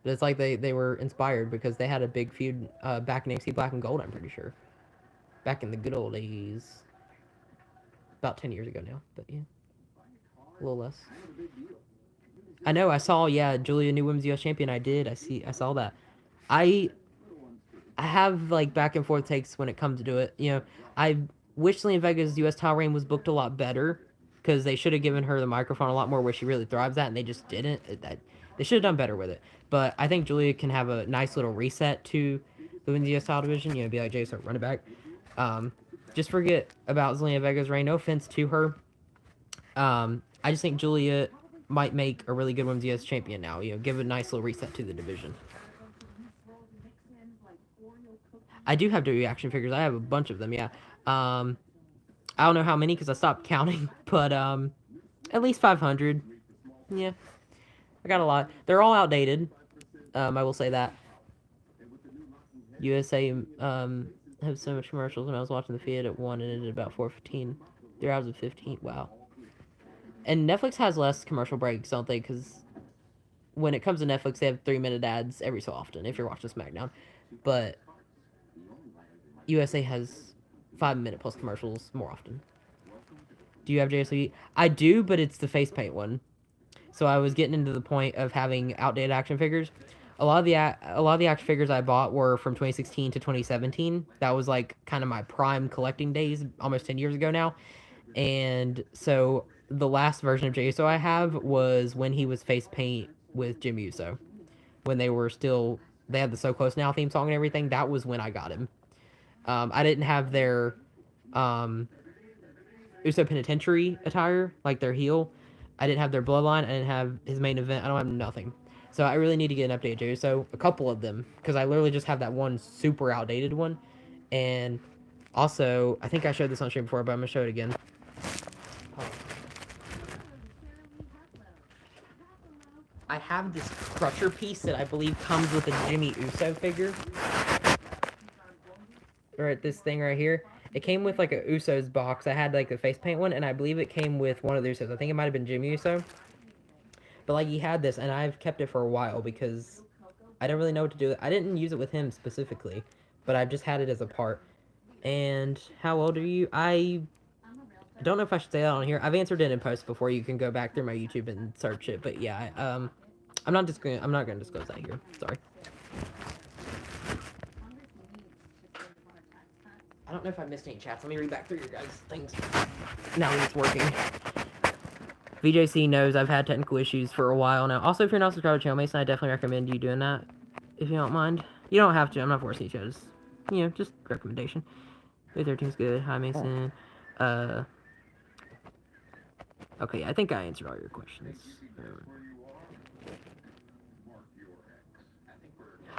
But it's like they were inspired because they had a big feud back in NXT Black and Gold, I'm pretty sure. Back in the good old days. About 10 years ago now, but yeah. A little less. I know, I saw, yeah, Julia, new Women's US Champion. I saw that. I have like back and forth takes when it comes to it. You know, I wish Selena Vega's U.S. title reign was booked a lot better because they should have given her the microphone a lot more where she really thrives at, and they just didn't. They should have done better with it. But I think Julia can have a nice little reset to the women's U.S. title division. You know, be like Jay, start run it back. Um, just forget about Zelina Vega's reign. No offense to her. I just think Julia might make a really good women's U.S. champion now. You know, give a nice little reset to the division. I do have WWE action figures. I have a bunch of them. Yeah. I don't know how many because I stopped counting, but at least 500. Yeah, I got a lot. They're all outdated. I will say that. USA have so much commercials. When I was watching the feed at 1 and ended about 4:15. 3 hours and 15. Wow. And Netflix has less commercial breaks, don't they? Because when it comes to Netflix, they have 3-minute ads every so often if you're watching SmackDown. But USA has 5-minute plus commercials more often. Do you have JSV? I do, but it's the face paint one. So I was getting into the point of having outdated action figures. A lot of the action figures I bought were from 2016 to 2017. That was like kind of my prime collecting days, almost 10 years ago now. And so the last version of Jey Uso I have was when he was face paint with Jim Uso, when they had the So Close Now theme song and everything. That was when I got him. I didn't have their um, Uso Penitentiary attire, like their heel. I didn't have their bloodline. I didn't have his main event. I don't have nothing. So I really need to get an updated Jey Uso. A couple of them, because I literally just have that one super outdated one. And also, I think I showed this on stream before, but I'm going to show it again. I have this crusher piece that I believe comes with a Jimmy Uso figure. Right, this thing right here. It came with like a Usos box. I had like the face paint one, and I believe it came with one of the Usos. I think it might have been Jimmy Uso. But like he had this, and I've kept it for a while because I don't really know what to do. I didn't use it with him specifically, but I've just had it as a part. And how old are you? I don't know if I should say that on here. I've answered it in post before. You can go back through my YouTube and search it. But yeah, I'm not gonna disclose that here. Sorry. I don't know if I missed any chats. Let me read back through your guys' things. Now that it's working. VJC knows I've had technical issues for a while now. Also, if you're not subscribed to the channel, Mason, I definitely recommend you doing that. If you don't mind. You don't have to. I'm not forcing you to. Just, just recommendation. 13 is good. Hi, Mason. Okay, I think I answered all your questions.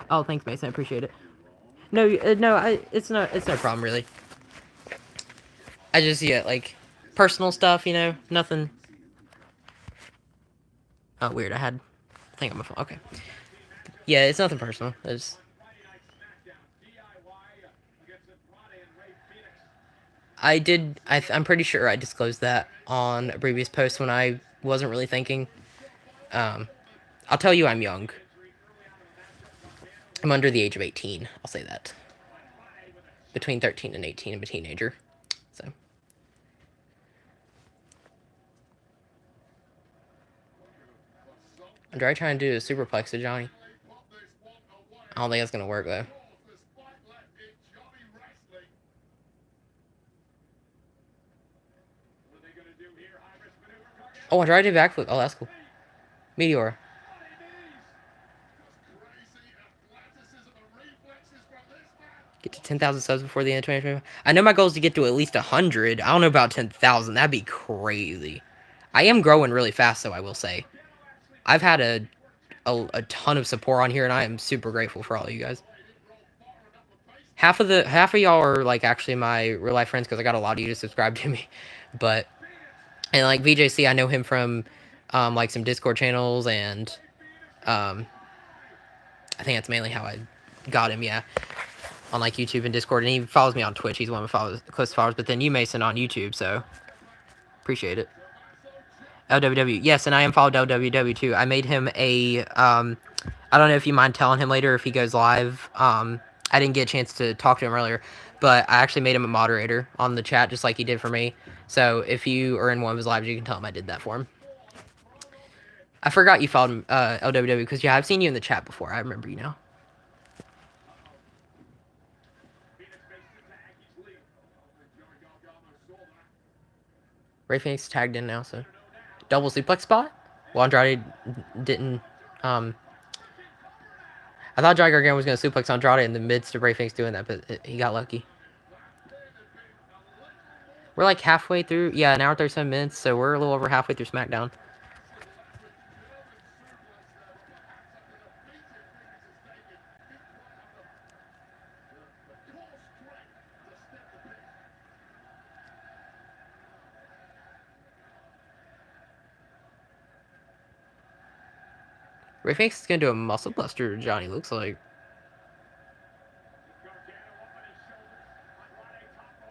Oh, thanks, Mason. I appreciate it. No, it's no problem really. I just like personal stuff, nothing. Oh, weird. I had a thing on my phone. Okay. Yeah, it's nothing personal. It's. I'm pretty sure I disclosed that on a previous post when I wasn't really thinking. I'll tell you I'm young. I'm under the age of 18. I'll say that. Between 13 and 18, I'm a teenager. So. I'm trying to do a superplex to Johnny. I don't think that's going to work, though. Oh, I tried to do backflip. Oh, that's cool. Meteor. Get to 10,000 subs before the end of 2025. I know my goal is to get to at least 100. I don't know about 10,000. That'd be crazy. I am growing really fast, though, I will say. I've had a ton of support on here, and I am super grateful for all of you guys. Half of y'all are like actually my real life friends because I got a lot of you to subscribe to me, but And like VJC, I know him from like some Discord channels, and um, I think that's mainly how I got him. Yeah, on like YouTube and Discord, and he follows me on Twitch. He's one of my close followers. But then you, Mason, on YouTube, so appreciate it. LWW, yes, and I am followed LWW too. I made him a. I don't know if you mind telling him later if he goes live. I didn't get a chance to talk to him earlier, but I actually made him a moderator on the chat just like he did for me. So if you are in one of his lives, you can tell him I did that for him. I forgot you followed LWW because yeah, I've seen you in the chat before. I remember you now. Ray Phoenix tagged in now, so double suplex spot. Well, Andrade didn't. I thought Johnny Gargano was going to suplex Andrade in the midst of Ray Phoenix doing that, but he got lucky. We're like halfway through. Yeah, an hour 37 minutes, so we're a little over halfway through Smackdown. Ray Phoenix is going to do a muscle buster to Johnny, looks like.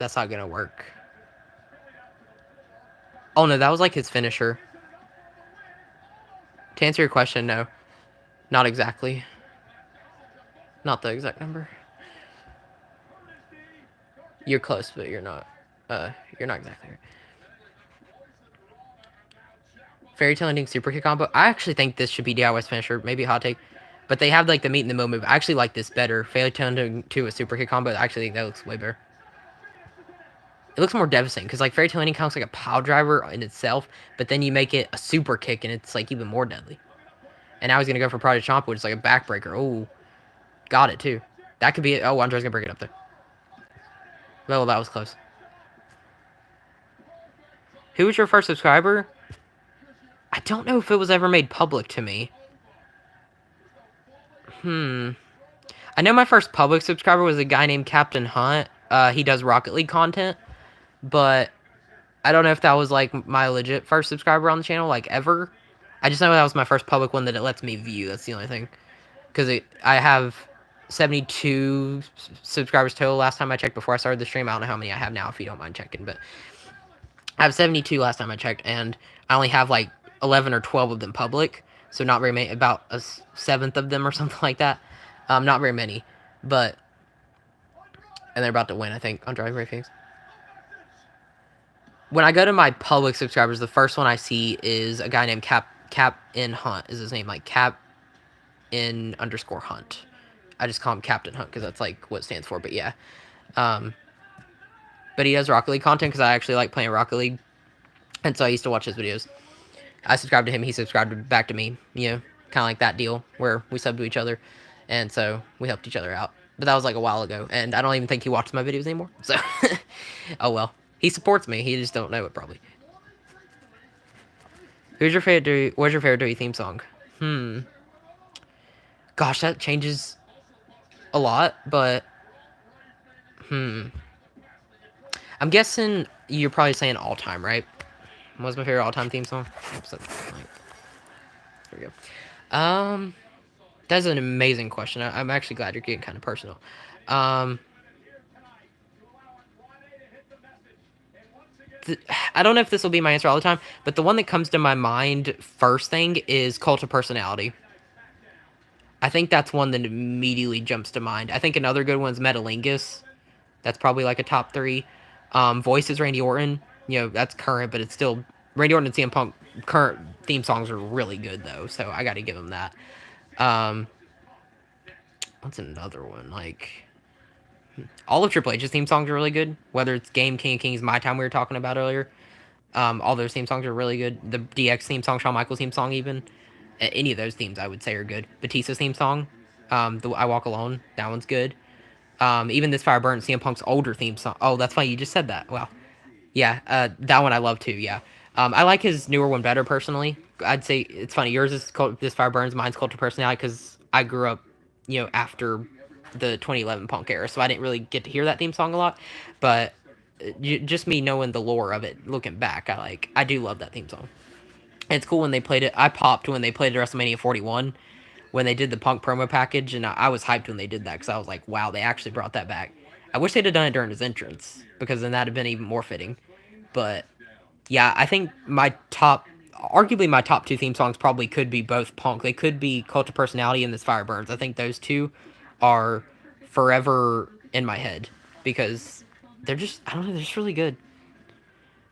That's not going to work. Oh, no, that was like his finisher. To answer your question, no. Not exactly. Not the exact number. You're close, but you're not. You're not exactly right. Fairy Tale ending super kick combo. I actually think this should be DIY's finisher. Maybe a hot take. But they have like the meat in the middle move. I actually like this better. Fairy Tale ending to a super kick combo. I actually think that looks way better. It looks more devastating because like Fairy Tale ending kind of looks like a pile driver in itself, but then you make it a super kick and it's like even more deadly. And now he's gonna go for Project Chomp, which is like a backbreaker. Oh, got it too. That could be it. Oh, Andre's gonna break it up there. Well, that was close. Who was your first subscriber? I don't know if it was ever made public to me. I know my first public subscriber was a guy named Captain Hunt. He does Rocket League content, but I don't know if that was like my legit first subscriber on the channel, like ever. I just know that was my first public one that it lets me view. That's the only thing. Because I have 72 subscribers total last time I checked before I started the stream. I don't know how many I have now if you don't mind checking, but I have 72 last time I checked, and I only have like 11 or 12 of them public. So not very many, about a seventh of them or something like that. Not very many, but and they're about to win, I think, on Drive Ray Phoenix. When I go to my public subscribers, the first one I see is a guy named Cap in Hunt is his name, like Cap in _ Hunt. I just call him Captain Hunt because that's like what it stands for. But yeah, but he does Rocket League content because I actually like playing Rocket League, and so I used to watch his videos. I subscribed to him, he subscribed back to me. You know, kind of like that deal where we subbed to each other, and so we helped each other out. But that was like a while ago, and I don't even think he watches my videos anymore. So, oh well. He supports me. He just don't know it probably. What's your favorite WWE theme song? Gosh, that changes a lot, but I'm guessing you're probably saying all time, right? What's my favorite all time theme song? There we go. That's an amazing question. I'm actually glad you're getting kind of personal. I don't know if this will be my answer all the time, but the one that comes to my mind first thing is Cult of Personality. I think that's one that immediately jumps to mind. I think another good one is Metalingus. That's probably like a top 3. Voices Randy Orton. You know, that's current, but it's still Randy Orton and CM Punk current theme songs are really good though, so I got to give him that. What's another one? Like all of Triple H's theme songs are really good. Whether it's Game King of Kings, My Time we were talking about earlier. All those theme songs are really good. The DX theme song, Shawn Michaels theme song, even. Any of those themes I would say are good. Batista's theme song, the I Walk Alone, that one's good. Even This Fire Burns, CM Punk's older theme song. Oh, that's funny, you just said that. Wow. Yeah, that one I love too, yeah. I like his newer one better, personally. I'd say, it's funny, yours is This Fire Burns, mine's Cult of Personality, because I grew up, after the 2011 Punk era, so I didn't really get to hear that theme song a lot. But just me knowing the lore of it, looking back, I do love that theme song. And it's cool when they played it. I popped when they played it at WrestleMania 41 when they did the Punk promo package, and I was hyped when they did that because I was like, wow, they actually brought that back. I wish they'd have done it during his entrance because then that'd have been even more fitting. But yeah, I think arguably my top two theme songs probably could be both Punk. They could be Cult of Personality and This Fire Burns. I think those two are forever in my head because they're just, I don't know, they're just really good.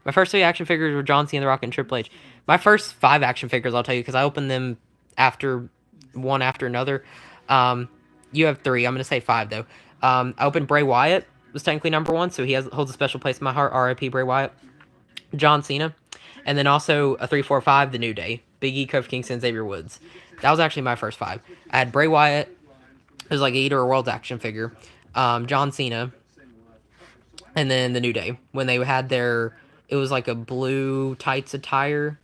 My first three action figures were John Cena, The Rock, and Triple H. My first five action figures, I'll tell you, because I opened them after one after another. Um, you have three. I'm going to say five, though. I opened Bray Wyatt, was technically number one, so holds a special place in my heart. R.I.P. Bray Wyatt. John Cena. And then also a 345, The New Day. Big E, Kofi Kingston, Xavier Woods. That was actually my first five. I had Bray Wyatt. It was like either a World's action figure. John Cena. And then The New Day. When they had their... It was like a blue tights attire.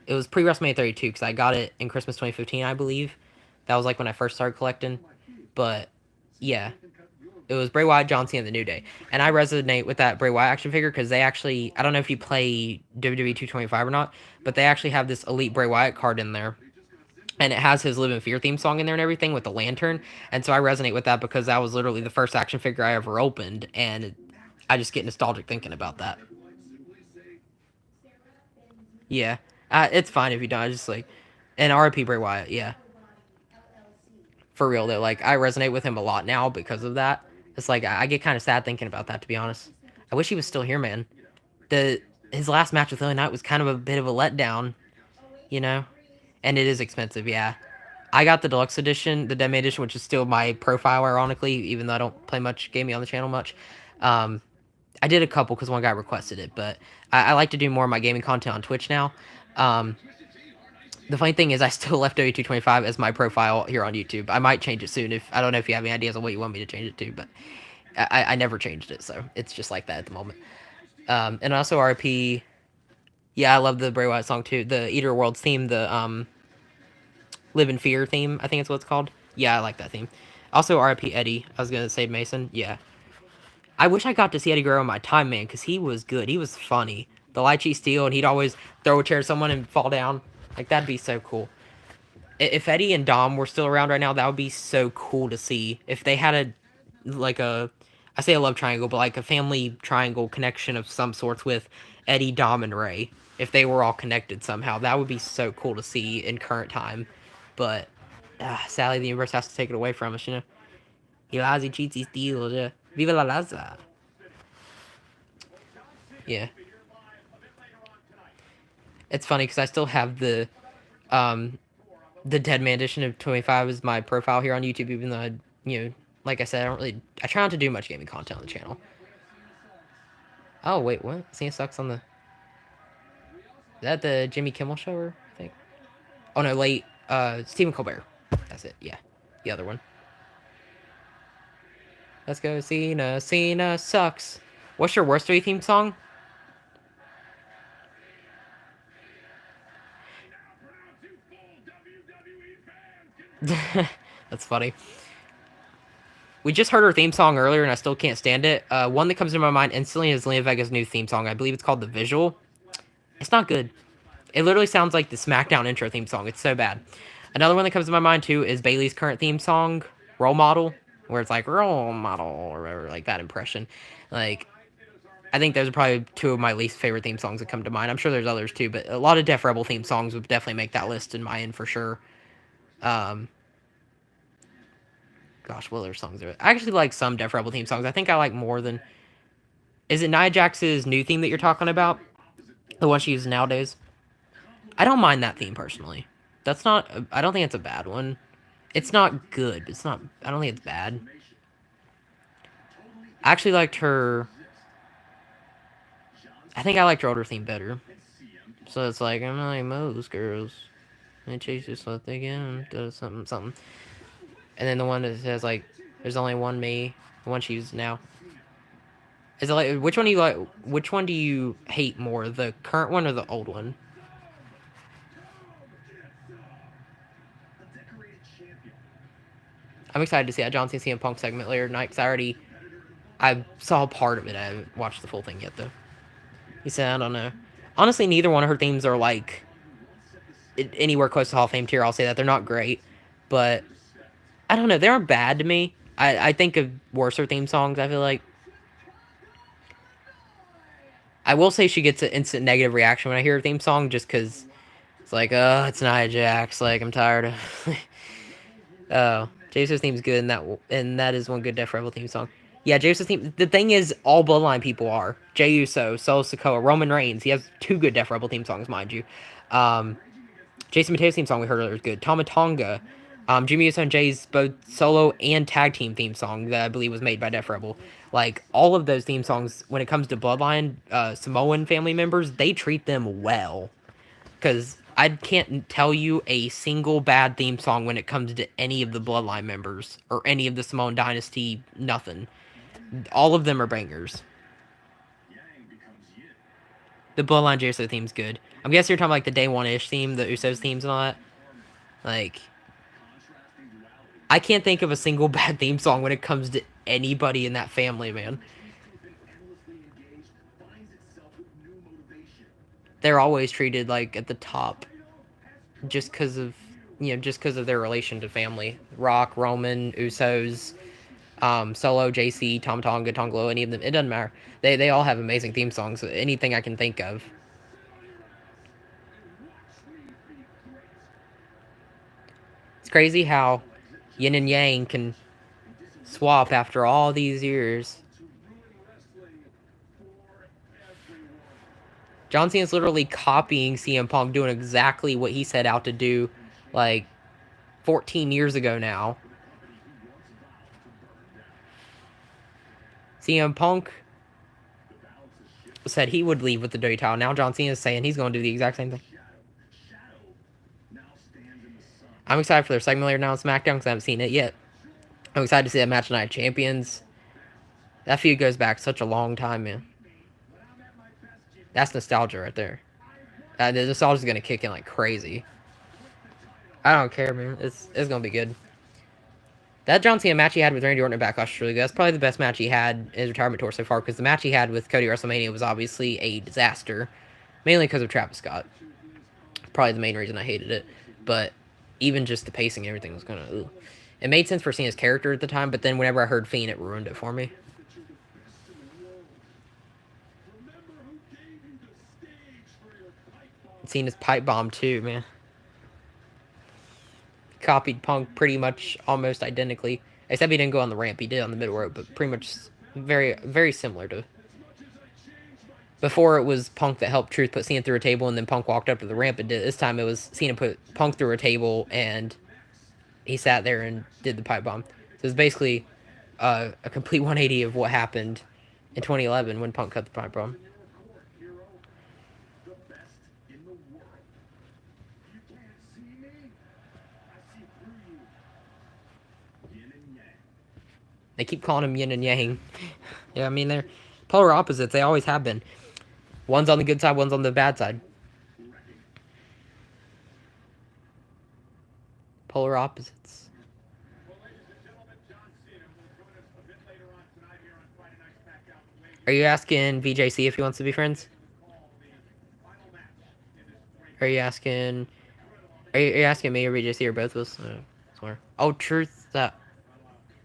It was pre-WrestleMania 32 because I got it in Christmas 2015, I believe. That was like when I first started collecting. But yeah, it was Bray Wyatt, John Cena, and The New Day. And I resonate with that Bray Wyatt action figure because they actually, I don't know if you play WWE 225 or not, but they actually have this Elite Bray Wyatt card in there. And it has his Live in Fear theme song in there and everything with the lantern. And so I resonate with that because that was literally the first action figure I ever opened. And I just get nostalgic thinking about that. Yeah. It's fine if you don't. I just like, and RIP Bray Wyatt, yeah. For real though, like I resonate with him a lot now because of that. It's like I get kind of sad thinking about that, to be honest. I wish he was still here, man. The His last match with LA Knight was kind of a bit of a letdown, you know. And it is expensive, yeah. I got the deluxe edition, the Demi edition, which is still my profile, ironically, even though I don't play much gaming on the channel much. Um, I did a couple because one guy requested it, but I like to do more of my gaming content on Twitch now. Um, the funny thing is, I still left OE225 as my profile here on YouTube. I might change it soon. If I don't know if you have any ideas on what you want me to change it to, but I never changed it, so it's just like that at the moment. And also RP. Yeah, I love the Bray Wyatt song too. The Eater of Worlds theme, the Live in Fear theme, I think it's what it's called. Yeah, I like that theme. Also RP Eddie. I was gonna say Mason. Yeah, I wish I got to see Eddie Guerrero in my time, man, because he was good. He was funny. The light cheat steal, and he'd always throw a chair at someone and fall down. Like that'd be so cool. If Eddie and Dom were still around right now, that would be so cool to see. If they had I say a love triangle, but like a family triangle connection of some sorts with Eddie, Dom, and Ray. If they were all connected somehow, that would be so cool to see in current time. But sadly, the universe has to take it away from us, you know. He lies, he cheats, he steals. Yeah. Viva la Laza. Yeah. It's funny because I still have um, the Dead Man edition of 25 is my profile here on YouTube, even though like I said, I try not to do much gaming content on the channel. Oh, wait, what? Cena sucks on the... Is that the Jimmy Kimmel show, I think? Oh, no, Stephen Colbert. That's it, yeah. The other one. Let's go, Cena. Cena sucks. What's your worst theme song? That's funny. We just heard her theme song earlier, and I still can't stand it. One that comes to my mind instantly is Lena Vega's new theme song. I believe it's called The Visual. It's not good. It literally sounds like the Smackdown intro theme song. It's so bad. Another one that comes to my mind, too, is Bayley's current theme song, Role Model, where it's like, Role Model, or whatever, like that impression. Like, I think those are probably two of my least favorite theme songs that come to mind. I'm sure there's others, too, but a lot of Def Rebel theme songs would definitely make that list in my end for sure. Gosh, what other songs are... I actually like some Def Rebel theme songs. I think I like more than... Is it Nia Jax's new theme that you're talking about? The one she uses nowadays? I don't mind that theme, personally. That's not... I don't think it's a bad one. It's not good. It's not... I don't think it's bad. I actually liked her... I think I liked her older theme better. So it's like, I'm like most girls. They chase this what they get, does something, something. And then the one that says, like, there's only one me. The one she uses now. Is it like... Which one do you like... Which one do you hate more? The current one or the old one? I'm excited to see that John Cena CM Punk segment later tonight, because I already I saw part of it. I haven't watched the full thing yet, though. He said, I don't know. Honestly, neither one of her themes are like anywhere close to Hall of Fame tier. I'll say that they're not great, but I don't know. They aren't bad to me. I think of worser theme songs. I feel like I will say she gets an instant negative reaction when I hear her theme song, just because it's like, oh, it's Nia Jax. Like I'm tired of. Oh, Jason's theme's good, and that is one good Death Rebel theme song. Yeah, Jason's theme. The thing is, all Bloodline people are Jey Uso, Solo Sikoa, Roman Reigns. He has two good Death Rebel theme songs, mind you. Um, Jason Mateo's theme song we heard earlier is good. Tama Tonga, Jimmy Uso and Jay's both solo and tag team theme song that I believe was made by Def Rebel. Like all of those theme songs, when it comes to Bloodline, Samoan family members, they treat them well. Because I can't tell you a single bad theme song when it comes to any of the Bloodline members or any of the Samoan Dynasty. Nothing. All of them are bangers. The Bloodline JSO theme's good. I'm guessing you're talking like the Day One ish theme, the Usos themes and all that. Like, I can't think of a single bad theme song when it comes to anybody in that family, man. They're always treated like at the top, just because of just because of their relation to family. Rock, Roman, Usos, Solo, JC, Tom Tonga, Tonglo, any of them. It doesn't matter. They all have amazing theme songs. Anything I can think of. It's crazy how yin and yang can swap after all these years. John Cena's literally copying CM Punk, doing exactly what he set out to do, like 14 years ago now. CM Punk said he would leave with the dirty title. Now John Cena's saying he's going to do the exact same thing. I'm excited for their segment later now on Smackdown because I haven't seen it yet. I'm excited to see that match Night of Champions. That feud goes back such a long time, man. That's nostalgia right there. The nostalgia's gonna kick in like crazy. I don't care, man. It's gonna be good. That John Cena match he had with Randy Orton at Backlash was really good. That's probably the best match he had in his retirement tour so far, because the match he had with Cody at WrestleMania was obviously a disaster, mainly because of Travis Scott. Probably the main reason I hated it. But even just the pacing and everything was kind of... It made sense for Cena's character at the time, but then whenever I heard Fiend, it ruined it for me. Cena's pipe bomb too, man. Copied Punk pretty much almost identically. Except he didn't go on the ramp, he did on the middle rope, but pretty much very, very similar to... Before it was Punk that helped Truth put Cena through a table, and then Punk walked up to the ramp and did it. This time it was Cena put Punk through a table, and he sat there and did the pipe bomb. So it's basically a complete 180 of what happened in 2011 when Punk cut the pipe bomb. They keep calling him yin and yang. Yeah, I mean, they're polar opposites. They always have been. One's on the good side, one's on the bad side. Polar opposites. Are you asking VJC if he wants to be friends? Are you asking... Are you asking me or VJC or both of us? Oh, Truth, that...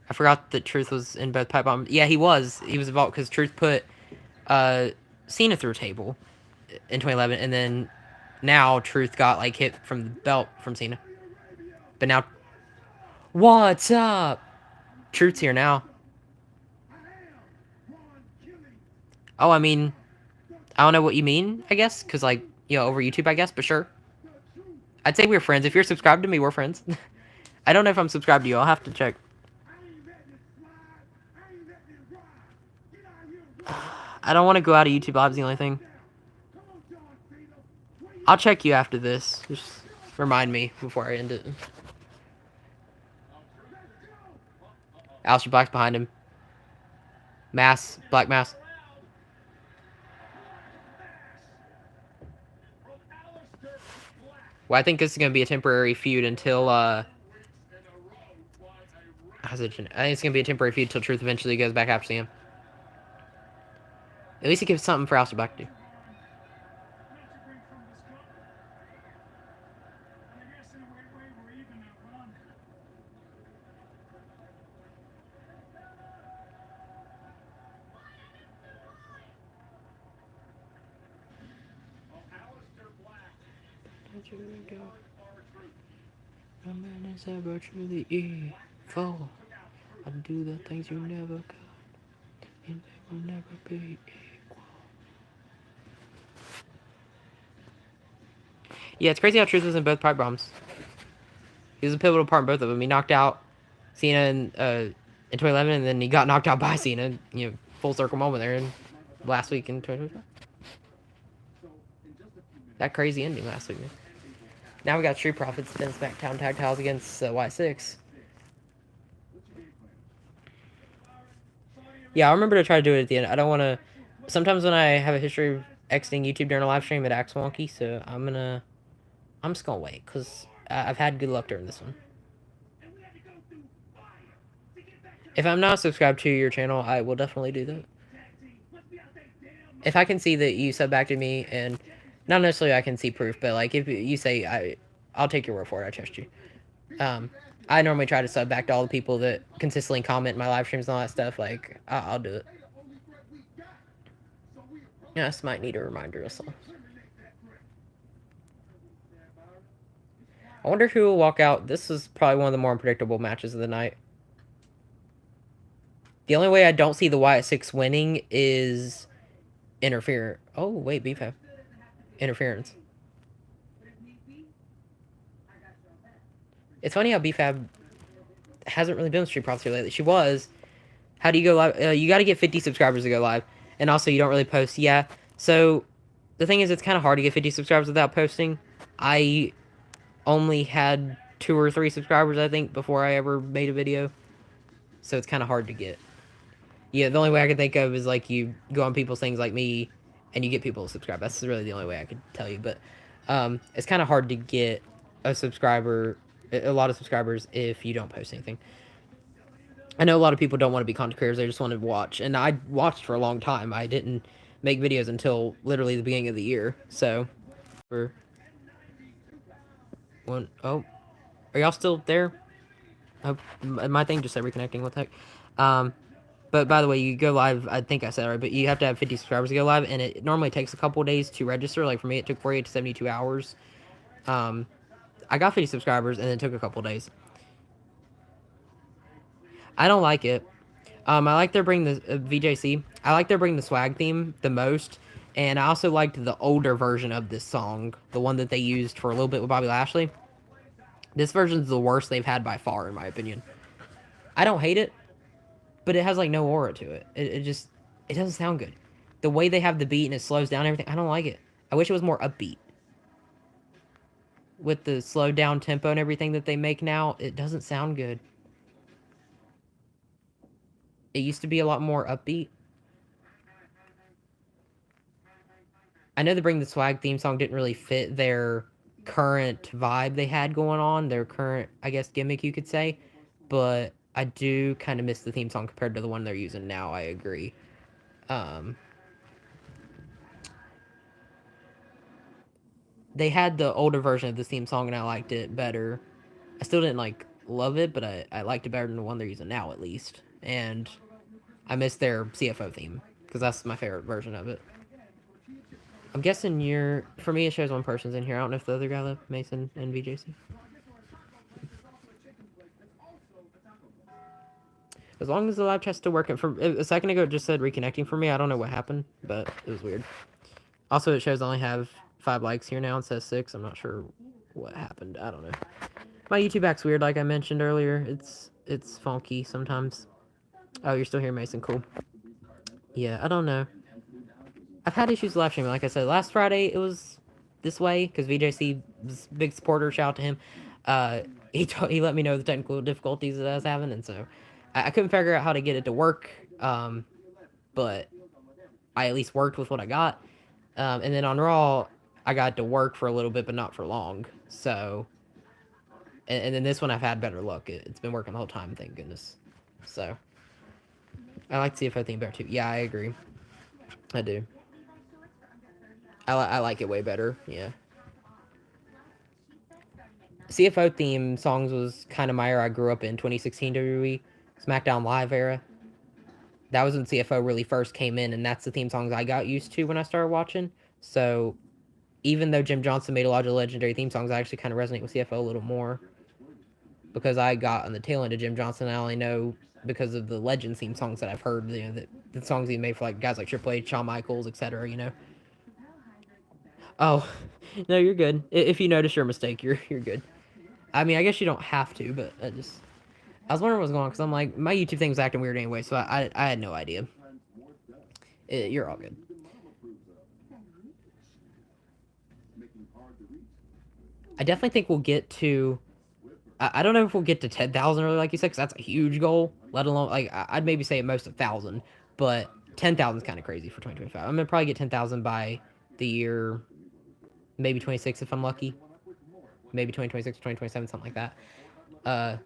I forgot that Truth was in both pipe bombs. Yeah, he was. He was involved because Truth put Cena through a table in 2011, and then now Truth got like hit from the belt from Cena. But now, what's up? Truth's here now. Oh, I mean, I don't know what you mean, I guess, because like, over YouTube, I guess, but sure. I'd say we're friends. If you're subscribed to me, we're friends. I don't know if I'm subscribed to you. I'll have to check. I don't want to go out of YouTube Live's the only thing. I'll check you after this. Just remind me before I end it. Aleister Black's behind him. Mass. Black Mass. Well, I think this is going to be a temporary feud until, I think it's going to be a temporary feud until Truth eventually goes back after him. At least it gives something for Hasselbeck to do. Oh, Alistair Black. No man is ever truly evil. I do the things you never could. And they will never be equal. Yeah, it's crazy how Truth was in both Pride Bombs. He was a pivotal part in both of them. He knocked out Cena in 2011, and then he got knocked out by Cena. You know, full circle moment there in last week in 2025. That crazy ending last week, man. Now we got Street Profits then Smackdown tag titles against Y6. Yeah, I'll remember to try to do it at the end. I don't want to. Sometimes when I have a history of exiting YouTube during a live stream, it acts wonky. So I'm just gonna wait because I've had good luck during this one. If I'm not subscribed to your channel, I will definitely do that. If I can see that you sub back to me, and not necessarily I can see proof, but like if you say I'll take your word for it. I trust you. I normally try to sub back to all the people that consistently comment in my live streams and all that stuff. Like I'll do it. Yeah, I just might need a reminder or something. I wonder who will walk out. This is probably one of the more unpredictable matches of the night. The only way I don't see the Y6 winning is interference. Oh, wait, BFAB. Interference. It's funny how BFAB hasn't really been with Street Profits lately. She was. How do you go live? You got to get 50 subscribers to go live. And also, you don't really post. Yeah. So, the thing is, it's kind of hard to get 50 subscribers without posting. I only had 2 or 3 subscribers, I think, before I ever made a video. So, it's kind of hard to get. Yeah, the only way I can think of is, like, you go on people's things like me, and you get people to subscribe. That's really the only way I could tell you. But it's kind of hard to get a lot of subscribers, if you don't post anything. I know a lot of people don't want to be content creators. They just want to watch. And I watched for a long time. I didn't make videos until literally the beginning of the year. So, for one, oh, are y'all still there? Oh, my thing just said reconnecting. What the heck? But by the way, you go live. I think I said it right, but you have to have 50 subscribers to go live, and it normally takes a couple days to register. Like for me, it took 48 to 72 hours. I got 50 subscribers, and it took a couple days. I don't like it. I like they're bringing the VJC. I like they're bringing the swag theme the most, and I also liked the older version of this song, the one that they used for a little bit with Bobby Lashley. This version's the worst they've had by far, in my opinion. I don't hate it, but it has like no aura to it. It doesn't sound good. The way they have the beat and it slows down everything, I don't like it. I wish it was more upbeat. With the slowed down tempo and everything that they make now, it doesn't sound good. It used to be a lot more upbeat. I know the Bring the Swag theme song didn't really fit their current vibe they had going on, their current, I guess, gimmick you could say, but I do kind of miss the theme song compared to the one they're using now, I agree. They had the older version of the theme song and I liked it better. I still didn't, like, love it, but I liked it better than the one they're using now, at least. And I miss their CFO theme, because that's my favorite version of it. I'm guessing for me, it shows one person's in here. I don't know if the other guy left, Mason and VJC. As long as the live chat's still working. For a second ago, it just said reconnecting for me. I don't know what happened, but it was weird. Also, it shows I only have 5 likes here now. It says 6. I'm not sure what happened. I don't know. My YouTube back's weird, like I mentioned earlier. It's funky sometimes. Oh, you're still here, Mason. Cool. Yeah, I don't know. I've had issues live streaming. Like I said, last Friday it was this way because VJC was a big supporter. Shout out to him. He let me know the technical difficulties that I was having, and so I couldn't figure out how to get it to work. But I at least worked with what I got. And then on Raw, I got to work for a little bit, but not for long. So, and then this one I've had better luck. It's been working the whole time, thank goodness. So, I like to see if I think better too. Yeah, I agree. I do. I like it way better. Yeah. CFO theme songs was kind of my era. I grew up in 2016 WWE SmackDown Live era. That was when CFO really first came in, and that's the theme songs I got used to when I started watching. So even though Jim Johnson made a lot of legendary theme songs, I actually kind of resonate with CFO a little more because I got on the tail end of Jim Johnson. I only know because of the legend theme songs that I've heard. The songs he made for like guys like Triple H, Shawn Michaels, etc. Oh, no, you're good. If you notice your mistake, you're good. I mean, I guess you don't have to, but I was wondering what was going on because I'm like my YouTube thing was acting weird anyway, so I had no idea. You're all good. I definitely think we'll get to. I don't know if we'll get to 10,000 really, like you said, because that's a huge goal. Let alone like I'd maybe say at most 1,000, but 10,000 is kind of crazy for 2025. I'm gonna probably get 10,000 by the year, maybe 26 if I'm lucky, maybe 2026, 2027, something like that.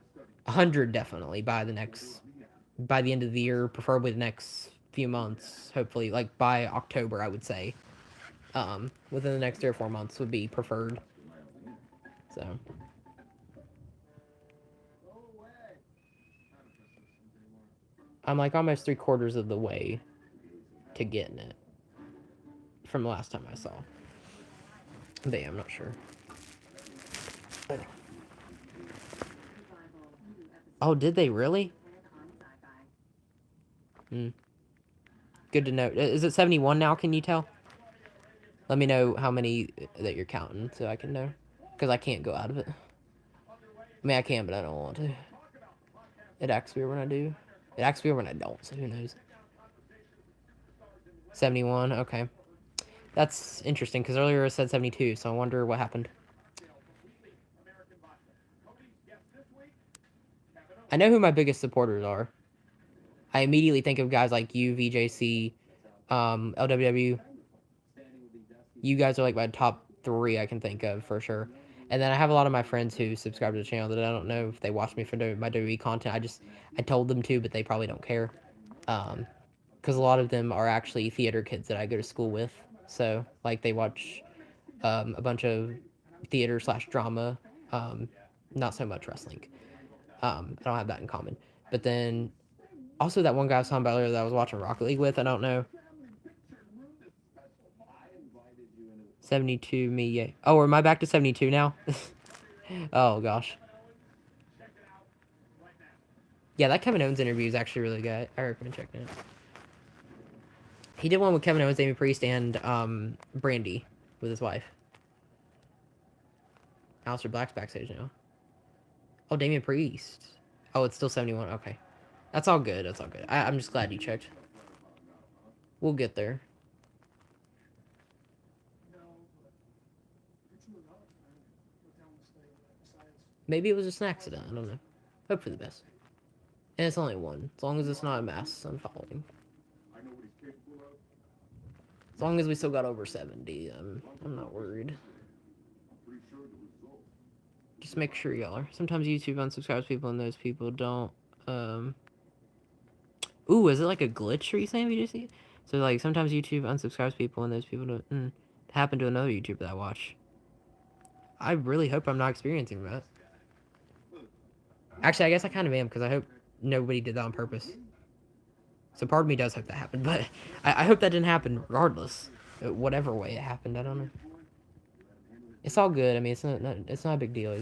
100 definitely by the end of the year, preferably the next few months. Hopefully, like by October, I would say. Within the next 3 or 4 months would be preferred. So I'm like almost 3/4 of the way to getting it from the last time I saw. But yeah, I'm not sure. Oh, did they really? Hmm. Good to know. Is it 71 now? Can you tell? Let me know how many that you're counting so I can know. Because I can't go out of it. I mean, I can, but I don't want to. It acts weird when I do. It acts weird when I don't, so who knows. 71, okay. That's interesting, because earlier it said 72, so I wonder what happened. I know who my biggest supporters are. I immediately think of guys like you, VJC, LWW. You guys are like my top three I can think of for sure. And then I have a lot of my friends who subscribe to the channel that I don't know if they watch me for my WWE content. I told them to, but they probably don't care. Because a lot of them are actually theater kids that I go to school with. So like they watch a bunch of theater slash drama, not so much wrestling. I don't have that in common. But then also that one guy I was talking about earlier that I was watching Rocket League with, I don't know. 72 me, yeah. Oh, am I back to 72 now? Oh gosh. Yeah, that Kevin Owens interview is actually really good. I recommend checking it. He did one with Kevin Owens, Amy Priest, and Brandy with his wife. Aleister Black's backstage now. Oh, Damian Priest. Oh, it's still 71. Okay. That's all good. That's all good. I'm just glad you checked. We'll get there. Maybe it was just an accident. I don't know. Hope for the best. And it's only one. As long as it's not a mass unfollowing. As long as we still got over 70, I'm not worried. Just make sure y'all are. Sometimes YouTube unsubscribes people and those people don't. Ooh, is it like a glitch or you saying, VJC? So like sometimes YouTube unsubscribes people and those people don't. Happen to another YouTuber that I watch. I really hope I'm not experiencing that. Actually, I guess I kind of am because I hope nobody did that on purpose. So part of me does hope that happened, but I hope that didn't happen regardless. Whatever way it happened, I don't know. It's all good. I mean, it's not a big deal.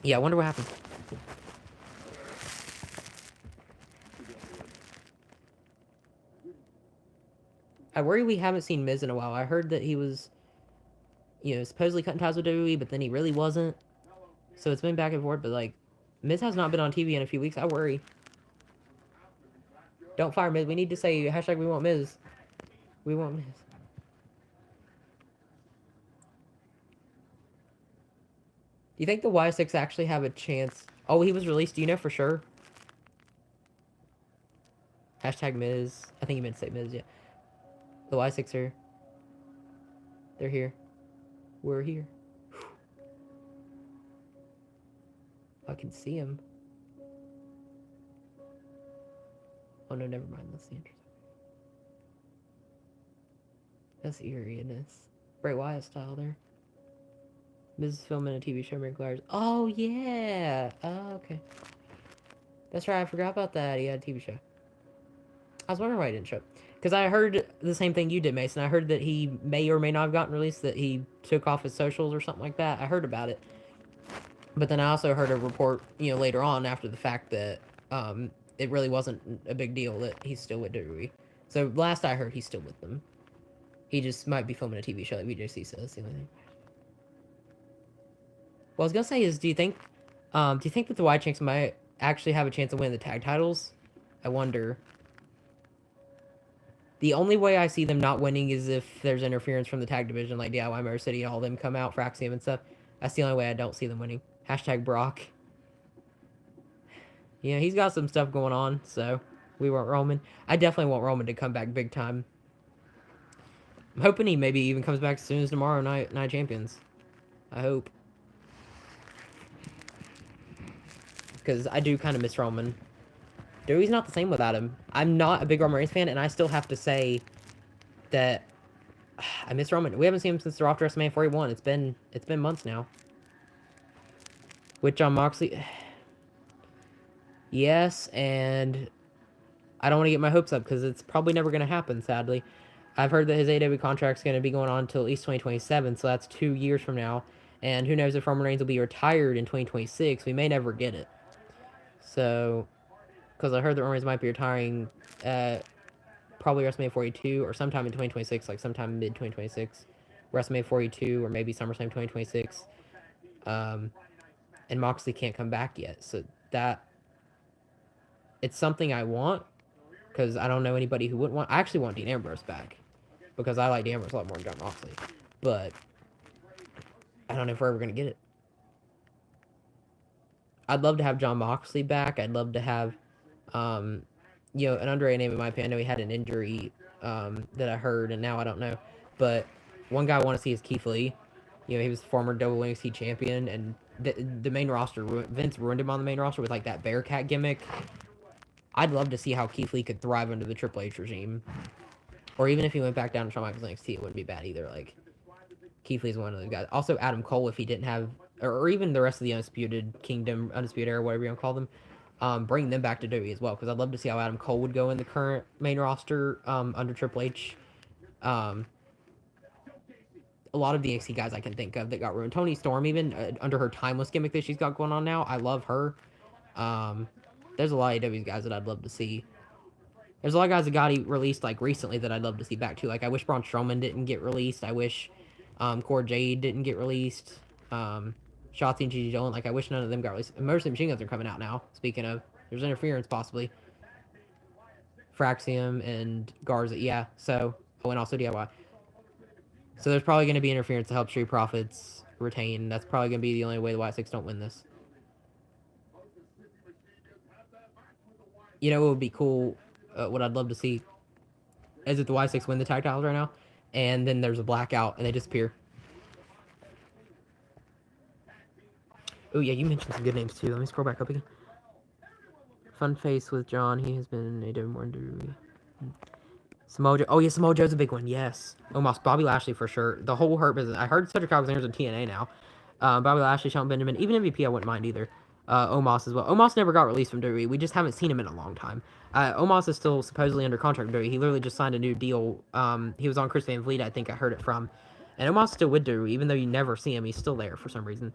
Yeah, I wonder what happened. I worry we haven't seen Miz in a while. I heard that he was, supposedly cutting ties with WWE, but then he really wasn't. So it's been back and forth, but like, Miz has not been on TV in a few weeks. I worry. Don't fire Miz. We need to say hashtag we want Miz. We want Miz. Do you think the Y6 actually have a chance? Oh, he was released. Do you know for sure? Hashtag Miz. I think you meant to say Miz, yeah. The Y6 are. They're here. We're here. I can see him. Oh no, never mind. That's the entrance. That's eeriness. Bray Wyatt style there. Mrs. filming a TV show requires. Oh yeah. Oh, okay. That's right. I forgot about that. He had a TV show. I was wondering why he didn't show up. Because I heard the same thing you did, Mason. I heard that he may or may not have gotten released. That he took off his socials or something like that. I heard about it. But then I also heard a report, later on after the fact that it really wasn't a big deal that he's still with WWE. So last I heard, he's still with them. He just might be filming a TV show like VJC says. The only thing. What I was gonna say is, do you think that the White Chicks might actually have a chance of winning the tag titles? I wonder. The only way I see them not winning is if there's interference from the tag division, like DIY Motor City, all of them come out, Fraxium and stuff. That's the only way I don't see them winning. Hashtag Brock. Yeah, he's got some stuff going on, so we want Roman. I definitely want Roman to come back big time. I'm hoping he maybe even comes back as soon as tomorrow night Champions. I hope. Because I do kind of miss Roman. Dewey's not the same without him. I'm not a big Roman Reigns fan, and I still have to say that I miss Roman. We haven't seen him since the Raw after WrestleMania 41. It's been months now. With John Moxley, yes, and I don't want to get my hopes up because it's probably never going to happen. Sadly, I've heard that his AEW contract's going to be going on until at least 2027, so that's 2 years from now. And who knows if Roman Reigns will be retired in 2026? We may never get it. So, because I heard that Roman Reigns might be retiring probably WrestleMania 42 or sometime in 2026, like sometime mid 2026, WrestleMania 42 or maybe SummerSlam 2026. And Moxley can't come back yet, so that it's something I want because I don't know anybody who wouldn't want. I actually want Dean Ambrose back because I like Dean Ambrose a lot more than John Moxley, but I don't know if we're ever gonna get it. I'd love to have John Moxley back. I'd love to have, an underrated name in my opinion. I know he had an injury that I heard, and now I don't know. But one guy I want to see is Keith Lee. He was former double NXT champion, and the main roster, Vince ruined him on the main roster with like that Bearcat gimmick. I'd love to see how Keith Lee could thrive under the Triple H regime, or even if he went back down to Shawn Michaels NXT, it wouldn't be bad either. Like Keith Lee's one of those guys. Also, Adam Cole, if he didn't have, or even the rest of the Undisputed Kingdom, Undisputed Era, whatever you want to call them, bring them back to WWE as well, because I'd love to see how Adam Cole would go in the current main roster under Triple H. A lot of the NXT guys I can think of that got ruined. Toni Storm, even under her timeless gimmick that she's got going on now, I love her. There's a lot of AEW guys that I'd love to see. There's a lot of guys that got released like recently that I'd love to see back too. Like I wish Braun Strowman didn't get released. I wish Cora Jade didn't get released. Shotzi and Gigi Dolan, like I wish none of them got released. Most of the Machine Guns are coming out now. Speaking of, there's interference possibly. Fraxium and Garza, yeah. So, and also DIY. So there's probably going to be interference to help Street Profits retain. That's probably going to be the only way the White Six don't win this. It would be cool. What I'd love to see is if the White Six win the tag titles right now, and then there's a blackout and they disappear. Oh yeah, you mentioned some good names too. Let me scroll back up again. Fun Face with John. He has been in AEW more than Samoa Joe. Oh yeah, Samoa Joe's a big one. Yes. Omos, Bobby Lashley for sure. The whole Hurt business. I heard Cedric Alexander's in TNA now. Bobby Lashley, Shelton Benjamin, even MVP I wouldn't mind either. Omos as well. Omos never got released from WWE. We just haven't seen him in a long time. Omos is still supposedly under contract with WWE. He literally just signed a new deal. He was on Chris Van Vliet, I think I heard it from. And Omos is still with WWE, even though you never see him. He's still there for some reason.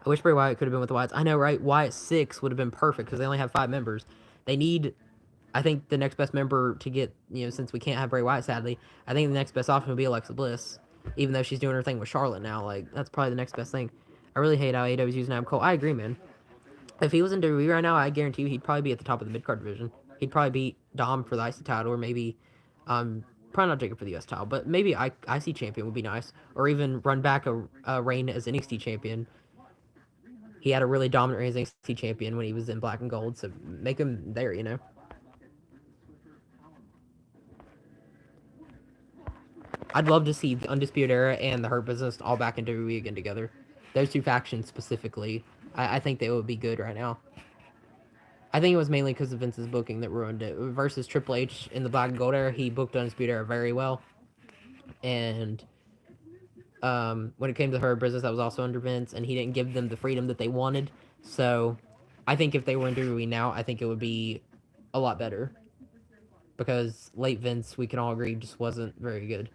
I wish Bray Wyatt could have been with the Wyatts. I know, right? Wyatt 6 would have been perfect because they only have 5 members. They need, I think, the next best member to get, since we can't have Bray Wyatt, sadly, I think the next best option would be Alexa Bliss. Even though she's doing her thing with Charlotte now, like, that's probably the next best thing. I really hate how AEW's using Adam Cole. I agree, man. If he was in WWE right now, I guarantee you he'd probably be at the top of the mid-card division. He'd probably beat Dom for the IC title, or maybe, probably not Jacob for the US title, but maybe IC champion would be nice. Or even run back a reign as NXT champion. He had a really dominant reign as NXT champion when he was in black and gold, so make him there, I'd love to see the Undisputed Era and the Hurt Business all back in WWE again together. Those two factions specifically, I think they would be good right now. I think it was mainly because of Vince's booking that ruined it. Versus Triple H in the black and gold era, he booked Undisputed Era very well. And when it came to her business, that was also under Vince, and he didn't give them the freedom that they wanted. So I think if they were in WWE now, I think it would be a lot better because late Vince, we can all agree, just wasn't very good.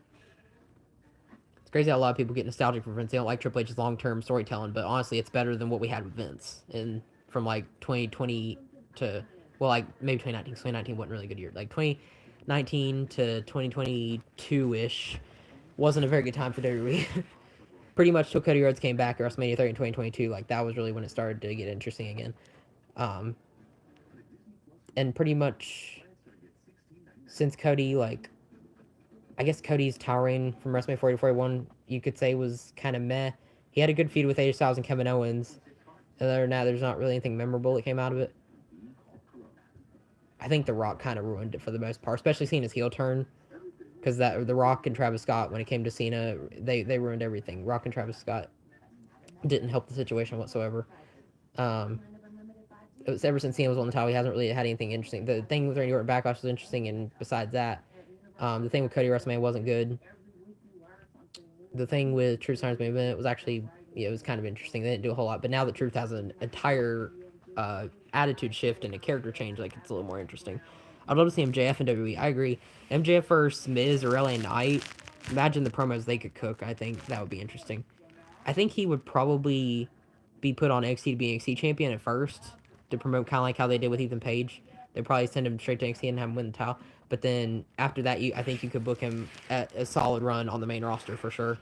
It's crazy how a lot of people get nostalgic for Vince. They don't like Triple H's long term storytelling, but honestly, it's better than what we had with Vince. And from like 2020 to, well, like maybe 2019. 2019 wasn't really a good year. Like 2019 to 2022 ish wasn't a very good time for WWE. Pretty much till Cody Rhodes came back at WrestleMania 30 in 2022. Like that was really when it started to get interesting again. Um, and pretty much since Cody, like I guess Cody's towering from WrestleMania 40 to 41, you could say was kind of meh. He had a good feud with AJ Styles and Kevin Owens. Other than that, there's not really anything memorable that came out of it. I think The Rock kind of ruined it for the most part, especially seeing his heel turn. Because that The Rock and Travis Scott, when it came to Cena, they ruined everything. Rock and Travis Scott didn't help the situation whatsoever. Um, it was ever since Cena was on the title, he hasn't really had anything interesting. The thing with Randy Orton Backlash was interesting, and besides that, the thing with Cody WrestleMania wasn't good. The thing with Truth Science Movement was actually, yeah, it was kind of interesting. They didn't do a whole lot, but now that Truth has an entire attitude shift and a character change, like it's a little more interesting. I'd love to see MJF in WWE. I agree. MJF versus Miz or LA Knight. Imagine the promos they could cook. I think that would be interesting. I think he would probably be put on NXT to be NXT champion at first to promote kind of like how they did with Ethan Page. They'd probably send him straight to NXT and have him win the title. But then after that, I think you could book him at a solid run on the main roster for sure.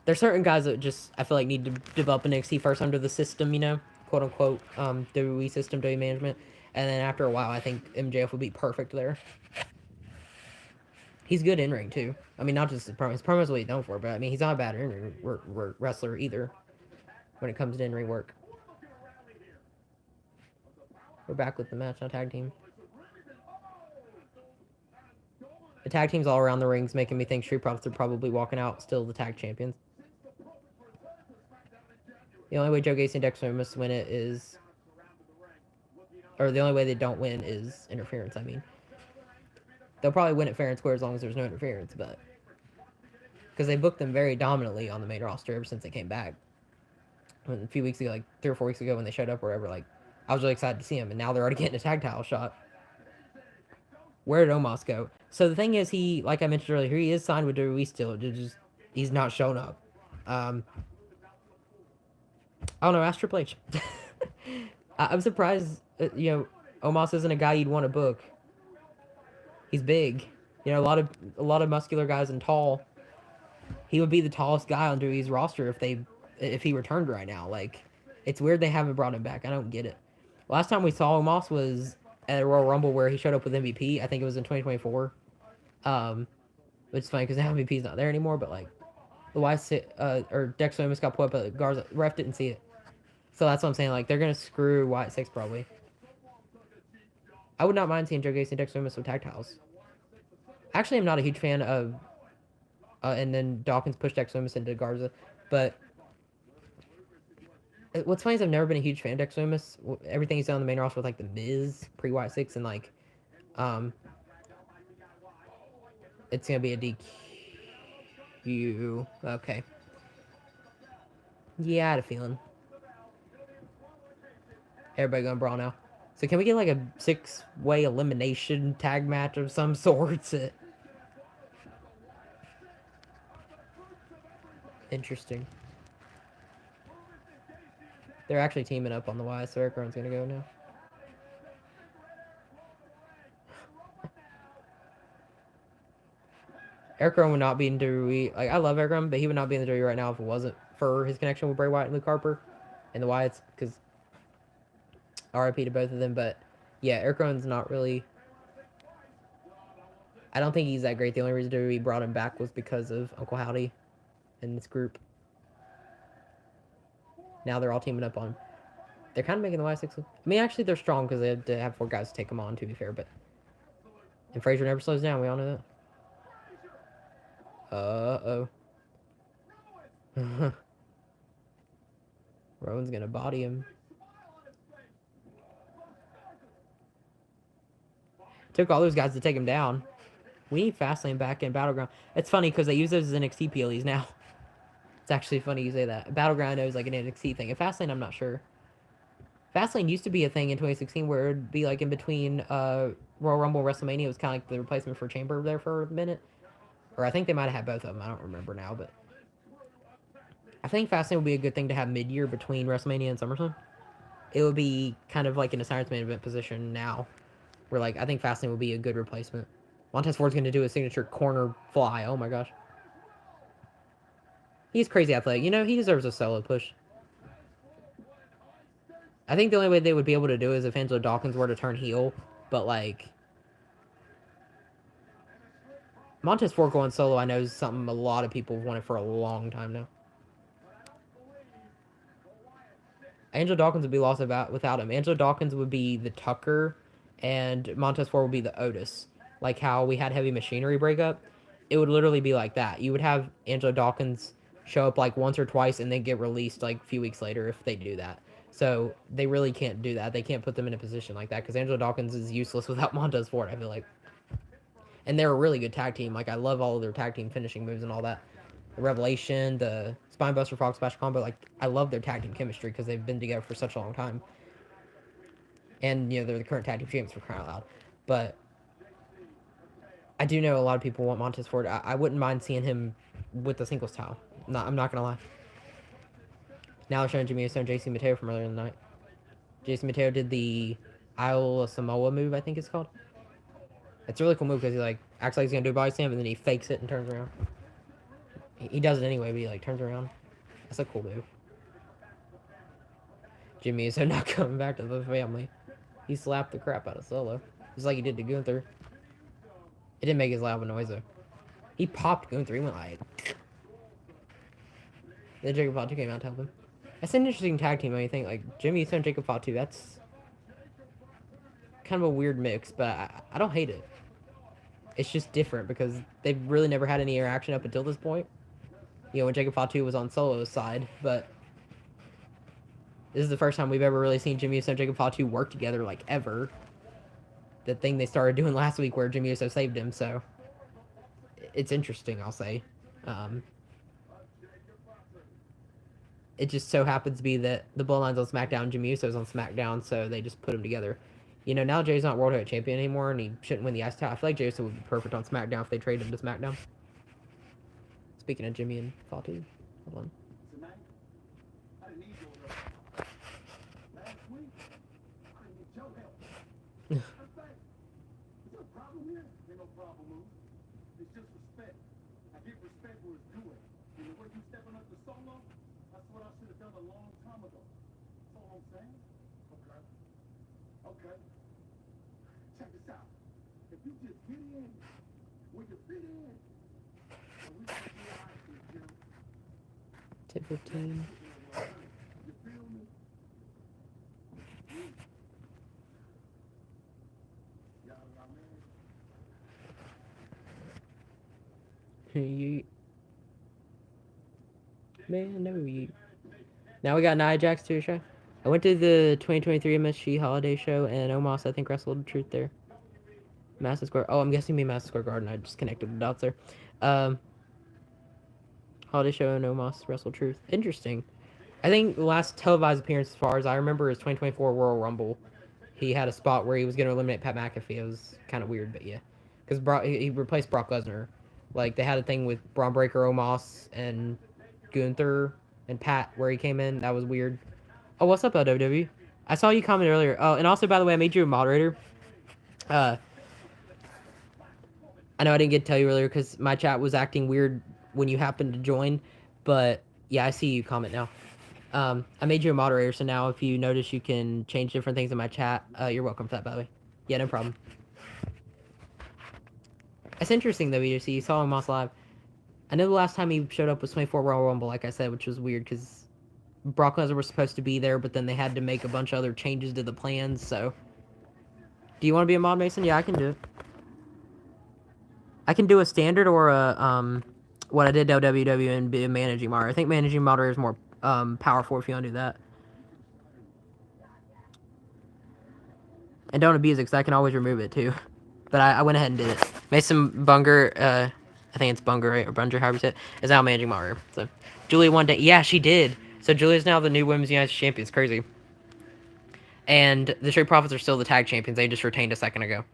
There's certain guys that just I feel like need to develop an NXT first under the system, quote unquote, WWE system, WWE management, and then after a while, I think MJF would be perfect there. He's good in ring too. I mean, not just his promos. His promos what he's known for, but I mean, he's not a bad in ring wrestler either when it comes to in ring work. We're back with the match, not tag team. The tag teams all around the rings making me think Street Profits are probably walking out still the tag champions. The only way Joe Gacy and Dexter must win it is, or the only way they don't win is interference. I mean, they'll probably win it fair and square as long as there's no interference, but because they booked them very dominantly on the main roster ever since they came back. A few weeks ago, like 3 or 4 weeks ago, when they showed up, or whatever, like I was really excited to see them, and now they're already getting a tag title shot. Where did Omos go? So the thing is, he, like I mentioned earlier, he is signed with WWE still. He's not shown up. I don't know. Ask Triple H. I'm surprised. Omos isn't a guy you'd want to book. He's big. A lot of muscular guys and tall. He would be the tallest guy on WWE's roster if he returned right now. Like, it's weird they haven't brought him back. I don't get it. Last time we saw Omos was at a Royal Rumble where he showed up with MVP. I think it was in 2024. Which is funny because now MVP's not there anymore. But like, the or Dexter Lumis got put up at Garza. Ref didn't see it. So that's what I'm saying. Like, they're gonna screw Wyatt Six probably. I would not mind seeing Joe Gacy and Dexter Lumis with tag titles. Actually, I'm not a huge fan of. And then Dawkins pushed Dexter Lumis into Garza, but what's funny is I've never been a huge fan of Dexter Lumis. Everything he's done on the main roster with like the Miz pre Wyatt Six and like, it's gonna be a DQ. Okay. Yeah, I had a feeling. Everybody gonna brawl now. So can we get like a 6-way elimination tag match of some sorts? Interesting. They're actually teaming up on the Y, so Eric Rowan's gonna go now. Eric Rowan would not be in WWE. Like, I love Eric Rowan, but he would not be in the WWE right now if it wasn't for his connection with Bray Wyatt and Luke Harper and the Wyatts, because RIP to both of them. But yeah, Eric Rowan's not really. I don't think he's that great. The only reason WWE brought him back was because of Uncle Howdy and this group. Now they're all teaming up on him. They're kind of making the Y6 look. I mean, actually, they're strong because they had to have 4 guys to take them on, to be fair. But and Frazier never slows down. We all know that. Uh-oh. Rowan's gonna body him. Took all those guys to take him down. We need Fastlane back in Battleground. It's funny because they use those as NXT PLEs now. It's actually funny you say that. Battleground is like an NXT thing. And Fastlane, I'm not sure. Fastlane used to be a thing in 2016 where it'd be like in between Royal Rumble, WrestleMania. It was kind of like the replacement for Chamber there for a minute. Or I think they might have had both of them. I don't remember now, but I think Fastlane would be a good thing to have mid-year between WrestleMania and SummerSlam. It would be kind of like in a Science Man event position now, where like I think Fastlane would be a good replacement. Montez Ford's going to do a signature corner fly. Oh my gosh, he's crazy athletic. You know, he deserves a solo push. I think the only way they would be able to do it is if Angelo Dawkins were to turn heel, but like Montez Ford going solo, I know is something a lot of people have wanted for a long time now. Angelo Dawkins would be lost without him. Angelo Dawkins would be the Tucker, and Montez Ford would be the Otis. Like how we had Heavy Machinery break up, it would literally be like that. You would have Angelo Dawkins show up like once or twice and then get released like a few weeks later if they do that. So they really can't do that. They can't put them in a position like that because Angelo Dawkins is useless without Montez Ford, I feel like. And they're a really good tag team. Like I love all of their tag team finishing moves and all that. The Revelation, the Spinebuster Frog Splash combo. Like I love their tag team chemistry because they've been together for such a long time. And you know they're the current tag team champions for crying out loud. But I do know a lot of people want Montez Ford. I wouldn't mind seeing him with the singles title. I'm not gonna lie. Now they're showing Jimmy Uso and JC Mateo from earlier in the night. JC Mateo did the Isle of Samoa move, I think it's called. It's a really cool move because he like acts like he's gonna do a body slam and then he fakes it and turns around. He does it anyway, but he like turns around. That's a cool move. Jimmy Uso not coming back to the family. He slapped the crap out of Solo, just like he did to Gunther. It didn't make as loud of a noise though. He popped Gunther. He went like. Then Jacob Fatu came out to help him. That's an interesting tag team. I think like Jimmy Uso and Jacob Fatu. That's kind of a weird mix, but I don't hate it. It's just different because they've really never had any interaction up until this point. You know, when Jacob Fatu was on Solo's side, but this is the first time we've ever really seen Jimmy Uso and Jacob Fatu work together, like, ever. The thing they started doing last week where Jimmy Uso saved him, so it's interesting, I'll say. It just so happens to be that the Bloodline's on SmackDown, Jimmy Uso's on SmackDown, so they just put them together. You know, now Jay's not World Heavyweight Champion anymore, and he shouldn't win the Ice title. I feel like Jay Uso would be perfect on SmackDown if they traded him to SmackDown. Speaking of Jimmy and Fatu, hold on. Tonight, I didn't need your help. Last week, I didn't need your help. In fact, is there a problem here? Ain't no problem, Lou. It's just respect. I give respect where it's due. And the way you stepping up to Solo, that's what I should have done a long time ago. That's all I'm saying. Okay. Okay. Check this out. If you just get in where you fit in, and we can be all right with you. Tip 15. You feel me? Y'all man. Man, no, you. Now we got Nia Jax too, show. I went to the 2023 MSG holiday show, and Omos, I think, wrestled Truth there. Madison Square. Oh, I'm guessing me Madison Square Garden. I just connected the dots there. Holiday show and Omos wrestled Truth. Interesting. I think the last televised appearance, as far as I remember, is 2024 Royal Rumble. He had a spot where he was going to eliminate Pat McAfee. It was kind of weird, but yeah. Because he replaced Brock Lesnar. Like, they had a thing with Braun Breaker, Omos, and Gunther, and Pat where he came in. That was weird. Oh, what's up, WWE? I saw you comment earlier. Oh, and also, by the way, I made you a moderator. I know I didn't get to tell you earlier because my chat was acting weird when you happened to join. But, yeah, I see you comment now. I made you a moderator, so now if you notice you can change different things in my chat, you're welcome for that, by the way. Yeah, no problem. It's interesting, though, you see. You saw him live. I know the last time he showed up was 24 Royal Rumble, like I said, which was weird because Brock Lesnar was supposed to be there, but then they had to make a bunch of other changes to the plans, so. Do you want to be a mod, Mason? Yeah, I can do it. I can do a standard or a, what I did to WWE and be a managing moderator. I think managing moderator is more, powerful if you want to do that. And don't abuse it, because I can always remove it, too. But I went ahead and did it. Mason Bunger, I think it's Bunger, right? Or Bunger, however you say it, is now managing Mario. So Julia won day. Yeah, she did. So Julia's now the new Women's United States champion. It's crazy. And the Street Profits are still the tag champions. They just retained a second ago.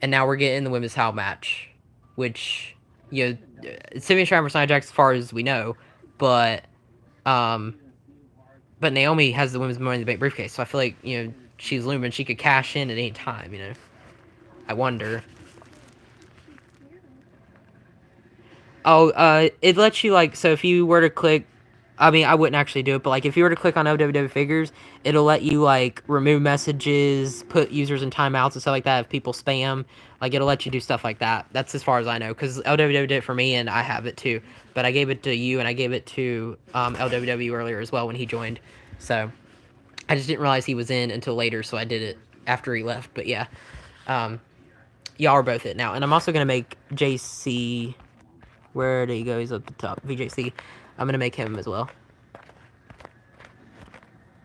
And now we're getting the women's title match, which, you know, Symphony Shine versus Nia Jax as far as we know, but um, but Naomi has the women's Money in the Bank briefcase, so I feel like, you know, she's looming. She could cash in at any time. You know, I wonder. Oh, it lets you, like, so if you were to click, I mean, I wouldn't actually do it, but like if you were to click on LWW figures, it'll let you like remove messages, put users in timeouts and stuff like that if people spam. Like it'll let you do stuff like that. That's as far as I know, because LWW did it for me and I have it too. But I gave it to you and I gave it to LWW earlier as well when he joined. So I just didn't realize he was in until later, so I did it after he left. But yeah, um, y'all are both it now, and I'm also gonna make JC. Where did he go? He's up the top. VJC. I'm gonna make him as well.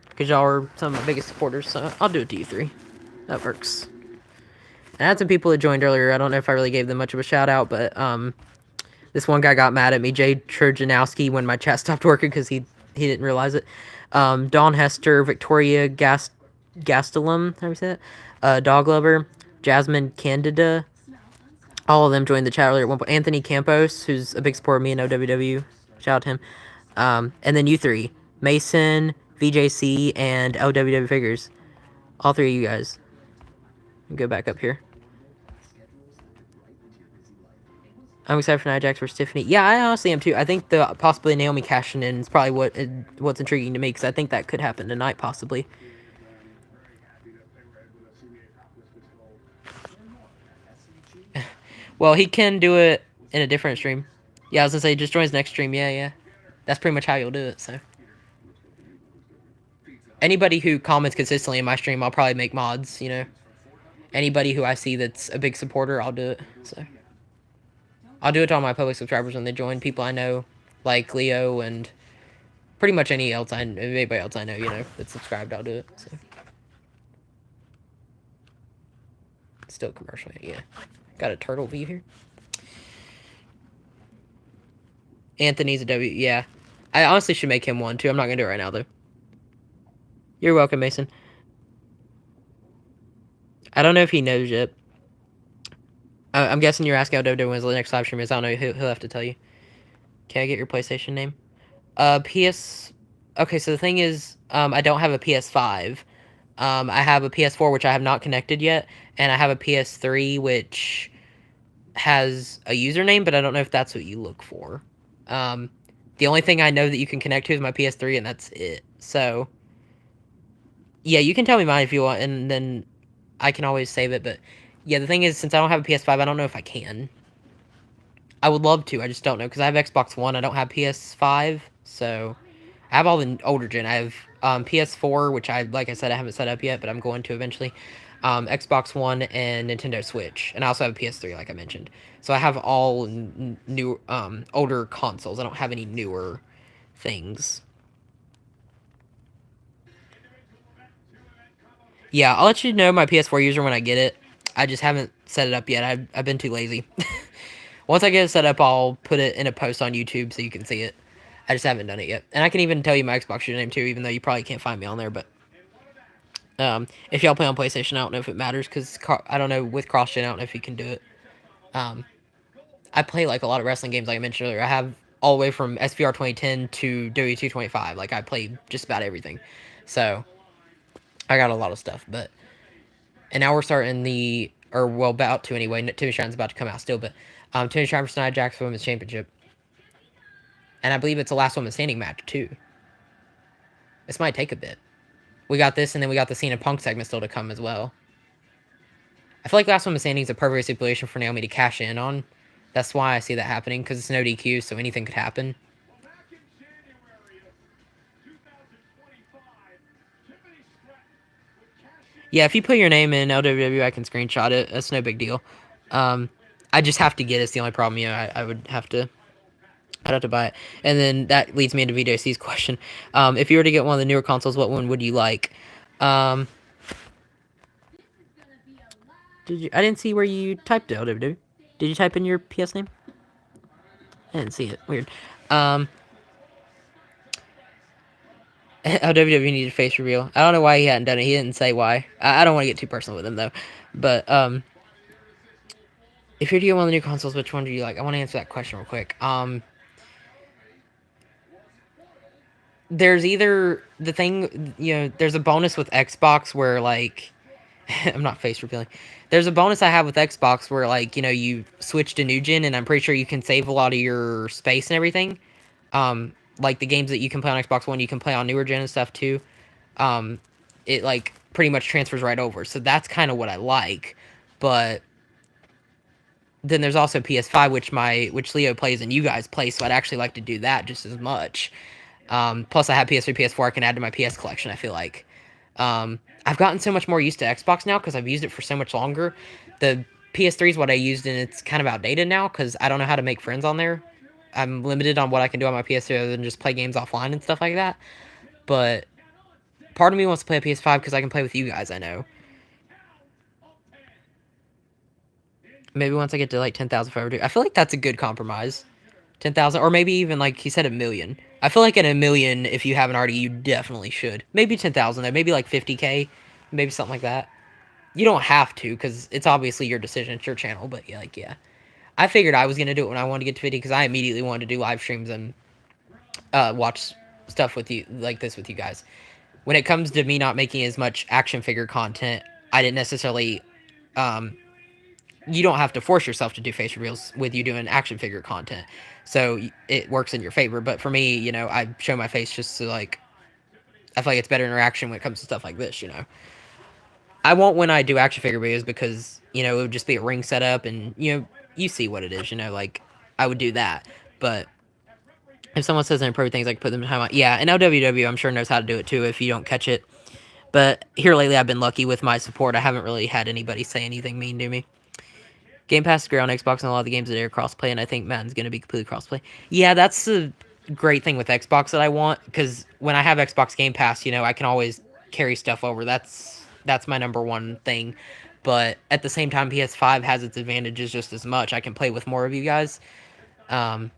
Because y'all are some of my biggest supporters, so I'll do it to you three. That works. And I had some people that joined earlier. I don't know if I really gave them much of a shout out, but this one guy got mad at me, Jay Trudjanowski, when my chat stopped working because he didn't realize it. Dawn Hester, Victoria Gastelum, how do you say that? Dog Lover, Jasmine Candida. All of them joined the chat earlier at one point. Anthony Campos, who's a big supporter of me in OWW. Shout out to him. And then you three. Mason, VJC, and LWW Figures. All three of you guys. Go back up here. I'm excited for Nia Jax versus Tiffany. Yeah, I honestly am too. I think the possibly Naomi cashing in is probably what's intriguing to me, because I think that could happen tonight, possibly. Well, he can do it in a different stream. Yeah, I was gonna say, just join his next stream. Yeah. That's pretty much how you'll do it, so. Anybody who comments consistently in my stream, I'll probably make mods, you know. Anybody who I see that's a big supporter, I'll do it, so. I'll do it to all my public subscribers when they join. People I know, like Leo, and pretty much anybody else I know, you know, that's subscribed, I'll do it, so. Still commercial, yeah. Got a turtle view here. Anthony's a W, yeah. I honestly should make him one, too. I'm not gonna do it right now, though. You're welcome, Mason. I don't know if he knows yet. I'm guessing you're asking how WWE wins the next live stream is. I don't know. He'll have to tell you. Can I get your PlayStation name? PS. Okay, so the thing is, I don't have a PS5. I have a PS4, which I have not connected yet, and I have a PS3, which has a username, but I don't know if that's what you look for. The only thing I know that you can connect to is my PS3, and that's it. So, yeah, you can tell me mine if you want, and then I can always save it. But yeah, the thing is, since I don't have a PS5, I don't know if I can. I would love to, I just don't know, because I have Xbox One, I don't have PS5, so I have all the older gen. I have PS4, which like I said, I haven't set up yet, but I'm going to eventually. Xbox One and Nintendo Switch, and I also have a PS3, like I mentioned. So I have all new, older consoles. I don't have any newer things. Yeah, I'll let you know my PS4 user when I get it. I just haven't set it up yet. I've been too lazy. Once I get it set up, I'll put it in a post on YouTube so you can see it. I just haven't done it yet. And I can even tell you my Xbox username too, even though you probably can't find me on there. But if y'all play on PlayStation, I don't know if it matters, because I don't know, with cross-gen, I don't know if you can do it. I play like a lot of wrestling games, like I mentioned earlier. I have all the way from SVR 2010 to W225. Like, I play just about everything. So I got a lot of stuff. And now we're starting about to anyway. Timmy Shrine's about to come out still, but Timmy Shrine versus Nia Jax Women's Championship. And I believe it's the last woman standing match, too. This might take a bit. We got this, and then we got the Cena Punk segment still to come as well. I feel like last woman standing is a perfect stipulation for Naomi to cash in on. That's why I see that happening, because it's no DQ, so anything could happen. Back in January of 2025, Tiffany Stratton would cash in. Yeah, if you put your name in LWW, I can screenshot it. That's no big deal. I just have to get it. It's the only problem. You know, I'd have to buy it. And then that leads me into VJC's question. If you were to get one of the newer consoles, what one would you like? Did you? I didn't see where you typed LWW. Did you type in your PS name? I didn't see it. Weird. Um, LWW needed face reveal. I don't know why he hadn't done it. He didn't say why. I don't want to get too personal with him though. But if you're to get one of the new consoles, which one do you like? I want to answer that question real quick. There's either the thing, there's a bonus with Xbox where like I'm not face revealing. There's a bonus I have with Xbox where like, you switch to new gen and I'm pretty sure you can save a lot of your space and everything. Like the games that you can play on Xbox One, you can play on newer gen and stuff too. Um, it like pretty much transfers right over. So that's kind of what I like. But then there's also PS5, which Leo plays and you guys play, so I'd actually like to do that just as much. Plus, I have PS3, PS4 I can add to my PS collection, I feel like. I've gotten so much more used to Xbox now because I've used it for so much longer. The PS3 is what I used, and it's kind of outdated now because I don't know how to make friends on there. I'm limited on what I can do on my PS3 other than just play games offline and stuff like that. But part of me wants to play a PS5 because I can play with you guys, I know. Maybe once I get to like 10,000 if I ever do. I feel like that's a good compromise. 10,000, or maybe even like he said a million. I feel like at a million, if you haven't already, you definitely should. Maybe 10,000 though, maybe like 50K, maybe something like that. You don't have to because it's obviously your decision, it's your channel. But yeah, I figured I was gonna do it when I wanted to get to 50 because I immediately wanted to do live streams and watch stuff with you like this with you guys. When it comes to me not making as much action figure content, I didn't necessarily. You don't have to force yourself to do face reveals with you doing action figure content, so it works in your favor. But for me, I show my face just to like. I feel like it's better interaction when it comes to stuff like this. I won't when I do action figure videos because it would just be a ring setup and you see what it is. Like I would do that, but if someone says they improve things, I can put them in time out. Yeah, and LWW I'm sure knows how to do it too if you don't catch it. But here lately I've been lucky with my support. I haven't really had anybody say anything mean to me. Game Pass is great on Xbox and a lot of the games that are crossplay, and I think Madden's going to be completely crossplay. Yeah, that's the great thing with Xbox that I want, because when I have Xbox Game Pass, I can always carry stuff over. That's my number one thing. But at the same time, PS5 has its advantages just as much. I can play with more of you guys. Um,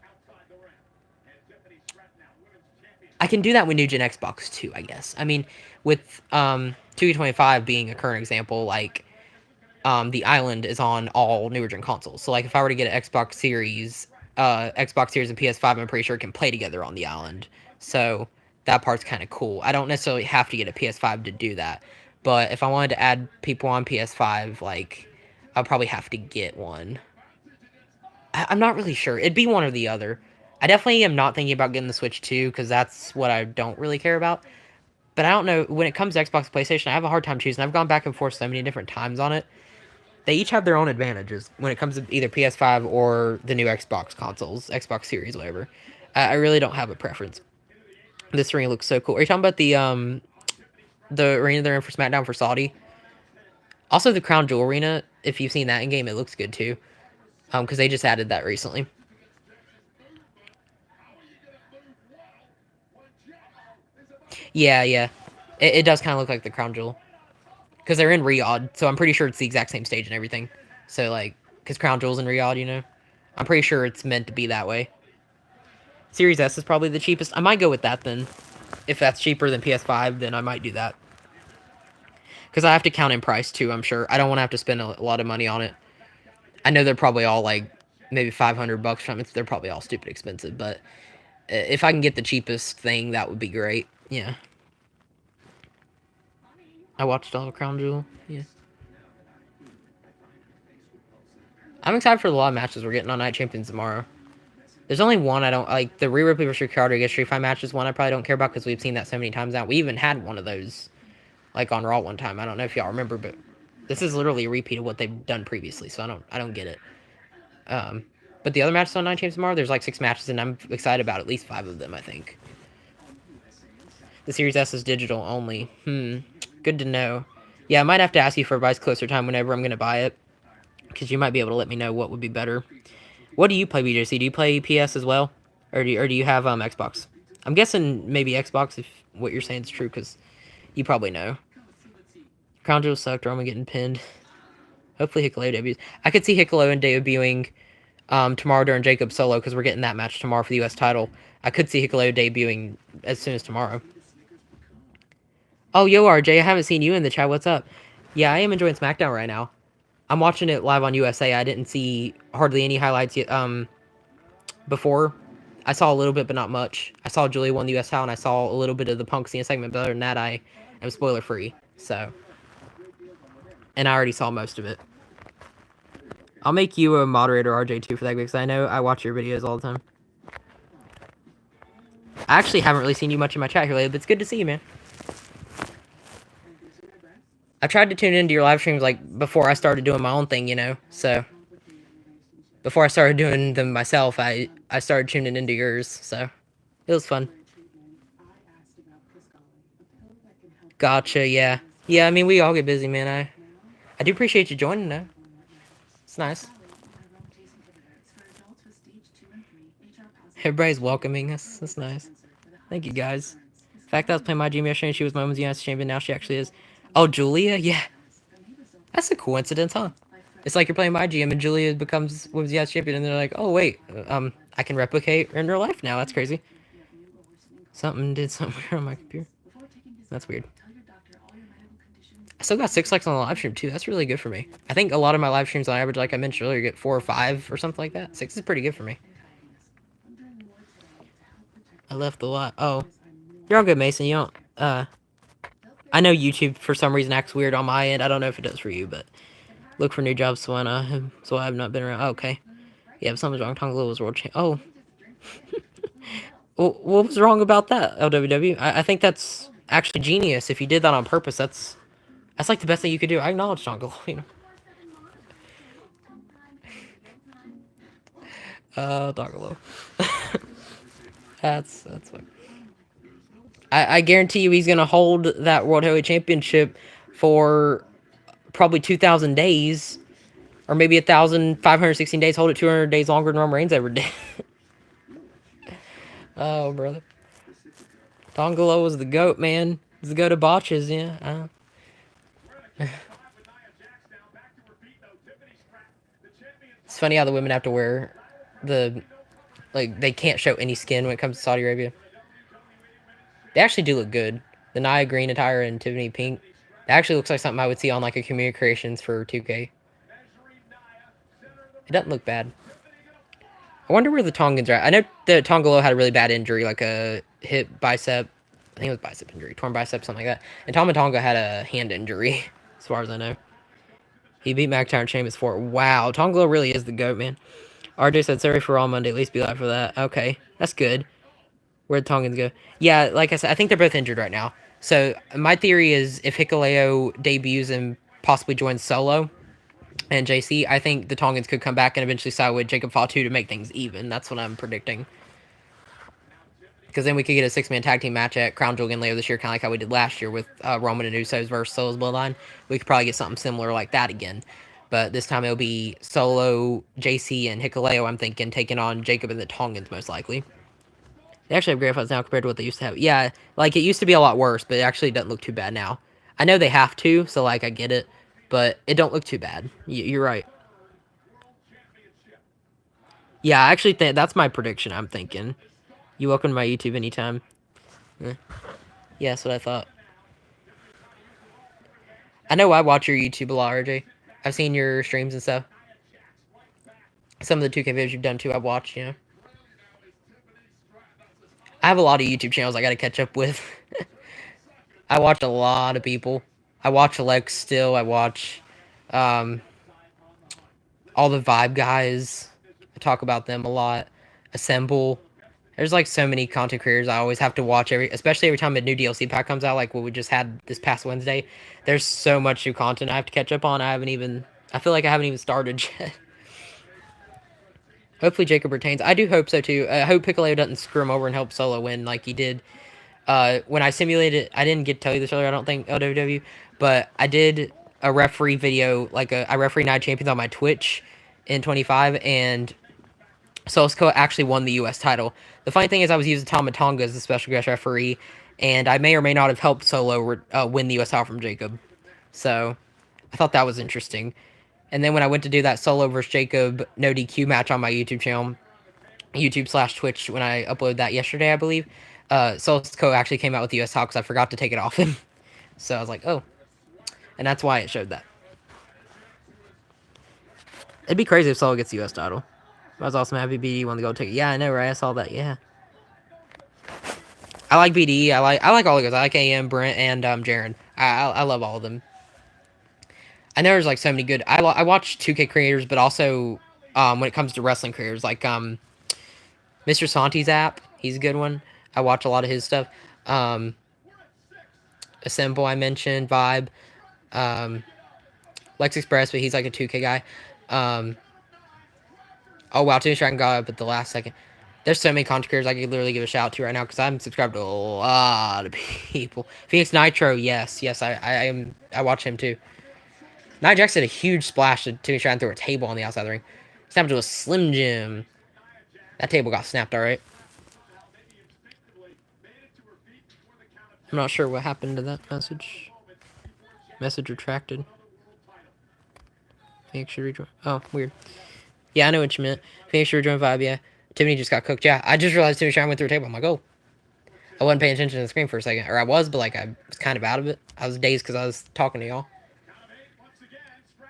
I can do that with new gen Xbox too, I guess. I mean, with 2K25 being a current example, like the island is on all newer gen consoles. So like if I were to get an Xbox Series and PS5, I'm pretty sure it can play together on the island. So that part's kind of cool. I don't necessarily have to get a PS5 to do that. But if I wanted to add people on PS5, like I'll probably have to get one. I'm not really sure. It'd be one or the other. I definitely am not thinking about getting the Switch 2 because that's what I don't really care about. But I don't know, when it comes to Xbox PlayStation, I have a hard time choosing. I've gone back and forth so many different times on it. They each have their own advantages when it comes to either PS5 or the new Xbox consoles, Xbox Series, whatever. I really don't have a preference. This arena looks so cool. Are you talking about the arena they're in for Smackdown for Saudi? Also, the Crown Jewel arena, if you've seen that in game, it looks good too. Because they just added that recently. Yeah, yeah. It does kind of look like the Crown Jewel. Because they're in Riyadh, so I'm pretty sure it's the exact same stage and everything. So, like, because Crown Jewel's in Riyadh, I'm pretty sure it's meant to be that way. Series S is probably the cheapest. I might go with that then. If that's cheaper than PS5, then I might do that. Because I have to count in price too, I'm sure. I don't want to have to spend a lot of money on it. I know they're probably all like maybe $500 from it. They're probably all stupid expensive, but if I can get the cheapest thing, that would be great. Yeah. I watched all of Crown Jewel. Yeah. I'm excited for the lot of matches we're getting on Night Champions tomorrow. There's only one I don't like. The Rhea Ripley vs. Ricardo against Street Fight match is one I probably don't care about because we've seen that so many times now. We even had one of those, like on Raw one time. I don't know if y'all remember, but this is literally a repeat of what they've done previously, so I don't get it. But the other matches on Night Champions tomorrow, there's like 6 matches, and I'm excited about at least 5 of them, I think. The Series S is digital only. Good to know. Yeah, I might have to ask you for advice closer time whenever I'm going to buy it. Because you might be able to let me know what would be better. What do you play, BJC? Do you play PS as well? Or do you have Xbox? I'm guessing maybe Xbox if what you're saying is true, because you probably know. Crown Jewel sucked, Roman getting pinned. Hopefully Hikuleo debuts. I could see Hikuleo debuting tomorrow during Jacob's solo because we're getting that match tomorrow for the U.S. title. I could see Hikuleo debuting as soon as tomorrow. Oh, yo, RJ, I haven't seen you in the chat. What's up? Yeah, I am enjoying SmackDown right now. I'm watching it live on USA. I didn't see hardly any highlights yet. Before, I saw a little bit, but not much. I saw Julia won the U.S. title, and I saw a little bit of the Punk Cena segment. But other than that, I am spoiler free. So, and I already saw most of it. I'll make you a moderator, RJ, too, for that because I know I watch your videos all the time. I actually haven't really seen you much in my chat here lately, but it's good to see you, man. I tried to tune into your live streams like before I started doing my own thing, you know. So before I started doing them myself, I started tuning into yours. So it was fun. Gotcha. Yeah. Yeah. I mean, we all get busy, man. I do appreciate you joining, though. It's nice. Everybody's welcoming us. That's nice. Thank you, guys. In fact, I was playing my GM yesterday and she was my women's United champion. Now she actually is. Oh, Julia? Yeah. That's a coincidence, huh? It's like you're playing my GM and Julia becomes women's United champion and they're like, oh, wait. I can replicate in real life now. That's crazy. Something did something weird on my computer. That's weird. I still got 6 likes on the live stream, too. That's really good for me. I think a lot of my live streams on average, like I mentioned earlier, get 4 or 5 or something like that. 6 is pretty good for me. I left the lot. Oh. You're all good, Mason. You don't, I know YouTube, for some reason, acts weird on my end. I don't know if it does for you, but look for new jobs, so I've not been around. Oh, okay. Yeah, but something's wrong. Tonga was world champ. Oh. Well, what was wrong about that, LWW? I think that's actually genius. If you did that on purpose, that's like the best thing you could do. I acknowledge Tonga, you know. Dogalo. That's fine. I guarantee you he's gonna hold that World Heavyweight Championship for probably 2,000 days, or maybe 1,516 days. Hold it 200 days longer than Roman Reigns ever did. Oh, brother. Tongalo was the GOAT, man. He's the GOAT of botches, yeah. It's funny how the women have to wear they can't show any skin when it comes to Saudi Arabia. They actually do look good. The Nia green attire and Tiffany pink. It actually looks like something I would see on like a community creations for 2K. It doesn't look bad. I wonder where the Tongans are at. I know the Tongalo had a really bad injury, like a hip bicep. I think it was bicep injury, torn bicep, something like that. And Tonga had a hand injury, as far as I know. He beat McIntyre and Sheamus for it. Wow, Tongalo really is the GOAT, man. RJ said, sorry for all Monday. At least be live for that. Okay, that's good. Where'd Tongans go? Yeah, like I said, I think they're both injured right now. So my theory is if Hikuleo debuts and possibly joins solo and JC, I think the Tongans could come back and eventually side with Jacob Fatu to make things even. That's what I'm predicting. Because then we could get a 6-man tag team match at Crown Jewel again later this year, kind of like how we did last year with Roman and Usos versus Solo's Bloodline. We could probably get something similar like that again. But this time it'll be Solo, JC, and Hikuleo, I'm thinking, taking on Jacob and the Tongans most likely. They actually have great fights now compared to what they used to have. Yeah, like it used to be a lot worse, but it actually doesn't look too bad now. I know they have to, so like I get it, but it don't look too bad. You're right. Yeah, I actually think that's my prediction. I'm thinking. You welcome to my YouTube anytime. Yeah, that's what I thought. I know I watch your YouTube a lot, RJ. I've seen your streams and stuff. Some of the 2K videos you've done too, I've watched, you know. I have a lot of YouTube channels I gotta catch up with. I watch a lot of people. I watch Alex still. I watch all the Vibe guys. I talk about them a lot. Assemble. There's like so many content creators I always have to watch especially every time a new DLC pack comes out, like what we just had this past Wednesday. There's so much new content I have to catch up on. I feel like I haven't even started yet. Hopefully Jacob retains. I do hope so too. I hope Hikuleo doesn't screw him over and help Solo win like he did. When I simulated, I didn't get to tell you this earlier, I don't think, LWW, but I did a referee video, I referee Night Champions on my Twitch in 25, and Solosco actually won the U.S. title. The funny thing is I was using Tama Tonga as the special guest referee, and I may or may not have helped Solo win the U.S. title from Jacob. So, I thought that was interesting. And then when I went to do that solo versus Jacob no DQ match on my YouTube channel, YouTube/Twitch, when I uploaded that yesterday, I believe, Soulsco actually came out with the US title because I forgot to take it off him. So I was like, oh. And that's why it showed that. It'd be crazy if Solo gets the US title. I was also happy BD wanted to go take it. Yeah, I know, right? I saw that, yeah. I like BD. I like all the guys. I like AM, Brent, and Jaren. I love all of them. I know there's like so many good. I watch 2K creators, but also when it comes to wrestling creators, like Mr. Santi's app, he's a good one. I watch a lot of his stuff. Um, Assemble, I mentioned, Vibe, um, Lex Express, but he's like a 2K guy. Oh wow, Teenage Dragon got up at the last second. There's so many content creators I could literally give a shout out to right now because I'm subscribed to a lot of people. Phoenix Nitro, yes, I am. I watch him too. Nia Jax did a huge splash to Teenage Dragon through a table on the outside of the ring. Snapped to a Slim Jim. That table got snapped, alright. I'm not sure what happened to that message. Message retracted. Phoenix should rejoin. Oh, weird. Yeah, I know what you meant. Phoenix should rejoin Vibe, yeah. Tiffany just got cooked. Yeah, I just realized Teenage Dragon went through a table. I'm like, oh. I wasn't paying attention to the screen for a second. Or I was, but like I was kind of out of it. I was dazed because I was talking to y'all.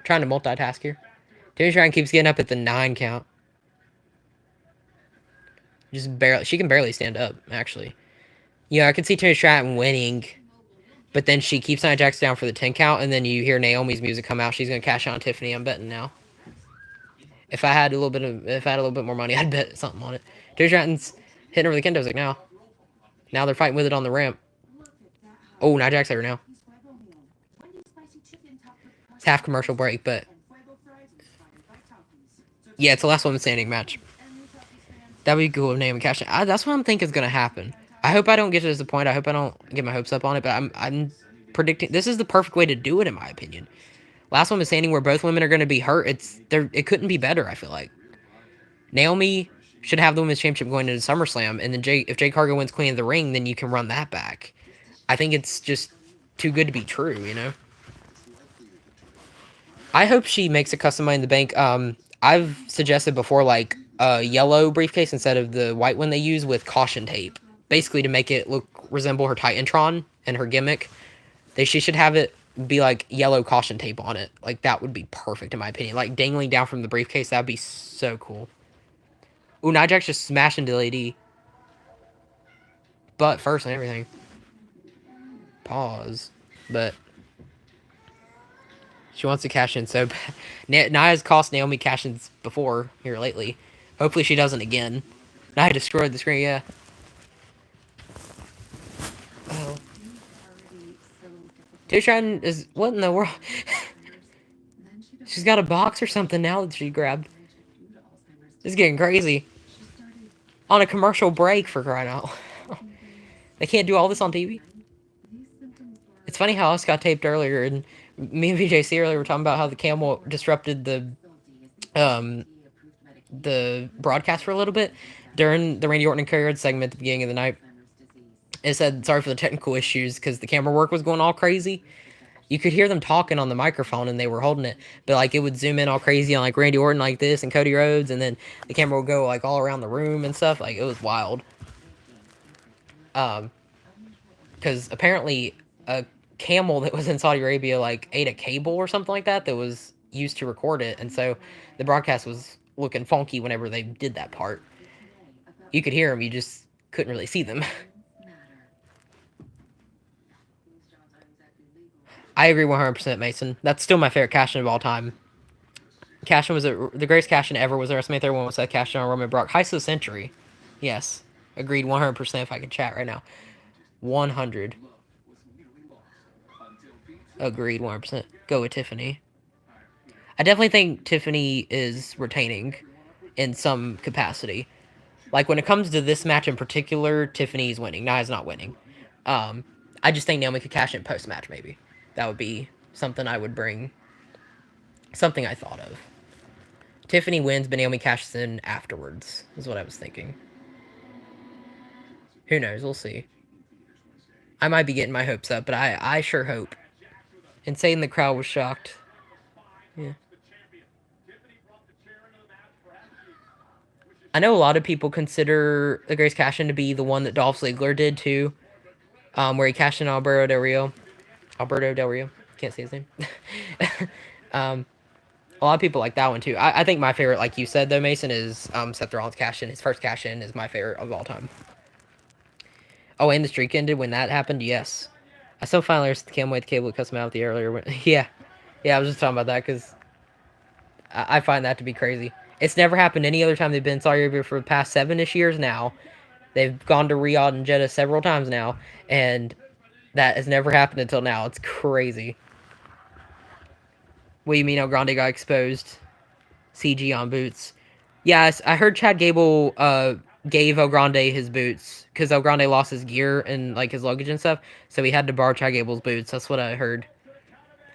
Trying to multitask here. Teenage Dragon keeps getting up at the 9 count. Just barely. She can barely stand up, actually. Yeah, I can see Teenage Dragon winning. But then she keeps Nia Jax down for the 10 count. And then you hear Naomi's music come out. She's going to cash out on Tiffany. I'm betting now. If I had a little bit more money, I'd bet something on it. Teenage Dragon's hitting over the kendos like now. Now they're fighting with it on the ramp. Oh, Nia Jax over now. It's half commercial break, but yeah, it's the last woman standing match. That'd be cool if Naomi cash in. That's what I'm thinking is gonna happen. I hope I don't get to this point. I hope I don't get my hopes up on it. But I'm predicting this is the perfect way to do it, in my opinion. Last woman standing, where both women are gonna be hurt. It couldn't be better. I feel like Naomi should have the women's championship going into SummerSlam, and then if Jade Cargill wins Queen of the Ring, then you can run that back. I think it's just too good to be true, you know. I hope she makes a custom Money in the Bank. I've suggested before, like a yellow briefcase instead of the white one they use with caution tape, basically to make it resemble her Titantron and her gimmick. She should have it be like yellow caution tape on it. Like that would be perfect in my opinion. Like dangling down from the briefcase, that'd be so cool. Ooh, Nia Jax just smashing into Lady. Butt first and everything. Pause. But she wants to cash in so bad. Nia's cost Naomi cash-ins before here lately. Hopefully she doesn't again. Nia destroyed the screen, yeah. Oh. Tishan is... What in the world? She's got a box or something now that she grabbed. This is getting crazy. On a commercial break, for crying out loud. They can't do all this on TV? It's funny how us got taped earlier, and me and VJC earlier were talking about how the camel disrupted the broadcast for a little bit during the Randy Orton and Cody Rhodes segment at the beginning of the night. It said sorry for the technical issues because the camera work was going all crazy. You could hear them talking on the microphone and they were holding it, but like it would zoom in all crazy on like Randy Orton like this and Cody Rhodes, and then the camera would go like all around the room and stuff. Like it was wild. Because apparently a camel that was in Saudi Arabia like ate a cable or something like that was used to record it, and so the broadcast was looking funky whenever they did that part. You could hear them, you just couldn't really see them. I agree 100%, Mason. That's still my favorite cash-in of all time. Cash-in was the greatest cash-in ever was the WrestleMania 31 was that cash-in on Roman Brock. Heist of the century. Yes. Agreed 100% if I could chat right now. 100. Agreed 100%. Go with Tiffany. I definitely think Tiffany is retaining in some capacity. Like when it comes to this match in particular, Tiffany's winning. Nia's not winning. I just think Naomi could cash in post-match maybe. That would be something I would bring. Something I thought of. Tiffany wins, but Naomi cashes in afterwards, is what I was thinking. Who knows? We'll see. I might be getting my hopes up, but I sure hope. And saying the crowd was shocked. Yeah. I know a lot of people consider the greatest cash in to be the one that Dolph Ziggler did too, where he cashed in Alberto Del Rio. Alberto Del Rio. Can't say his name. um, a lot of people like that one too. I think my favorite, like you said though, Mason, is Seth Rollins cash in. His first cash in is my favorite of all time. Oh, and the streak ended when that happened. Yes, I still finally can't wait the cable to cuss him out the earlier. Yeah, yeah. I was just talking about that because I find that to be crazy. It's never happened any other time they've been in Saudi Arabia for the past 7-ish years now. They've gone to Riyadh and Jeddah several times now, and that has never happened until now. It's crazy. What do you mean El Grande got exposed? CG on boots. Yes, I heard Chad Gable gave El Grande his boots because El Grande lost his gear and like his luggage and stuff, so he had to borrow Chad Gable's boots. That's what I heard.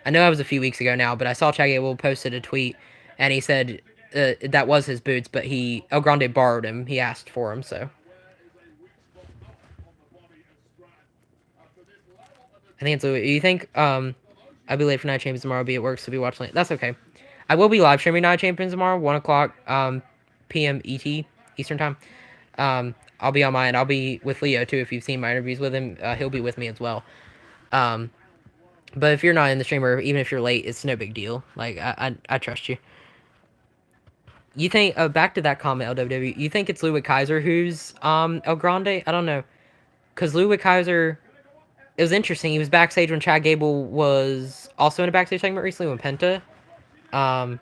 I know that was a few weeks ago now, but I saw Chad Gable posted a tweet and he said that was his boots, but El Grande borrowed him. He asked for him, so I think it's Louis. You think I'll be late for Night Champions tomorrow. I'll be at work, so be watching late. That's okay. I will be live streaming Night Champions tomorrow, 1 o'clock p.m. ET Eastern time. I'll be on mine. I'll be with Leo too. If you've seen my interviews with him, he'll be with me as well. But if you're not in the stream or even if you're late, it's no big deal. Like I trust you. You think back to that comment, LWW? You think it's Ludwig Kaiser who's El Grande? I don't know, cause Ludwig Kaiser. It was interesting. He was backstage when Chad Gable was also in a backstage segment recently when Penta. Um,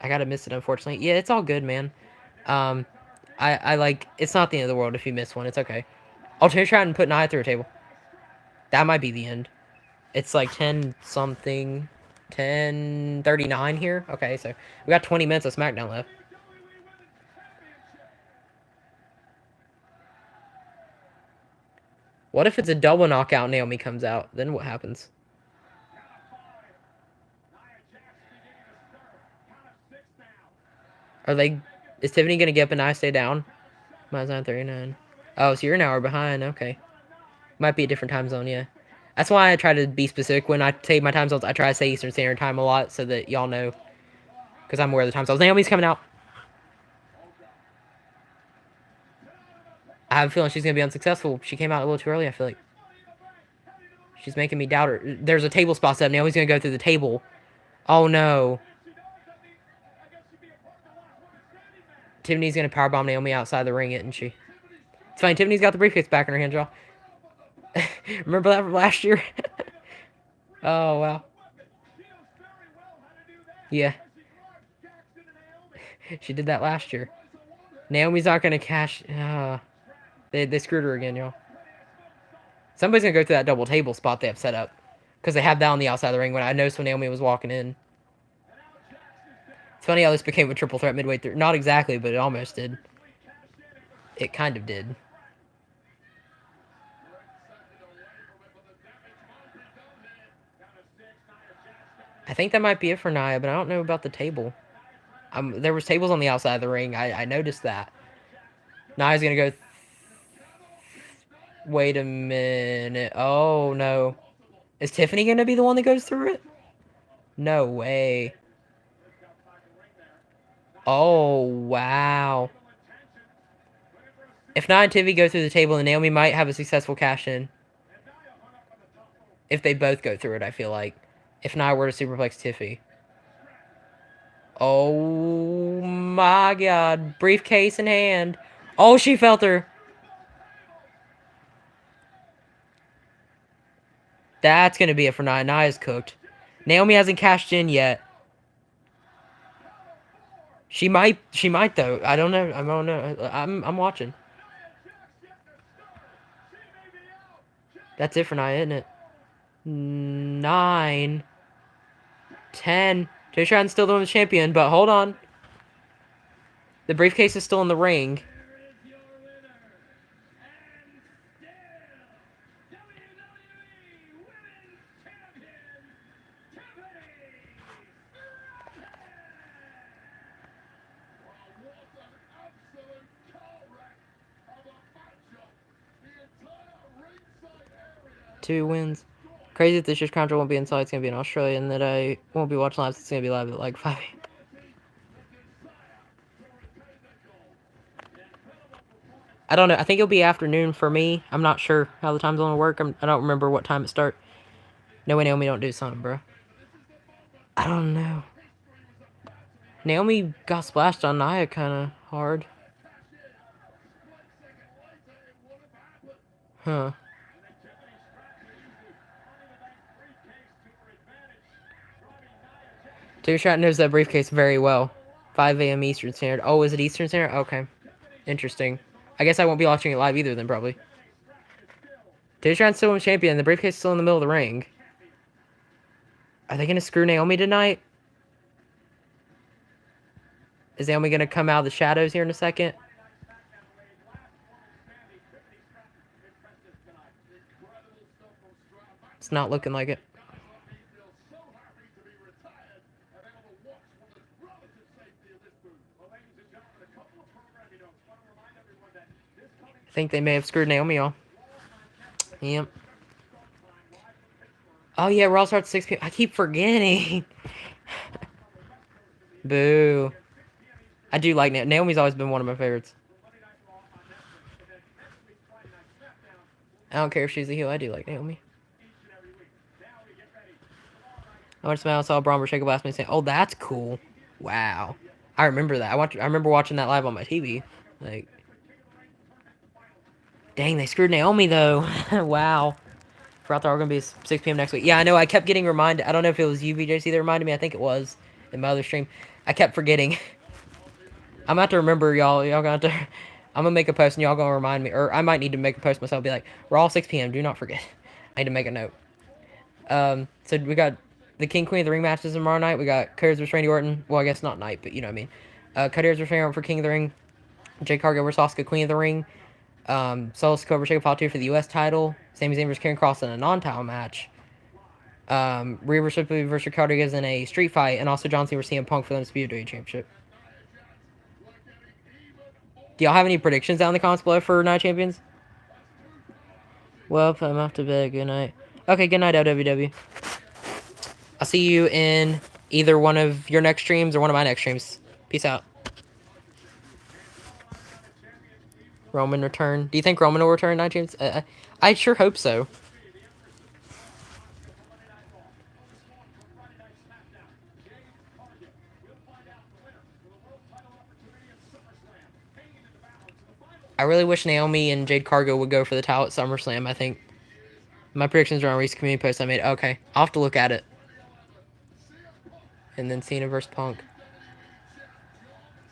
I gotta miss it unfortunately. Yeah, it's all good, man. Um, I like. It's not the end of the world if you miss one. It's okay. I'll try and put Nia through a table. That might be the end. It's like 10 something, 10:39 here. Okay, so we got 20 minutes of Smackdown left. What if it's a double knockout? Naomi comes out. Then what happens? Are they? Is Tiffany gonna get up and I stay down? Mine's 9:39. Oh, so you're an hour behind. Okay, might be a different time zone. Yeah, that's why I try to be specific when I say my time zones. I try to say Eastern Standard Time a lot so that y'all know, because I'm aware of the time zones. Naomi's coming out. I have a feeling she's gonna be unsuccessful. She came out a little too early. I feel like she's making me doubt her. There's a table spot set up. Naomi's gonna go through the table. Oh no. Tiffany's gonna powerbomb Naomi outside the ring, isn't she? It's fine. Tiffany's got the briefcase back in her hand, y'all. Remember that from last year? Oh wow. Yeah. She did that last year. Naomi's not gonna cash. They screwed her again, y'all. Somebody's gonna go through that double table spot they have set up, because they have that on the outside of the ring. When I noticed when Naomi was walking in. It's funny how this became a triple threat midway through. Not exactly, but it almost did. It kind of did. I think that might be it for Nia, but I don't know about the table. There was tables on the outside of the ring. I noticed that. Nia's gonna go. Wait a minute. Oh no. Is Tiffany gonna be the one that goes through it? No way. Oh wow. If Nia and Tiffany go through the table, then Naomi might have a successful cash in. If they both go through it, I feel like. If Nia were to superplex Tiffy. Oh my god. Briefcase in hand. Oh, she felt her. That's going to be it for Nia. Nia's cooked. Naomi hasn't cashed in yet. She might though. I don't know. I don't know. I'm watching. That's it for Nia, isn't it? 9, 10. Jay Shroud's still the women's champion, but hold on. The briefcase is still in the ring. Two wins. Crazy that this year's contract won't be inside. It's going to be in Australia, and that I won't be watching live. It's going to be live at like 5 a.m. I don't know. I think it'll be afternoon for me. I'm not sure how the time's gonna work. I don't remember what time it start. No way, Naomi don't do something, bro. I don't know. Naomi got splashed on Nia kind of hard. Huh. Two Shot knows that briefcase very well. 5 a.m. Eastern Standard. Oh, is it Eastern Standard? Okay. Interesting. I guess I won't be watching it live either then, probably. Two Shot's still a champion. The briefcase is still in the middle of the ring. Are they going to screw Naomi tonight? Is Naomi going to come out of the shadows here in a second? It's not looking like it. I think they may have screwed Naomi off. Yep. Oh, yeah, Raw starts 6 p.m. I keep forgetting. Boo. I do like Naomi. Naomi's always been one of my favorites. I don't care if she's a heel. I do like Naomi. I went to Smackdown, saw Braun shake a blast me saying, "Oh, that's cool." Wow. I remember that. I remember watching that live on my TV. Like, dang, they screwed Naomi though. Wow. Forgot they were gonna be 6 p.m. next week. Yeah, I know. I kept getting reminded. I don't know if it was you, VJC, that reminded me. I think it was in my other stream. I kept forgetting. I'm gonna have to remember, y'all. Y'all gonna have to. I'm gonna make a post and y'all gonna remind me, or I might need to make a post myself. Be like, we're all 6 p.m. Do not forget. I need to make a note. So we got the King Queen of the Ring matches tomorrow night. We got Cody versus Randy Orton. Well, I guess not night, but you know what I mean. Cody versus Randy Orton for King of the Ring. Jake Cargill versus Asuka Queen of the Ring. Solo Sikoa versus Jake Paul 2 for the U.S. title. Sami Zayn versus Karrion Kross in a non-title match. Rhea versus Ripley versus Ricardo Rodriguez in a street fight, and also John Cena versus CM Punk for the Undisputed Championship. Do y'all have any predictions down in the comments below for Night Champions? Well, I'm off to bed. Good night. Okay, good night, LWW. I'll see you in either one of your next streams or one of my next streams. Peace out. Roman return. Do you think Roman will return, Night Champions? I sure hope so. I really wish Naomi and Jade Cargill would go for the title at SummerSlam, I think. My predictions are on a recent community post I made. Okay, I'll have to look at it. And then Cena versus Punk.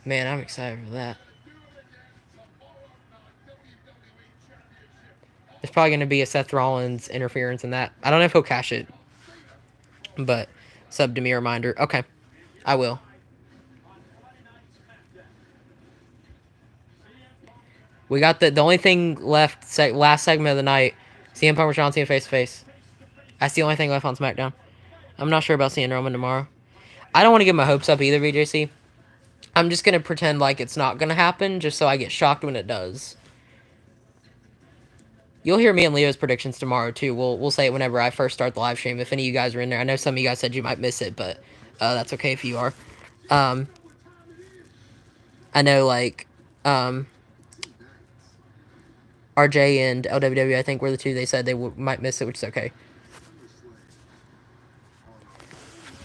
Man, I'm excited for that. There's probably going to be a Seth Rollins interference in that. I don't know if he'll cash it. But, sub to me a reminder. Okay, I will. We got the only thing left, last segment of the night. CM Punk versus John Cena face to face. That's the only thing left on SmackDown. I'm not sure about seeing Roman tomorrow. I don't want to get my hopes up either, VJC. I'm just going to pretend like it's not going to happen, just so I get shocked when it does. You'll hear me and Leo's predictions tomorrow, too. We'll say it whenever I first start the live stream, if any of you guys are in there. I know some of you guys said you might miss it, but that's okay if you are. I know, like, RJ and LWW, I think, were the two they said they might miss it, which is okay.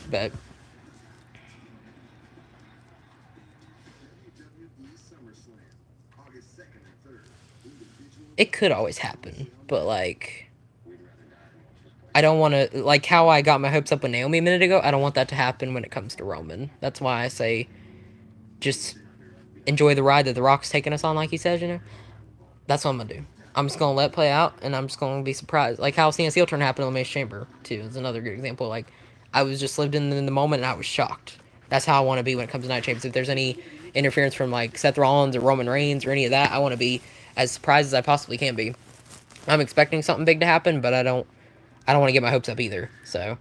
But it could always happen, but, like, I don't want to, like, how I got my hopes up with Naomi a minute ago, I don't want that to happen when it comes to Roman. That's why I say just enjoy the ride that The Rock's taking us on, like he says, you know? That's what I'm going to do. I'm just going to let it play out, and I'm just going to be surprised. Like how seeing a heel turn happen in the Elimination Chamber, too, is another good example. Like, I was just lived in the moment, and I was shocked. That's how I want to be when it comes to Night Champions. If there's any interference from, like, Seth Rollins or Roman Reigns or any of that, I want to be as surprised as I possibly can be. I'm expecting something big to happen, but I don't want to get my hopes up either. So,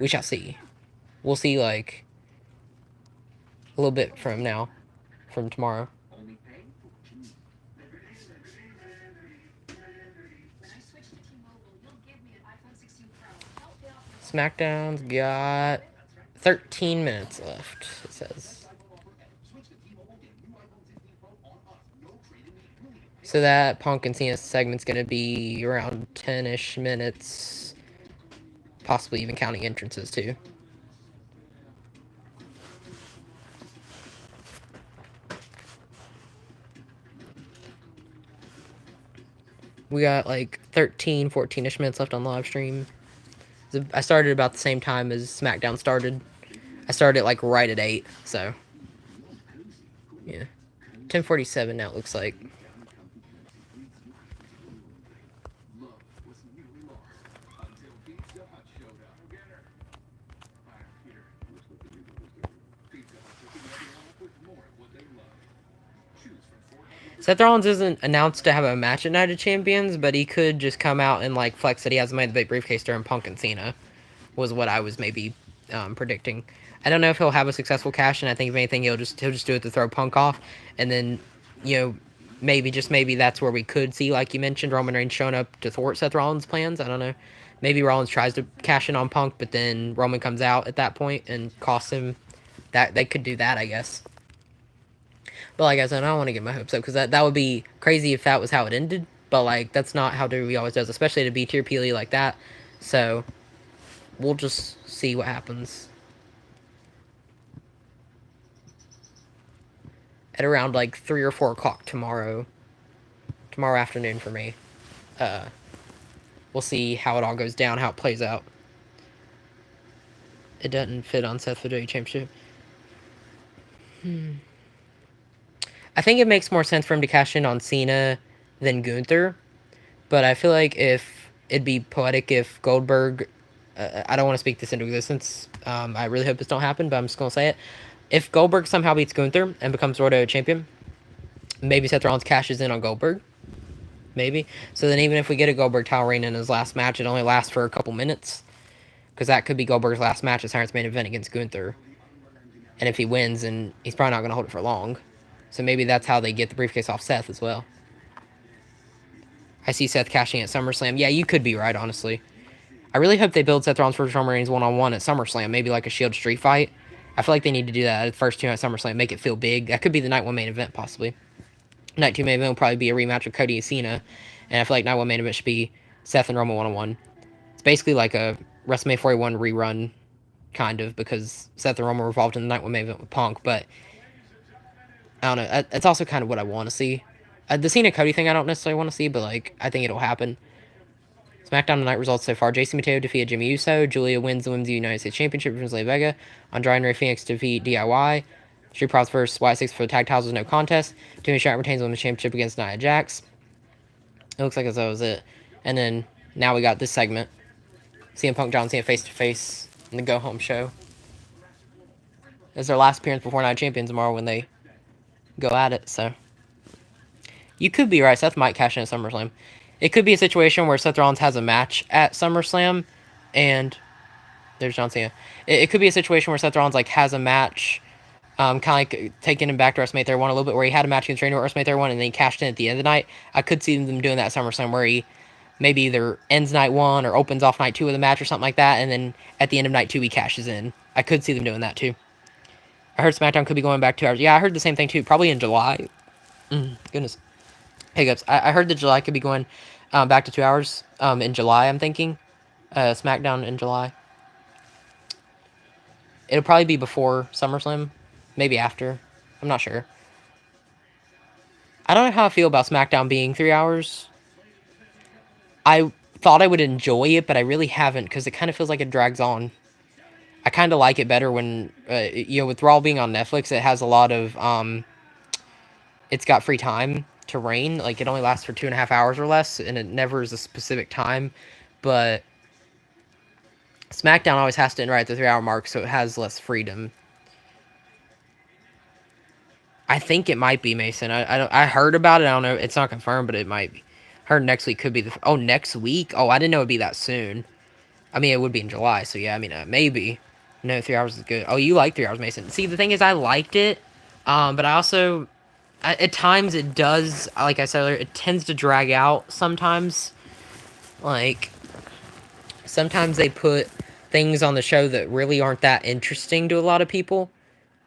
we shall see. We'll see, like, a little bit from now, from tomorrow. SmackDown's got 13 minutes left, it says. So that Punk and Cena segment's going to be around 10-ish minutes, possibly even counting entrances too. We got like 13, 14-ish minutes left on live stream. I started about the same time as SmackDown started. I started like right at 8, so yeah. 10:47 now it looks like. Love was nearly lost until Pizza Hut showed up. Get her. Fine, Peter. Pizza Hut's hooking everyone up with more of what they love. Choose from 400. Seth Rollins isn't announced to have a match at Night of Champions, but he could just come out and like flex that he hasn't made the big briefcase during Punk and Cena, was what I was maybe predicting. I don't know if he'll have a successful cash, and I think if anything he'll just do it to throw Punk off, and then maybe just maybe that's where we could see, like you mentioned, Roman Reigns showing up to thwart Seth Rollins' plans. I don't know. Maybe Rollins tries to cash in on Punk, but then Roman comes out at that point and costs him. That they could do that, I guess. But like I said, I don't want to get my hopes up because that would be crazy if that was how it ended. But like that's not how WWE always does, especially to B tier Peely like that. So we'll just see what happens. At around like 3 or 4 o'clock tomorrow afternoon for me. We'll see how it all goes down, how it plays out. It doesn't fit on Seth for WWE Championship. I think it makes more sense for him to cash in on Cena than Gunther, but I feel like if it'd be poetic if Goldberg. I don't want to speak this into existence. I really hope this don't happen, but I'm just gonna say it. If Goldberg somehow beats Gunther and becomes World Heavyweight Champion, maybe Seth Rollins cashes in on Goldberg. Maybe. So then even if we get a Goldberg title reign in his last match, it only lasts for a couple minutes. Because that could be Goldberg's last match as Tyrant's main event against Gunther. And if he wins, and he's probably not going to hold it for long. So maybe that's how they get the briefcase off Seth as well. I see Seth cashing at SummerSlam. Yeah, you could be right, honestly. I really hope they build Seth Rollins versus Roman Reigns one-on-one at SummerSlam. Maybe like a Shield Street fight. I feel like they need to do that at the first 2 at SummerSlam. Make it feel big. That could be the Night 1 main event, possibly. Night 2 main event will probably be a rematch of Cody and Cena. And I feel like Night 1 main event should be Seth and Roman one-on-one. It's basically like a WrestleMania 41 rerun, kind of, because Seth and Roman were involved in the Night 1 main event with Punk. But I don't know. It's also kind of what I want to see. The Cena Cody thing I don't necessarily want to see, but like I think it'll happen. SmackDown tonight results so far. Jason Mateo defeated Jimmy Uso. Julia wins the Women's United States Championship from Zelina Vega. Andrade and Rey Fenix defeat DIY. Street Profits vs. Y6 for the tag titles was no contest. Timmy Shattuck retains the Women's Championship against Nia Jax. It looks like that was it. And then now we got this segment. CM Punk John Cena face to face in the Go Home show. It's their last appearance before Night Champions tomorrow when they go at it. So you could be right. Seth might cash in at SummerSlam. It could be a situation where Seth Rollins has a match at SummerSlam, and there's John Cena. It could be a situation where Seth Rollins like has a match, kind of like taking him back to WrestleMania 31 a little bit, where he had a match against Randy Orton at WrestleMania 31, and then he cashed in at the end of the night. I could see them doing that at SummerSlam, where he maybe either ends night 1 or opens off night 2 with a match or something like that, and then at the end of night 2 he cashes in. I could see them doing that too. I heard SmackDown could be going back 2 hours. Yeah, I heard the same thing too. Probably in July. Goodness. Hiccups. I heard that July could be going back to 2 hours in July, I'm thinking. SmackDown in July. It'll probably be before SummerSlam. Maybe after. I'm not sure. I don't know how I feel about SmackDown being 3 hours. I thought I would enjoy it, but I really haven't because it kind of feels like it drags on. I kind of like it better when, with Raw being on Netflix, it has a lot of, it's got free time to reign. Like, it only lasts for 2.5 hours or less, and it never is a specific time. But SmackDown always has to end right at the 3 hour mark, so it has less freedom. I think it might be, Mason. I heard about it. I don't know. It's not confirmed, but it might be. Heard next week could be the... Oh, next week? Oh, I didn't know it'd be that soon. I mean, it would be in July, so yeah, I mean, maybe. No, 3 hours is good. Oh, you like 3 hours, Mason. See, the thing is, I liked it, but I also... At times, it does, like I said earlier, it tends to drag out sometimes. Like, sometimes they put things on the show that really aren't that interesting to a lot of people,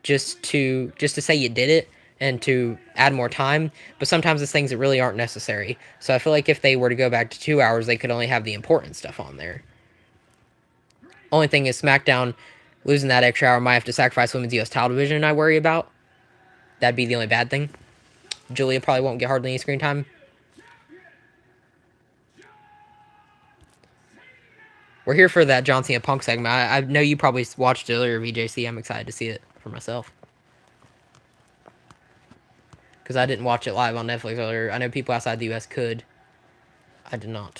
just to say you did it. and to add more time, but sometimes it's things that really aren't necessary. So I feel like if they were to go back to 2 hours, they could only have the important stuff on there. Only thing is SmackDown losing that extra hour might have to sacrifice women's US title division I worry about. That'd be the only bad thing. Julia probably won't get hardly any screen time. We're here for that John Cena Punk segment. I know you probably watched it earlier, VJC. I'm excited to see it for myself. Because I didn't watch it live on Netflix earlier. I know people outside the US could. I did not.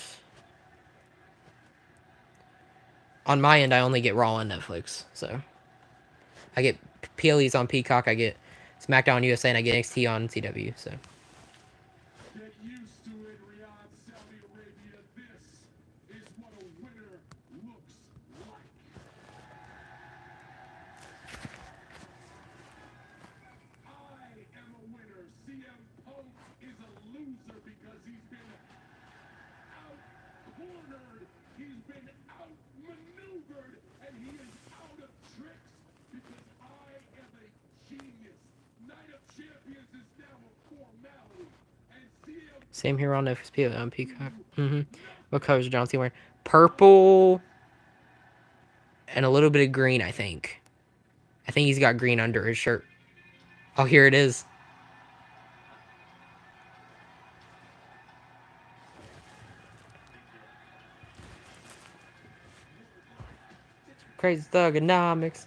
On my end, I only get Raw on Netflix. So I get PLEs on Peacock. I get SmackDown USA, and I get NXT on CW. So Get used to it, Riyadh, Saudi Arabia. This is what a winner looks like. I am a winner. CM Punk is a loser because he's been out-cornered. He's been outmaneuvered, and he is out of tricks because I am a genius. Night of Champions is now a formality, and CM same here on Netflix on Peacock. What color is John Cena wearing? Purple and a little bit of green, I think. I think he's got green under his shirt. Oh, here it is. Crazy thugonomics.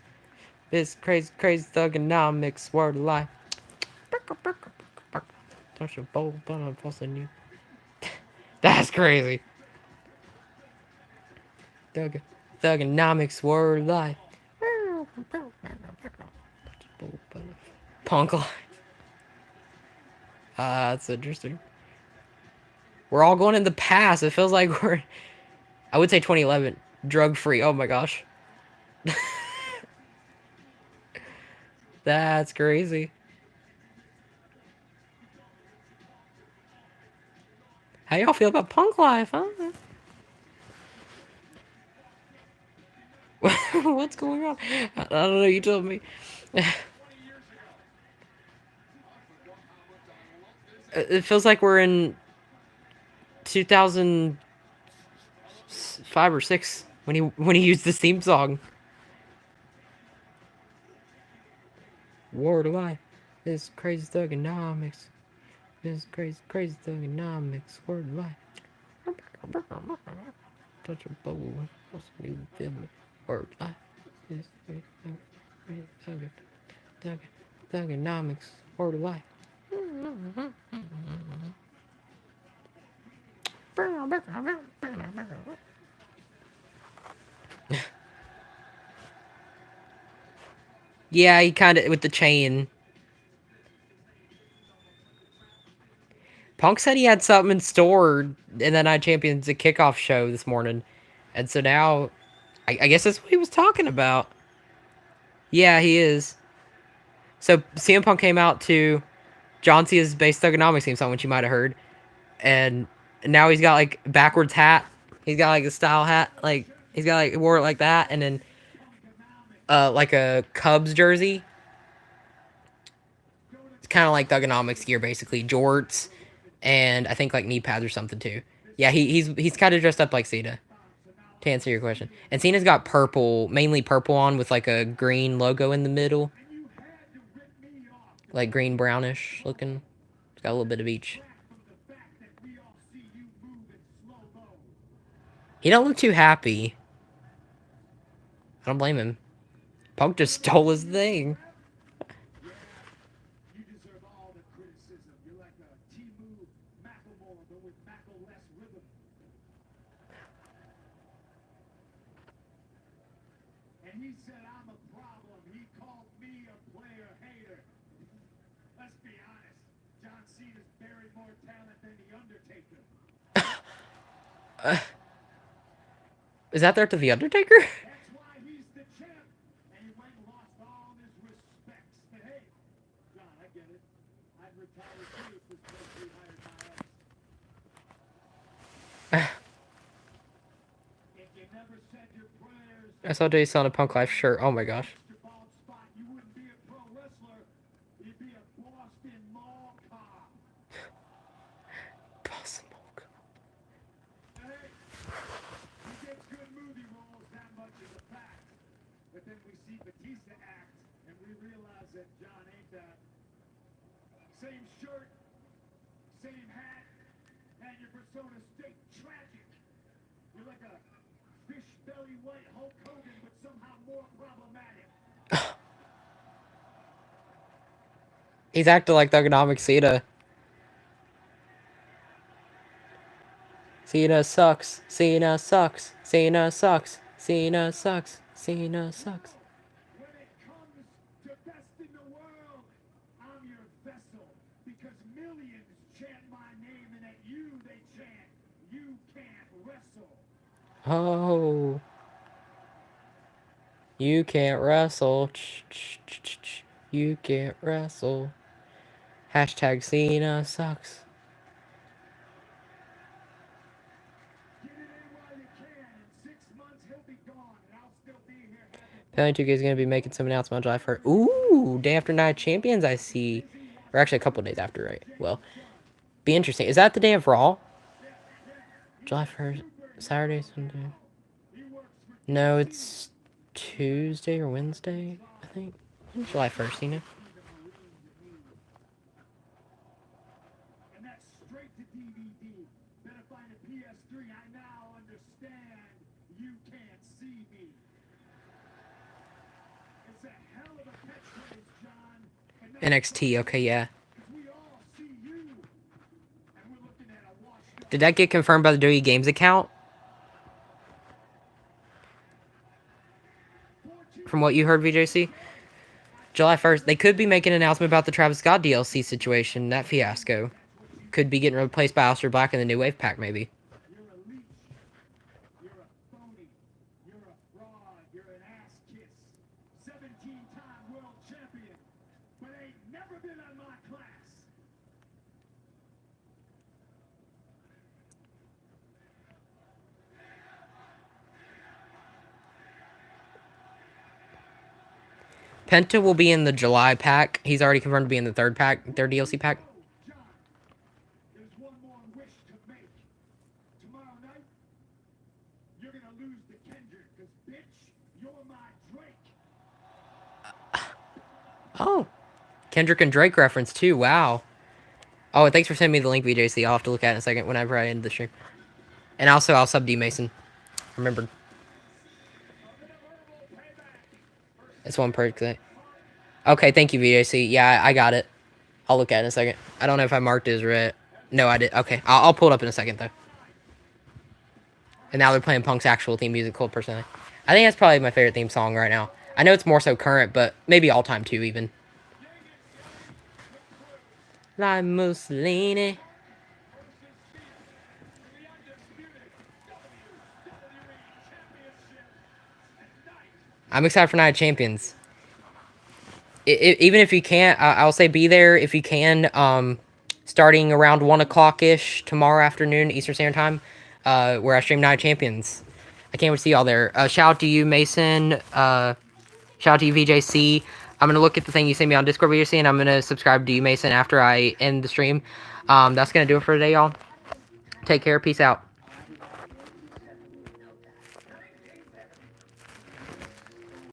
This crazy thugonomics. Word of life. Touch a bowl, but I'm forcing you. That's crazy. Thugonomics. Word of life. Punk life. That's interesting. We're all going in the past. It feels like we're, I would say 2011. Drug free. Oh my gosh. That's crazy. How y'all feel about punk life, huh? What's going on? I don't know. You told me. It feels like we're in 2005 or 6 when he used this theme song. Word of life. This crazy thugonomics. This crazy thugonomics. Word of life. Touch a bowl. Word of life. This crazy thugonomics. Word of life. Yeah, he kind of with the chain. Punk said he had something in store, and then I Champions a kickoff show this morning, and so now, I guess that's what he was talking about. Yeah, he is. So CM Punk came out to John Cena's base thugonomics theme song, which you might have heard, and now he's got like backwards hat. He's got like a style hat, like he's got like wore it like that, and then like a Cubs jersey. It's kind of like thugonomics gear, basically jorts, and I think like knee pads or something too. Yeah, he's kind of dressed up like Cena. To answer your question, and Cena's got purple, mainly purple on with like a green logo in the middle, like green brownish looking. It's got a little bit of each. He don't look too happy. I don't blame him. Punk just stole his thing. You deserve all the criticism. You're like a Timu Macklemore, but with Mackle-less rhythm. And he said I'm a problem. He called me a player hater. Let's be honest. John Cena's buried more talent than The Undertaker. Is that there to the Undertaker? That's why he's the champ. And he went and lost all his respects. But hey, John, I get it. I'd retire too if this place rehired my ass. If you never said your prayers, I saw Jay on a Punk Life shirt. Oh my gosh. Mr. Bald Spot, you wouldn't be a pro wrestler. You'd be a Boston we realize that John ain't that. Same shirt, same hat, and your persona stay tragic. You're like a fish belly white Hulk Hogan, but somehow more problematic. He's acting like Thugonomic Cena. Cena sucks. Cena sucks. Cena sucks. Cena sucks. Cena sucks. When it comes to best in the world, I'm your vessel. Because millions chant my name, and at you they chant, you can't wrestle. Oh. You can't wrestle. You can't wrestle. Hashtag Cena sucks. Get it in while you can. In 6 months, he'll be gone, and I'll still be here having Penalty 2K is going to be making some announcement on July 1st. Ooh, day after Night of Champions, I see. Or actually, a couple days after, right? Well, be interesting. Is that the day of Raw? July 1st, Saturday, Sunday. No, it's Tuesday or Wednesday, I think. July 1st, you know? And that's straight to DVD. Better find a PS3. I now understand you can't see me. It's a hell of a catchphrase, John. And that's NXT, okay, yeah. because we all see you. And we're looking at a washed up Did that get confirmed by the WWE Games account? From what you heard, VJC? July 1st, they could be making an announcement about the Travis Scott DLC situation, that fiasco. Could be getting replaced by Aleister Black in the New Wave pack, maybe. You're a leech. You're a phony. You're a fraud. You're an ass kiss. 17-time world champion. But ain't never been on my class. Penta will be in the July pack. He's already confirmed to be in the third DLC pack. Oh, John, there's one more wish to make. Tomorrow night, you're gonna lose to Kendrick, because, bitch, you're my Drake. Oh. Kendrick and Drake reference, too. Wow. Oh, thanks for sending me the link, VJC. I'll have to look at it in a second whenever I end the stream. And also, I'll sub D Mason. Remembered. That's one per thing. Okay, thank you, VJC. Yeah, I got it. I'll look at it in a second. I don't know if I marked it as red. No, I did. Okay, I'll pull it up in a second, though. And now they're playing Punk's actual theme music, Cold Personality. I think that's probably my favorite theme song right now. I know it's more so current, but maybe all-time, too, even. Like Mussolini. I'm excited for Night of Champions. Even if you can't, I'll say be there if you can. Starting around 1 o'clock-ish tomorrow afternoon, Eastern Standard Time, where I stream Night of Champions. I can't wait to see y'all there. Shout out to you, Mason. Shout out to you, VJC. I'm going to look at the thing you sent me on Discord, VJC, and I'm going to subscribe to you, Mason, after I end the stream. That's going to do it for today, y'all. Take care. Peace out.